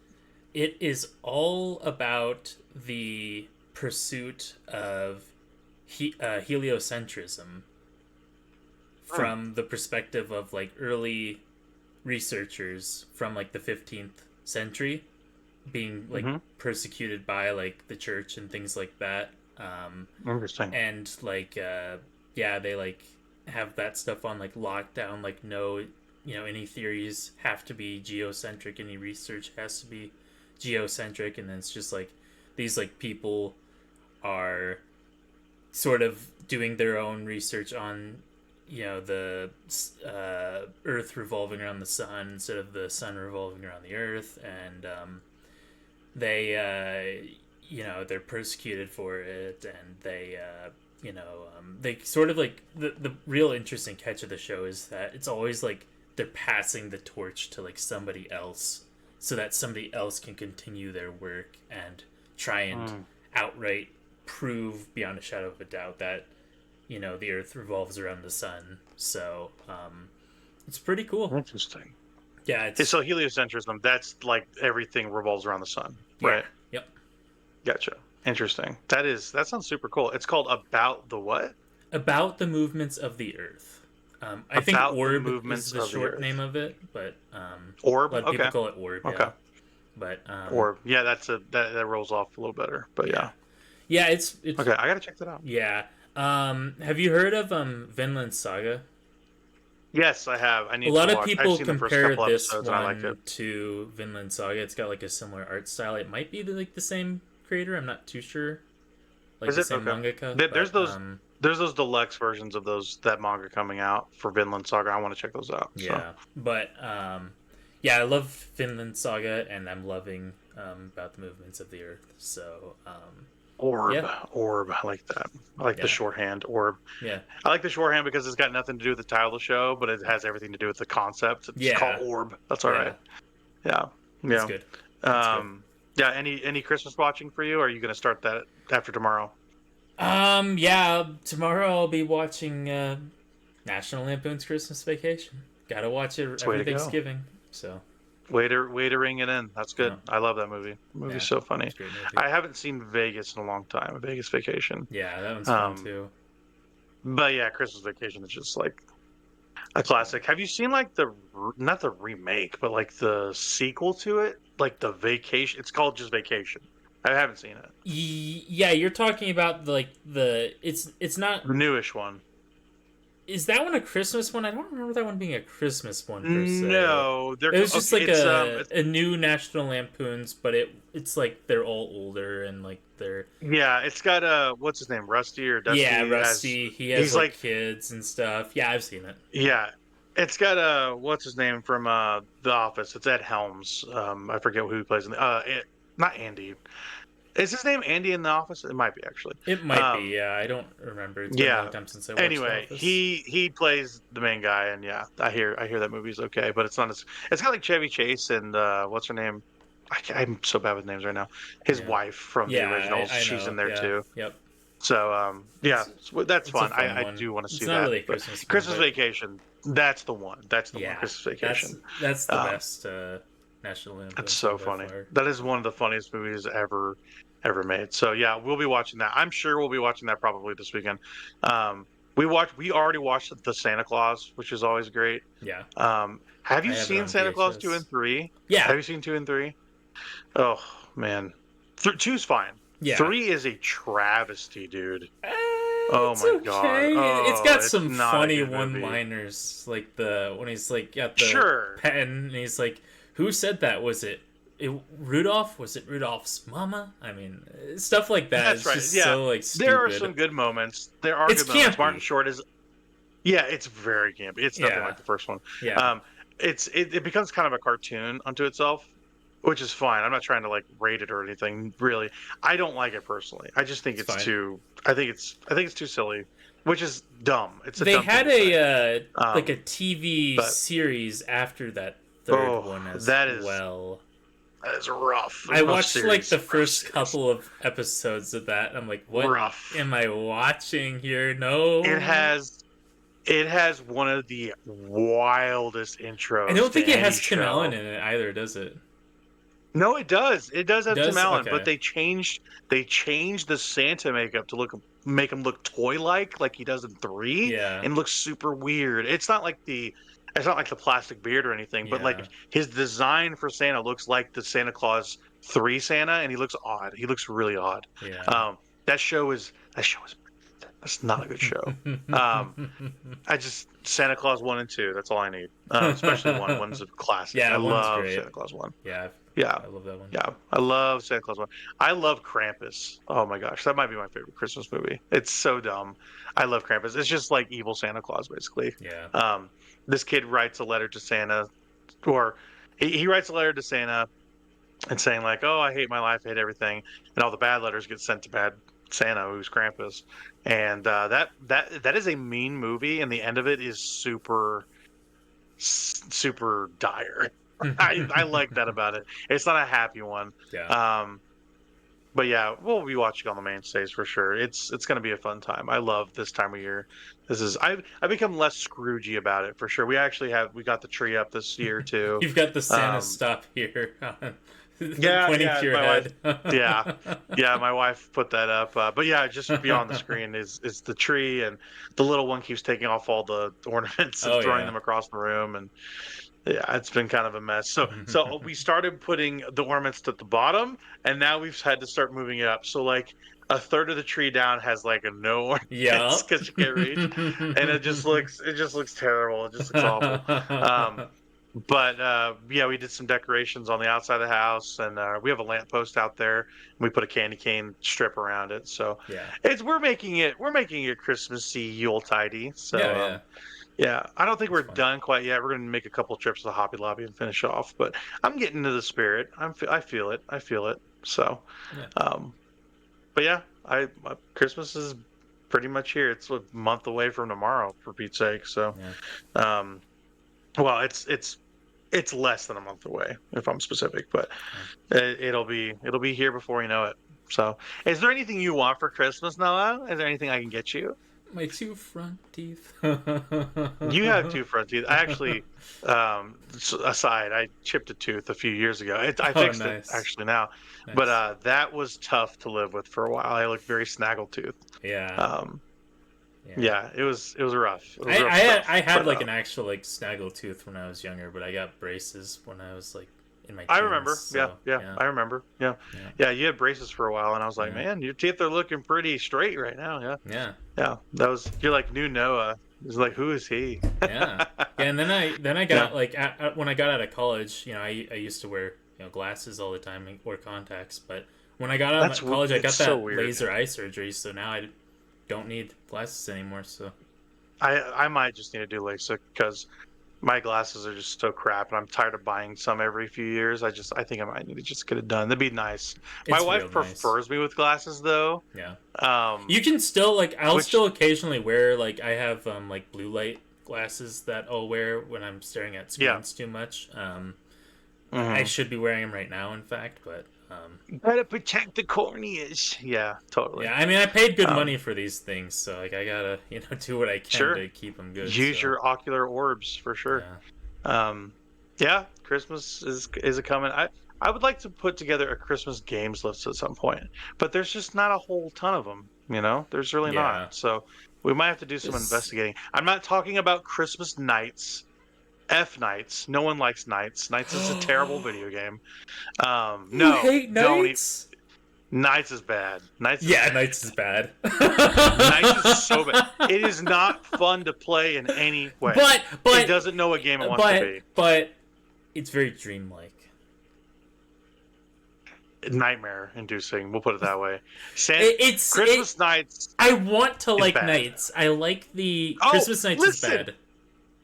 It is all about the pursuit of heliocentrism from the perspective of like early researchers from like the 15th century being like persecuted by like the church and things like that. Interesting. And like they like have that stuff on like lockdown, like no, any theories have to be geocentric, any research has to be geocentric, and then it's just like these like people are sort of doing their own research on the Earth revolving around the sun instead of the sun revolving around the Earth, and they they're persecuted for it, and they sort of like the real interesting catch of the show is that it's always like they're passing the torch to like somebody else so that somebody else can continue their work and try and outright prove beyond a shadow of a doubt that the Earth revolves around the sun. So it's pretty cool. Interesting. Yeah. So heliocentrism, that's like everything revolves around the sun, right? Yeah. Yep. Gotcha. Interesting. That sounds super cool. It's called About the what? About the Movements of the Earth. I think Orb is the short name of it, but Orb. A lot of people call it Orb. Okay. Yeah. But Orb. Yeah, that rolls off a little better. But yeah. Yeah, it's okay. I gotta check that out. Yeah. Have you heard of Vinland Saga? Yes, I have. I need a lot to of people compare this one to Vinland Saga. It's got like a similar art style. It might be like the same creator. I'm not too sure. Like is the it same mangaka. There's those deluxe versions of that manga coming out for Vinland Saga. I want to check those out. Yeah, but I love Vinland Saga, and I'm loving About the Movements of the Earth. So Orb. I like that. I like the shorthand. Orb. Yeah, I like the shorthand because it's got nothing to do with the title of the show, but it has everything to do with the concept. It's called Orb. That's all right. Yeah. That's good. That's good. Yeah. Any Christmas watching for you? Or are you going to start that after tomorrow? Tomorrow I'll be watching National Lampoon's Christmas Vacation. Gotta watch it every Thanksgiving. So way to ring it in. That's good. I love that movie. The movie's so funny. Movie. I haven't seen Vegas in a long time. Vegas Vacation. Yeah, that one's fun too. But yeah, Christmas Vacation is just like a classic. Have you seen like not the remake, but like the sequel to it, like the Vacation? It's called just Vacation. I haven't seen it. Yeah, you're talking about it's not. The newish one. Is that one a Christmas one? I don't remember that one being a Christmas one per se. No, It was just okay, like it's a new National Lampoons, but it's like they're all older and like they're yeah, it's got what's his name, Rusty or Dusty? yeah, Rusty. He has he's like kids and stuff. Yeah, I've seen it. yeah, it's got what's his name from The Office? It's Ed Helms. I forget who he plays in not Andy. Is his name Andy in The Office? It might be actually. It might be. Yeah, I don't remember. It's been a long time since I watched Anyway, The Office. he plays the main guy, and yeah, I hear that movie's okay, but it's not as it's got like Chevy Chase and what's her name? I'm so bad with names right now. His wife from the originals, I she's know. in there Yeah. too. Yep. So that's It's a fun. fun I one. do want to see It's that. not really a but Christmas one, Christmas but- Vacation. That's the one. That's the one. Christmas Vacation. That's the best National Lampoons. That's so by funny. far. That is one of the funniest movies ever made. So yeah, we'll be watching that. I'm sure we'll be watching that probably this weekend. We already watched the Santa Claus, which is always great. Yeah. Have you I have it seen on Santa Claus 2 VHS. and 3? Yeah. Have you seen 2 and 3? Oh man, 2's fine. Yeah. 3 is a travesty, dude. Oh my God. It's got it's some not a funny good movie. one-liners, like when he's like got the Sure. pen and he's like, "Who said that? Was it Rudolph? Was it Rudolph's mama?" I mean, stuff like that. That's It's right. just Yeah. so like stupid. There are some good moments. There are It's good moments. campy. Martin Short is. Yeah, it's very campy. It's nothing Yeah. like the first one. Yeah. It becomes kind of a cartoon unto itself, which is fine. I'm not trying to like rate it or anything. Really, I don't like it personally. I just think It's it's fine. too. I think it's too silly, which is dumb. It's a They dumb had thing to say. like a TV but- series after that third one as that is- well. That is rough. I Rough watched like series. the Rough first series. couple of episodes of that. And I'm like, what Rough. am I watching here? No. It has one of the wildest intros. I don't think to it any has Tim show. Allen in it either, does it? No, it does. It does have Does? Tim Allen, Okay. but they changed the Santa makeup to make him look toy-like he does in 3. Yeah. And looks super weird. It's not like the plastic beard or anything, but like Yeah. his design for Santa looks like the Santa Claus 3 Santa, and he looks odd. He looks really odd. Yeah. That show is that's not a good show. Santa Claus 1 and 2. That's all I need. Especially 1. 1's a classic. Yeah, I 1's love great. Santa Claus 1. Yeah. Yeah. I love that one. Yeah, I love Santa Claus 1. I love Krampus. Oh my gosh, that might be my favorite Christmas movie. It's so dumb. I love Krampus. It's just like evil Santa Claus, basically. Yeah. This kid writes a letter to Santa, or he writes a letter to Santa and saying like, "Oh, I hate my life, I hate everything," and all the bad letters get sent to bad Santa, who's Krampus. And that is a mean movie, and the end of it is super dire. I like that about it. It's not a happy one. Yeah. But yeah, we'll be watching on the mainstays for sure. It's going to be a fun time. I love this time of year. I've become less Scroogey about it for sure. We got the tree up this year too. You've got the Santa stop here. Yeah, pointing to your my head. yeah, my wife put that up. But yeah, just beyond the screen is the tree, and the little one keeps taking off all the ornaments and throwing them across the room, and yeah, it's been kind of a mess. So we started putting the ornaments at the bottom, and now we've had to start moving it up. So like a third of the tree down has like a no ornaments because you can't reach, and it just looks terrible. It just looks awful. But yeah, we did some decorations on the outside of the house, and we have a lamppost out there, and we put a candy cane strip around it. So yeah, we're making it Christmassy, Yule tidy. So yeah, I don't think we're done quite yet. We're gonna make a couple trips to the Hobby Lobby and finish off, but I'm getting into the spirit. I feel it. So, but yeah, Christmas is pretty much here. It's a month away from tomorrow, for Pete's sake. So, well, it's less than a month away if I'm specific, but it'll be here before you know it. So, is there anything you want for Christmas, Noah? Is there anything I can get you? My 2 front teeth. You have 2 front teeth. I actually, aside, I chipped a tooth a few years ago. I fixed it actually now, but that was tough to live with for a while. I looked very snaggletooth. Yeah. Yeah, it was rough. It was I had like an actual like snaggle tooth when I was younger, but I got braces when I was like in my teens. I remember. So, Yeah. I remember. Yeah. You had braces for a while, and I was like, man, your teeth are looking pretty straight right now. Yeah. You're like new Noah. It's like, who is he? Yeah. And then I got when I got out of college, I used to wear glasses all the time and wear contacts, but when I got out of college, I got that laser eye surgery, so now I don't need glasses anymore. So I might just need to do LASIK because my glasses are just so crap, and I'm tired of buying some every few years. I think I might need to just get it done. That'd be nice. My wife prefers me with glasses, though. Yeah. You can still I'll still occasionally wear I have blue light glasses that I'll wear when I'm staring at screens too much. I should be wearing them right now, in fact, but gotta protect the corneas. Yeah, totally. Yeah, I mean, I paid good money for these things, so I gotta do what I can to keep them good. Use your ocular orbs for sure. Christmas is a coming. I would like to put together a Christmas games list at some point, but there's just not a whole ton of them. There's really not. So we might have to do some investigating. I'm not talking about Christmas nights. Nights. No one likes Nights. Nights is a terrible video game. You hate Nights? Nights is bad. Nights is bad. Nights is so bad. It is not fun to play in any way. But it doesn't know what game it wants to be. But it's very dreamlike. Nightmare inducing, we'll put it that way. Christmas Nights. I want to like Nights. I like the Christmas Nights is bad.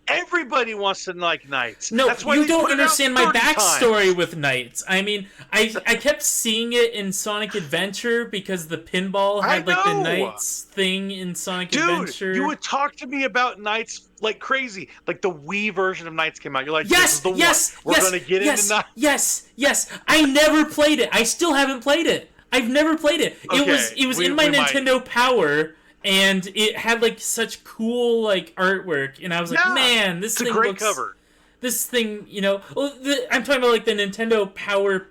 Everybody wants to like Nights. No, that's why you don't understand my backstory with Nights. I mean, I kept seeing it in Sonic Adventure because the pinball had the Nights thing in Sonic Adventure. You would talk to me about Nights like crazy. Like the Wii version of Nights came out. You're like, yes, this is the one. We're going to get into Nights. Yes. I never played it. I still haven't played it. I've never played it. Okay, it was in my Nintendo Power. And it had such cool artwork, and I was like, "Man, this thing great looks." Cover. This thing, I'm talking about the Nintendo Power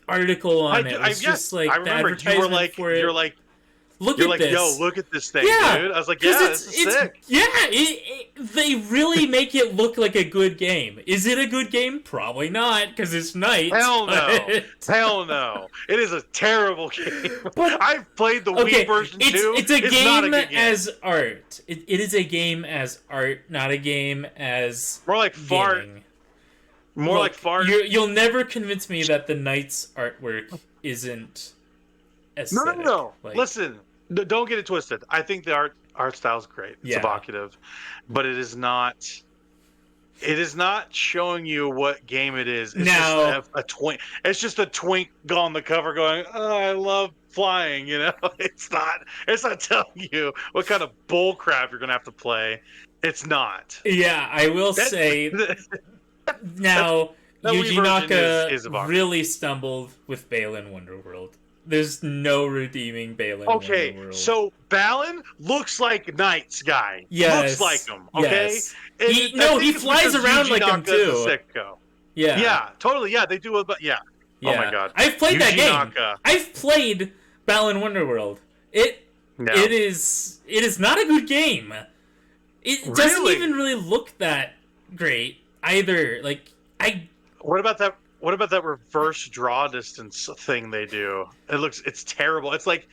article on it. It's just I remember the advertisement for it. You're like, look at this. Yo, look at this thing, dude. I was like, this is sick. Yeah, they really make it look like a good game. Is it a good game? Probably not, because it's Nights. Hell no. Hell no. It is a terrible game. But, I've played the Wii version too. It's a game as art. It is a game as art, not a game as more like fart. Gaming. Like fart. You'll never convince me that the Nights artwork isn't aesthetic. No. Listen. Don't get it twisted. I think the art style is great. It's evocative, but it is not. It is not showing you what game it is. It's just a twink. It's just a twink on the cover going, "Oh, I love flying." It's not. It's not telling you what kind of bull crap you're gonna have to play. It's not. Yeah, I will say. Now, Yuji Naka really stumbled with Balan Wonderworld. There's no redeeming Balan. Okay, so Balan looks like Nights guy. Yes. Looks like him. Okay. Yes. He flies around like him too. Yeah. Totally. Yeah, they do. Yeah. Oh my god. I've played that game. I've played Balan Wonderworld. It is not a good game. It doesn't even really look that great either. What about that? What about that reverse draw distance thing they do? It's terrible. It's like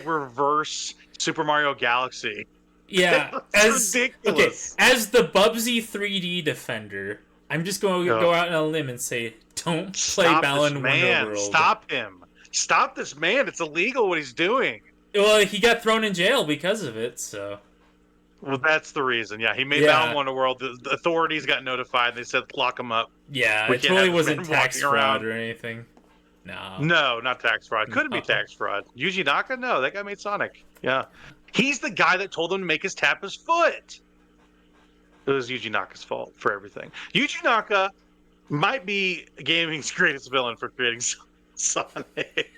reverse Super Mario Galaxy. Yeah, it's ridiculous. Okay, as the Bubsy 3D defender, I'm just going to go out on a limb and say, don't play Balan Wonderworld. Stop him! Stop this man! It's illegal what he's doing. Well, he got thrown in jail because of it. So. Well, that's the reason. Yeah, he made Balan Wonderworld. The authorities got notified. They said, "Lock him up." Yeah, it totally wasn't tax fraud or anything. No, not tax fraud. Couldn't be tax fraud. Yuji Naka? No, that guy made Sonic. Yeah, he's the guy that told him to make his tap his foot. It was Yuji Naka's fault for everything. Yuji Naka might be gaming's greatest villain for creating Sonic.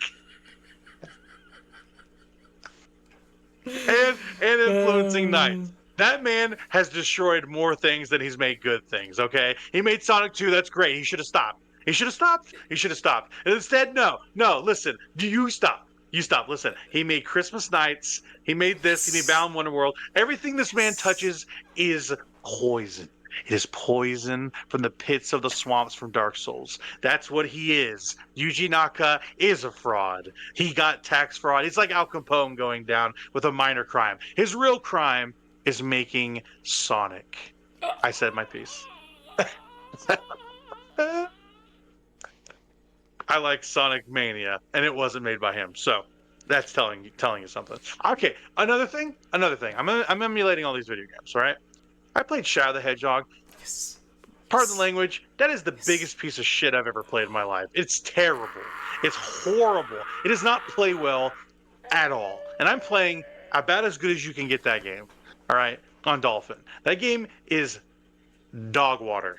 and influencing Nights. That man has destroyed more things than he's made good things, okay? He made Sonic 2, that's great. He should have stopped. He should have stopped. And instead, no, listen, you stop. Listen, he made Christmas Nights. He made this. He made Balan Wonderworld. Everything this man touches is poison. It is poison from the pits of the swamps from Dark Souls. That's what he is. Yuji Naka is a fraud. He got tax fraud. It's like Al Capone going down with a minor crime. His real crime is making Sonic. I said my piece. I like Sonic Mania, and it wasn't made by him. So that's telling you something. Okay, another thing. I'm emulating all these video games, all right? I played Shadow the Hedgehog. Yes. Pardon the language. That is the biggest piece of shit I've ever played in my life. It's terrible. It's horrible. It does not play well at all. And I'm playing about as good as you can get that game. All right, on Dolphin. That game is dog water.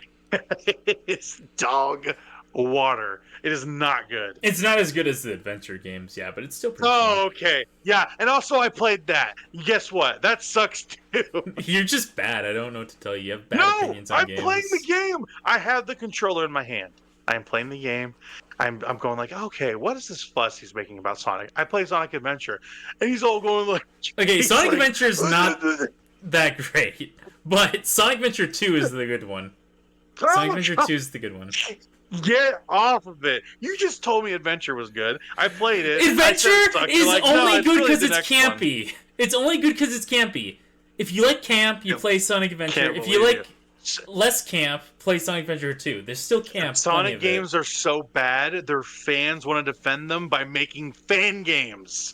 It's dog water. It is not good. It's not as good as the adventure games, yeah, but it's still pretty Oh, fun. okay. Yeah, and also I played that. Guess what? That sucks too. You're just bad. I don't know what to tell you. You have bad opinions on I'm games. playing the game. I have the controller in my hand. I am playing the game. I'm going like, okay, what is this fuss he's making about Sonic? I play Sonic Adventure, and he's all going like, Okay, he's Sonic like, Adventure is not that great, but Sonic Adventure 2 is the good one. Sonic Adventure 2 is the good one. Get off of it. You just told me Adventure was good. I played it. Adventure is like, only no, good really because the it's next one. campy. It's only good because it's campy. If you like camp, you play Sonic Adventure. Can't If you believe like less camp, play Sonic Adventure 2. There's still camp. Sonic games are so bad, their fans want to defend them by making fan games.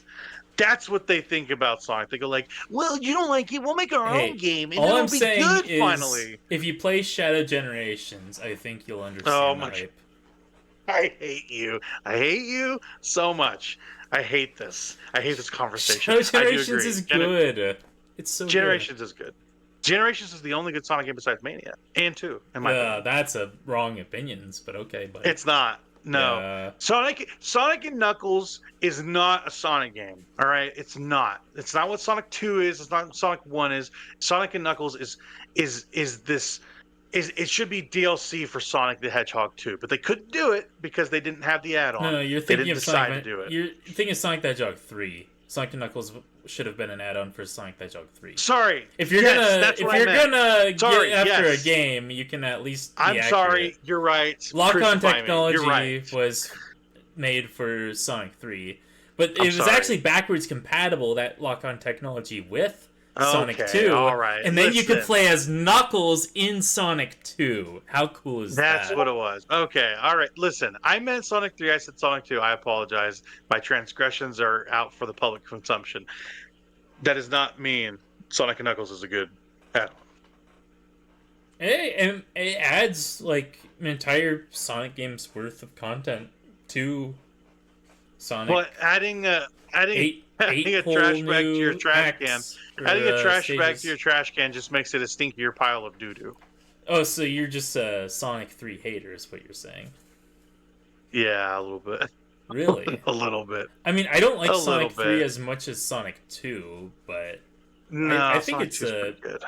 That's what they think about Sonic. They go like, well, you don't like it, we'll make our own game, and all it'll I'm be saying good is, finally. if you play Shadow Generations, I think you'll understand Oh the my- hype. I hate you. I hate you so much. I hate this. I hate this conversation. Shadow I do Generations agree. is good. It's so Generations is good. Generations is the only good Sonic game besides Mania and 2, in my good. opinion. That's a wrong opinions, but okay. But It's not. No. Yeah. Sonic and Knuckles is not a Sonic game. All right? It's not. It's not what Sonic 2 is. It's not what Sonic 1 is. Sonic and Knuckles it should be DLC for Sonic the Hedgehog 2, but they couldn't do it because they didn't have the add-on. No, you're they thinking didn't of decide Sonic. to do it. You're thinking of Sonic the Hedgehog 3. Sonic and Knuckles should have been an add-on for Sonic the Hedgehog 3. Sorry. If you're that's what I meant. gonna Sorry, get after yes. a game, you can at least be I'm accurate. sorry. You're right. Lock-on Crucify me. technology You're right. was made for Sonic 3, but it I'm was sorry. actually backwards compatible, that lock-on technology, with Sonic Okay, 2. all right. And then you could Listen. play as Knuckles in Sonic 2. How cool is that? That's what it was. Okay, all right. Listen, I meant Sonic 3. I said Sonic 2. I apologize. My transgressions are out for the public consumption. That does not mean Sonic and Knuckles is a good add-on. And it adds like an entire Sonic game's worth of content to Sonic. Well, adding a eight whole trash bag to your new trash can. acts or, Adding a trash bag stages. to your trash can just makes it a stinkier pile of doo-doo. Oh, so you're just a Sonic 3 hater, is what you're saying? Yeah, a little bit. Really? A little bit. I mean, I don't like A Sonic little 3 bit. as much as Sonic 2, but No, I think Sonic it's 2 's a- pretty good.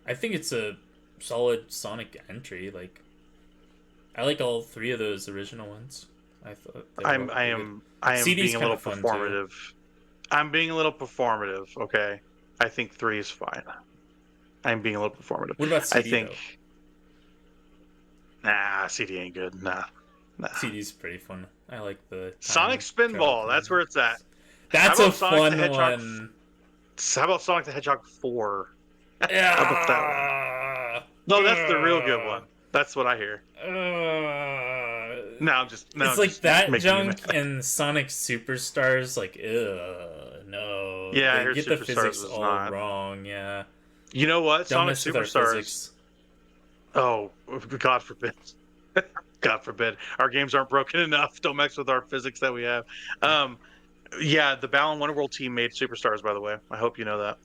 I think it's a solid Sonic entry. Like, I like all three of those original ones. I thought they were I all pretty am CD's being a little kinda fun, too. performative. I'm being a little performative, okay? I think 3 is fine. I'm being a little performative. good. What about CD, I think. Nah, CD ain't good. Nah. though? CD's pretty fun. I like the Sonic time Spinball, travel that's thing. where it's at. That's How a about Sonic the fun Hedgehog one. How about Sonic the Hedgehog 4? Yeah. How about that No, that's the real good one. That's what I hear. No, I'm just. No, it's I'm like just that making you junk mad. and Sonic Superstars. Like, no. Yeah, I they heard get the Superstars physics was all not. wrong. Yeah. You know what? Don't Sonic mess with our Superstars. physics. Oh, God forbid. God forbid. Our games aren't broken enough. Don't mess with our physics that we have. Yeah, the Balan Wonderworld team made Superstars, by the way. I hope you know that.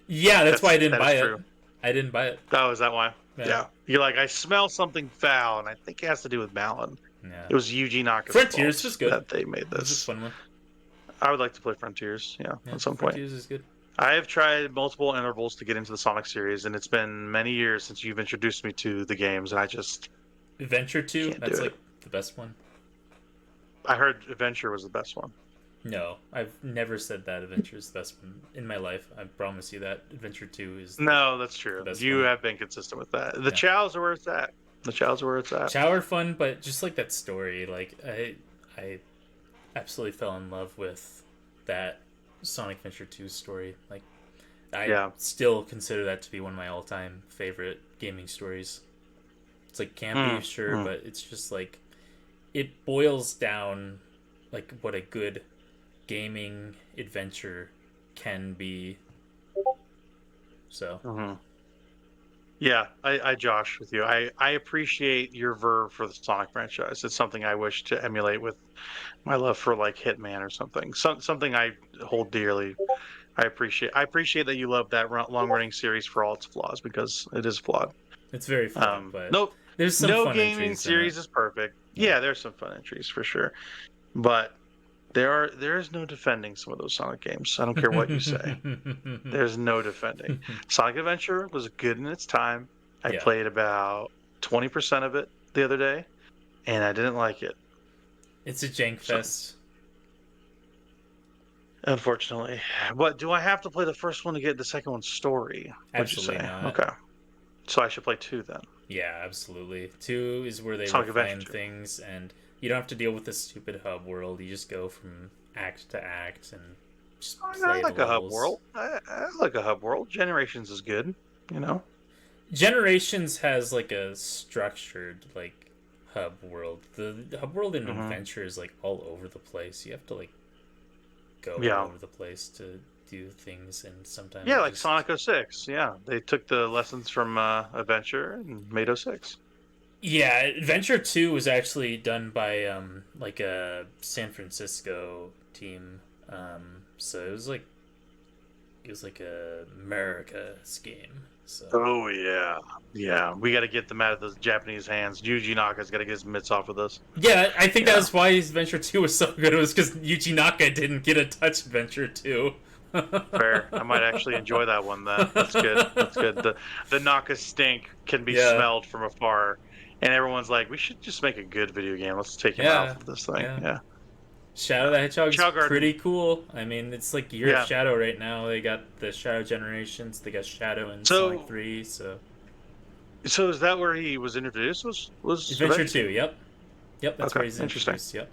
Yeah, that's why I didn't that buy is it. true. I didn't buy it. Oh, is that why? Yeah. Yeah. You're like, I smell something foul, and I think it has to do with Balan. Yeah. It was Yuji Naka's Frontiers fault was good. that they made This is a this. fun one. I would like to play Frontiers, yeah, Yeah, at some point. Frontiers is good. I have tried multiple intervals to get into the Sonic series, and it's been many years since you've introduced me to the games, and I just... Adventure 2, Can't that's do like the best one. I heard Adventure was the best one. No, I've never said that Adventure is the best one in my life. I promise you that. Adventure 2 is No, that's the true. best You one. have been consistent with that. The Yeah. chows are where it's at. The chows are where it's at. Shower fun, but just like that story, like I absolutely fell in love with that Sonic Adventure 2 story. Like I still consider that to be one of my all-time favorite gaming stories. It's like campy, sure, but it's just like it boils down like what a good gaming adventure can be. So Yeah, I josh with you. I appreciate your verve for the Sonic franchise. It's something I wish to emulate with my love for like Hitman or something. Something I hold dearly. I appreciate that you love that long running series for all its flaws because it is flawed. it's very flawed, but No, there's some no fun gaming entries in it. series is perfect. Yeah. Yeah, there's some fun entries for sure, but there is no defending some of those Sonic games. I don't care what you say. There's no defending. Sonic Adventure was good in its time. I Yeah. played about 20% of it the other day, and I didn't like it, It's a jank So- fest. unfortunately. But do I have to play the first one to get the second one's story? What'd you Absolutely say? not. Okay. So I should play 2 then. Yeah, absolutely. 2 is where they Sonic refine Adventure. things, and you don't have to deal with this stupid hub world. You just go from act to act and just I play like the a hub levels. world. I like a hub world. Generations is good, you know? Generations has like a structured like hub world. The hub world in Mhm. Adventure is like all over the place. You have to like go Yeah. all over the place to do things, and sometimes Yeah, it like just- Sonic 06. Yeah, they took the lessons from Adventure and made 06. Yeah, Adventure 2 was actually done by like a San Francisco team. So it was like a America's game. So Oh yeah, yeah. We got to get them out of those Japanese hands. Yuji Naka's got to get his mitts off of this. yeah, I think Yeah. that's why Adventure 2 was so good. It was because Yuji Naka didn't get a touch Adventure 2. Fair. I might actually enjoy that one then. That's good. That's good. The Naka stink can be Yeah. smelled from afar, and everyone's like, "We should just make a good video game. Let's take him Yeah, out of this thing." yeah. Yeah. Shadow the Hedgehog's Chow Garden. pretty cool. I mean, it's like Year Yeah. of Shadow right now. They got the Shadow Generations. They got Shadow in So- Sonic 3. So So is that where he was introduced? Was Adventure 2, yep. Yep, that's Okay, where he's interesting. introduced, yep.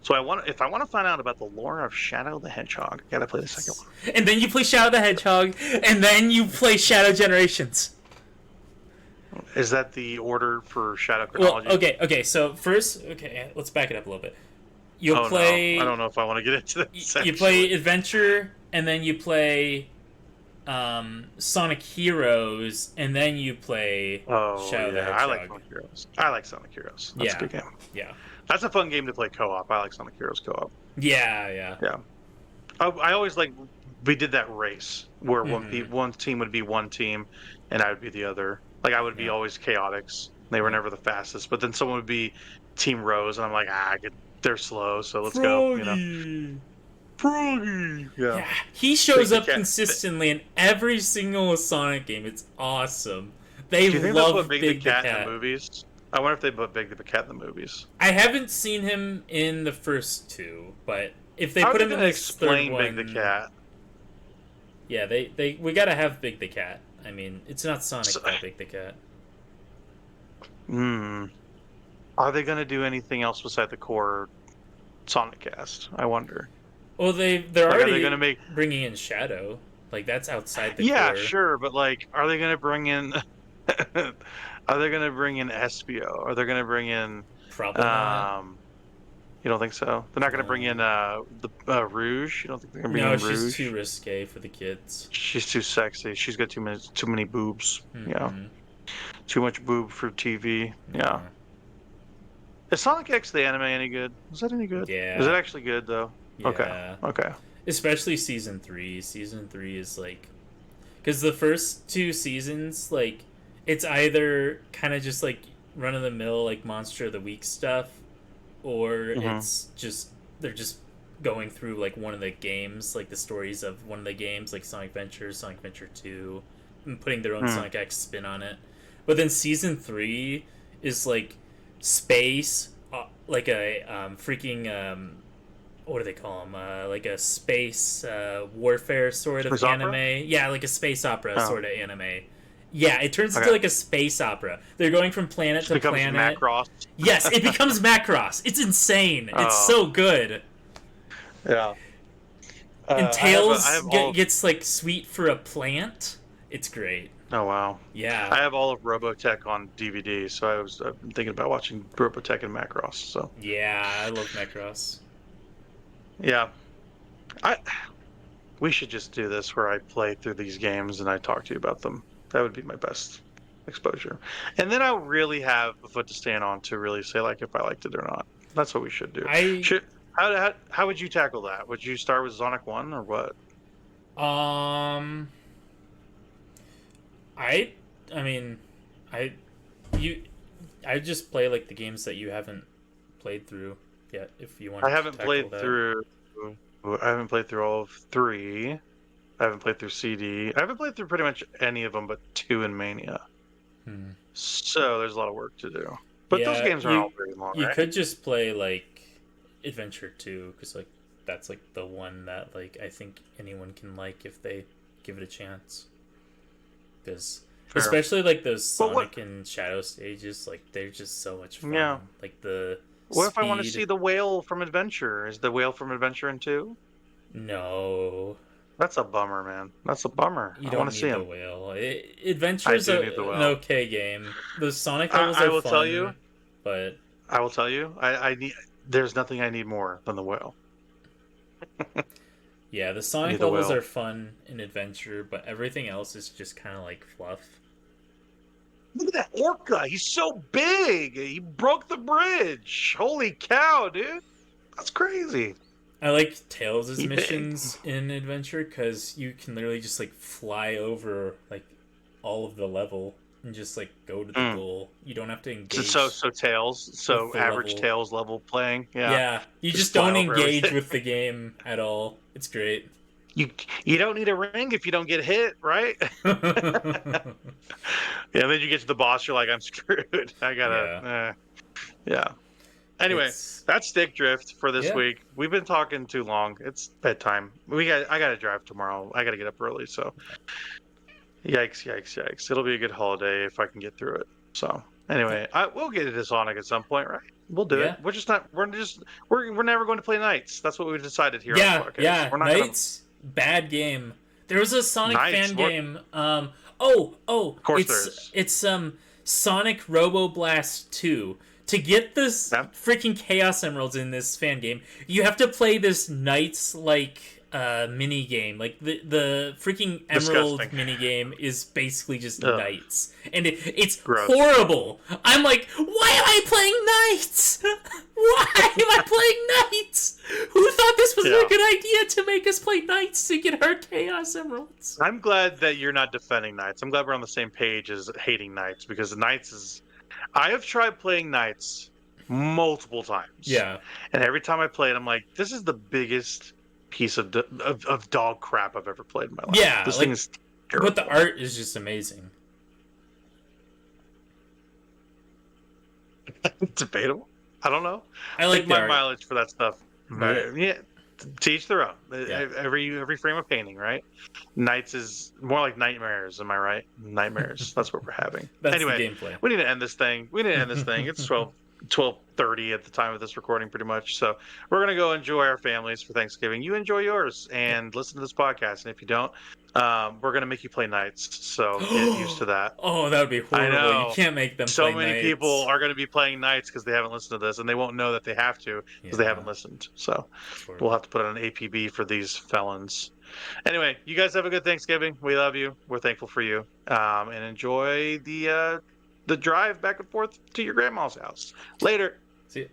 So if I want to find out about the lore of Shadow the Hedgehog, I gotta play the second one. And then you play Shadow the Hedgehog, and then you play Shadow Generations. Is that the order for Shadow Well, chronology? okay, so first, let's back it up a little bit. You'll Oh play. no, I don't know if I want to get into this. You play Adventure, and then you play Sonic Heroes, and then you play Oh Shadow the yeah, I like Hedgehog. Sonic Heroes. I like Sonic Heroes. That's Yeah. a good game. Yeah, That's a fun game to play co-op. I like Sonic Heroes co-op. yeah. Yeah. I always like we did that race where Mhm. one team would be one team, and I would be the other. Like I would be Yeah. always chaotix. They were never the fastest, but then someone would be Team Rose, and I'm like, they're slow, so let's go. You know. Froggy. Yeah. Yeah, he shows Big up the Cat. consistently in every single Sonic game. It's awesome. They Do you think they'll love put Big, Big the Cat in the movies? I wonder if they put Big the Cat in the movies. I haven't seen him in the first two, but if they How put are him they in gonna this explain third Big one, the Cat? yeah, we gotta have Big the Cat. I mean, it's not Sonic So- without Big the Cat. Are they gonna do anything else beside the core Sonic cast? I wonder. Well, they're Like, are already they gonna make? bringing in Shadow. Like that's outside the Yeah, core. sure, but like, are they gonna bring in? Are they gonna bring in Espio? Are they gonna bring in? Probably not. You don't think so? They're not gonna bring in the Rouge. You don't think they're gonna bring No, in she's Rouge? too risque for the kids. She's too sexy. She's got too many boobs. Yeah, Mhm. too much boob for TV. Yeah. Mhm. Is Sonic X the anime any good? Is that any good? Yeah. Is it actually good though? Okay. Yeah. Okay. Especially season 3. Season 3 is like, because the first two seasons, like, it's either kind of just like run of the mill, like Monster of the Week stuff, or Mhm. it's just they're just going through like one of the games, like the stories of one of the games, like Sonic Adventures, Sonic Adventure 2, and putting their own Sonic X spin on it. But then season 3 is like space, like a freaking what do they call them? Like a space warfare sort of Space anime. opera? Yeah, like a space opera Oh. sort of anime. Yeah, it turns into Okay. like a space opera. They're going from planet Just to becomes planet. Macross. Yes, it becomes Macross. It's insane. It's Oh. so good. Yeah. And I Tails have all. gets like sweet for a plant. It's great. Oh wow. Yeah. I have all of Robotech on DVD, so I'm thinking about watching Robotech and Macross. So Yeah, I love Macross. yeah, I we should just do this where I play through these games and I talk to you about them. That would be my best exposure, and then I'll really have a foot to stand on to really say like if I liked it or not. That's what we should do. I How would you tackle that? Would you start with Sonic 1 or what? um I mean I you I just play like the games that you haven't played through yet if you want I to haven't tackle played that. through. I haven't played through all of 3. I haven't played through CD. I haven't played through pretty much any of them but 2 in Mania. Hmm. So there's a lot of work to do. But those Yeah, games aren't all very long, you right? could just play like Adventure 2 cuz like that's like the one that like I think anyone can like if they give it a chance. Cuz Fair. especially like those But what- Sonic and Shadow stages, like they're just so much fun. Yeah. Like the What if I want to speed- see the whale from Adventure? Is the whale from Adventure in 2? No, That's a bummer, man. That's a bummer. you I don't want need to see the him. whale. Adventure's I do need the an whale. okay game. The Sonic I- levels I are will fun, tell you- but I will tell you, I need. There's nothing I need more than the whale. yeah, the Sonic Need the levels whale. are fun in Adventure, but everything else is just kind of like fluff. Look at that orca. He's so big. He broke the bridge. Holy cow, dude. That's crazy. I like Tails' He big. missions in Adventure because you can literally just like fly over like all of the level and just like go to the Mm. goal. You don't have to engage. So Tails. So With the average level. Tails level playing. Yeah. Yeah, you Just just don't fly over engage everything. with the game at all. It's great. You don't need a ring if you don't get hit, right? Yeah. Then you get to the boss. You're like, I'm screwed. I gotta. Yeah. Anyway, It's- that's Stick Drift for this Yeah. week. We've been talking too long. It's bedtime. I gotta drive tomorrow. I gotta get up early. So, yikes! It'll be a good holiday if I can get through it. So, anyway, we'll get into Sonic at some point, right? We'll do Yeah. it. We're just not. We're never going to play Nights. That's what we decided here on yeah, the podcast. yeah. We're not Knights, bad game. There was a Sonic Knights, fan what- game. Of course it's there is. it's Sonic Robo Blast 2. To get this Yeah. freaking Chaos Emeralds in this fan game, you have to play this Knights like mini game. Like the freaking Emerald Disgusting. mini game is basically just Ugh. Knights, and it's Gross. horrible. I'm like, why am I playing Knights? Why am I playing Knights? Who thought this was Yeah. a good idea to make us play Knights to get our Chaos Emeralds? I'm glad that you're not defending Knights. I'm glad we're on the same page as hating Knights because Knights is. I have tried playing Knights multiple times. Yeah, And every time I play it, I'm like, this is the biggest piece of dog crap I've ever played in my life. Yeah, This like- thing is terrible. but the art is just amazing. Debatable. I don't know. I like Take the my art. mileage for that stuff. Right. Yeah. To each their own. Yeah. Every frame of painting, right? Knights is more like nightmares. Am I right? Nightmares. That's what we're having. That's Anyway, the gameplay. we need to end this thing. It's 12:30 at the time of this recording, pretty much. So we're gonna go enjoy our families for Thanksgiving. You enjoy yours and listen to this podcast. And if you don't, we're gonna make you play Knights. So get used to that. Oh, that would be horrible. know. You can't make them So play many Knights. people are going to be playing Knights because they haven't listened to this, and they won't know that they have to because they Yeah. haven't listened. So It's horrible. we'll have to put on an APB for these felons. Anyway, you guys have a good Thanksgiving. We love you. We're thankful for you, and enjoy the drive back and forth to your grandma's house. Later. See ya.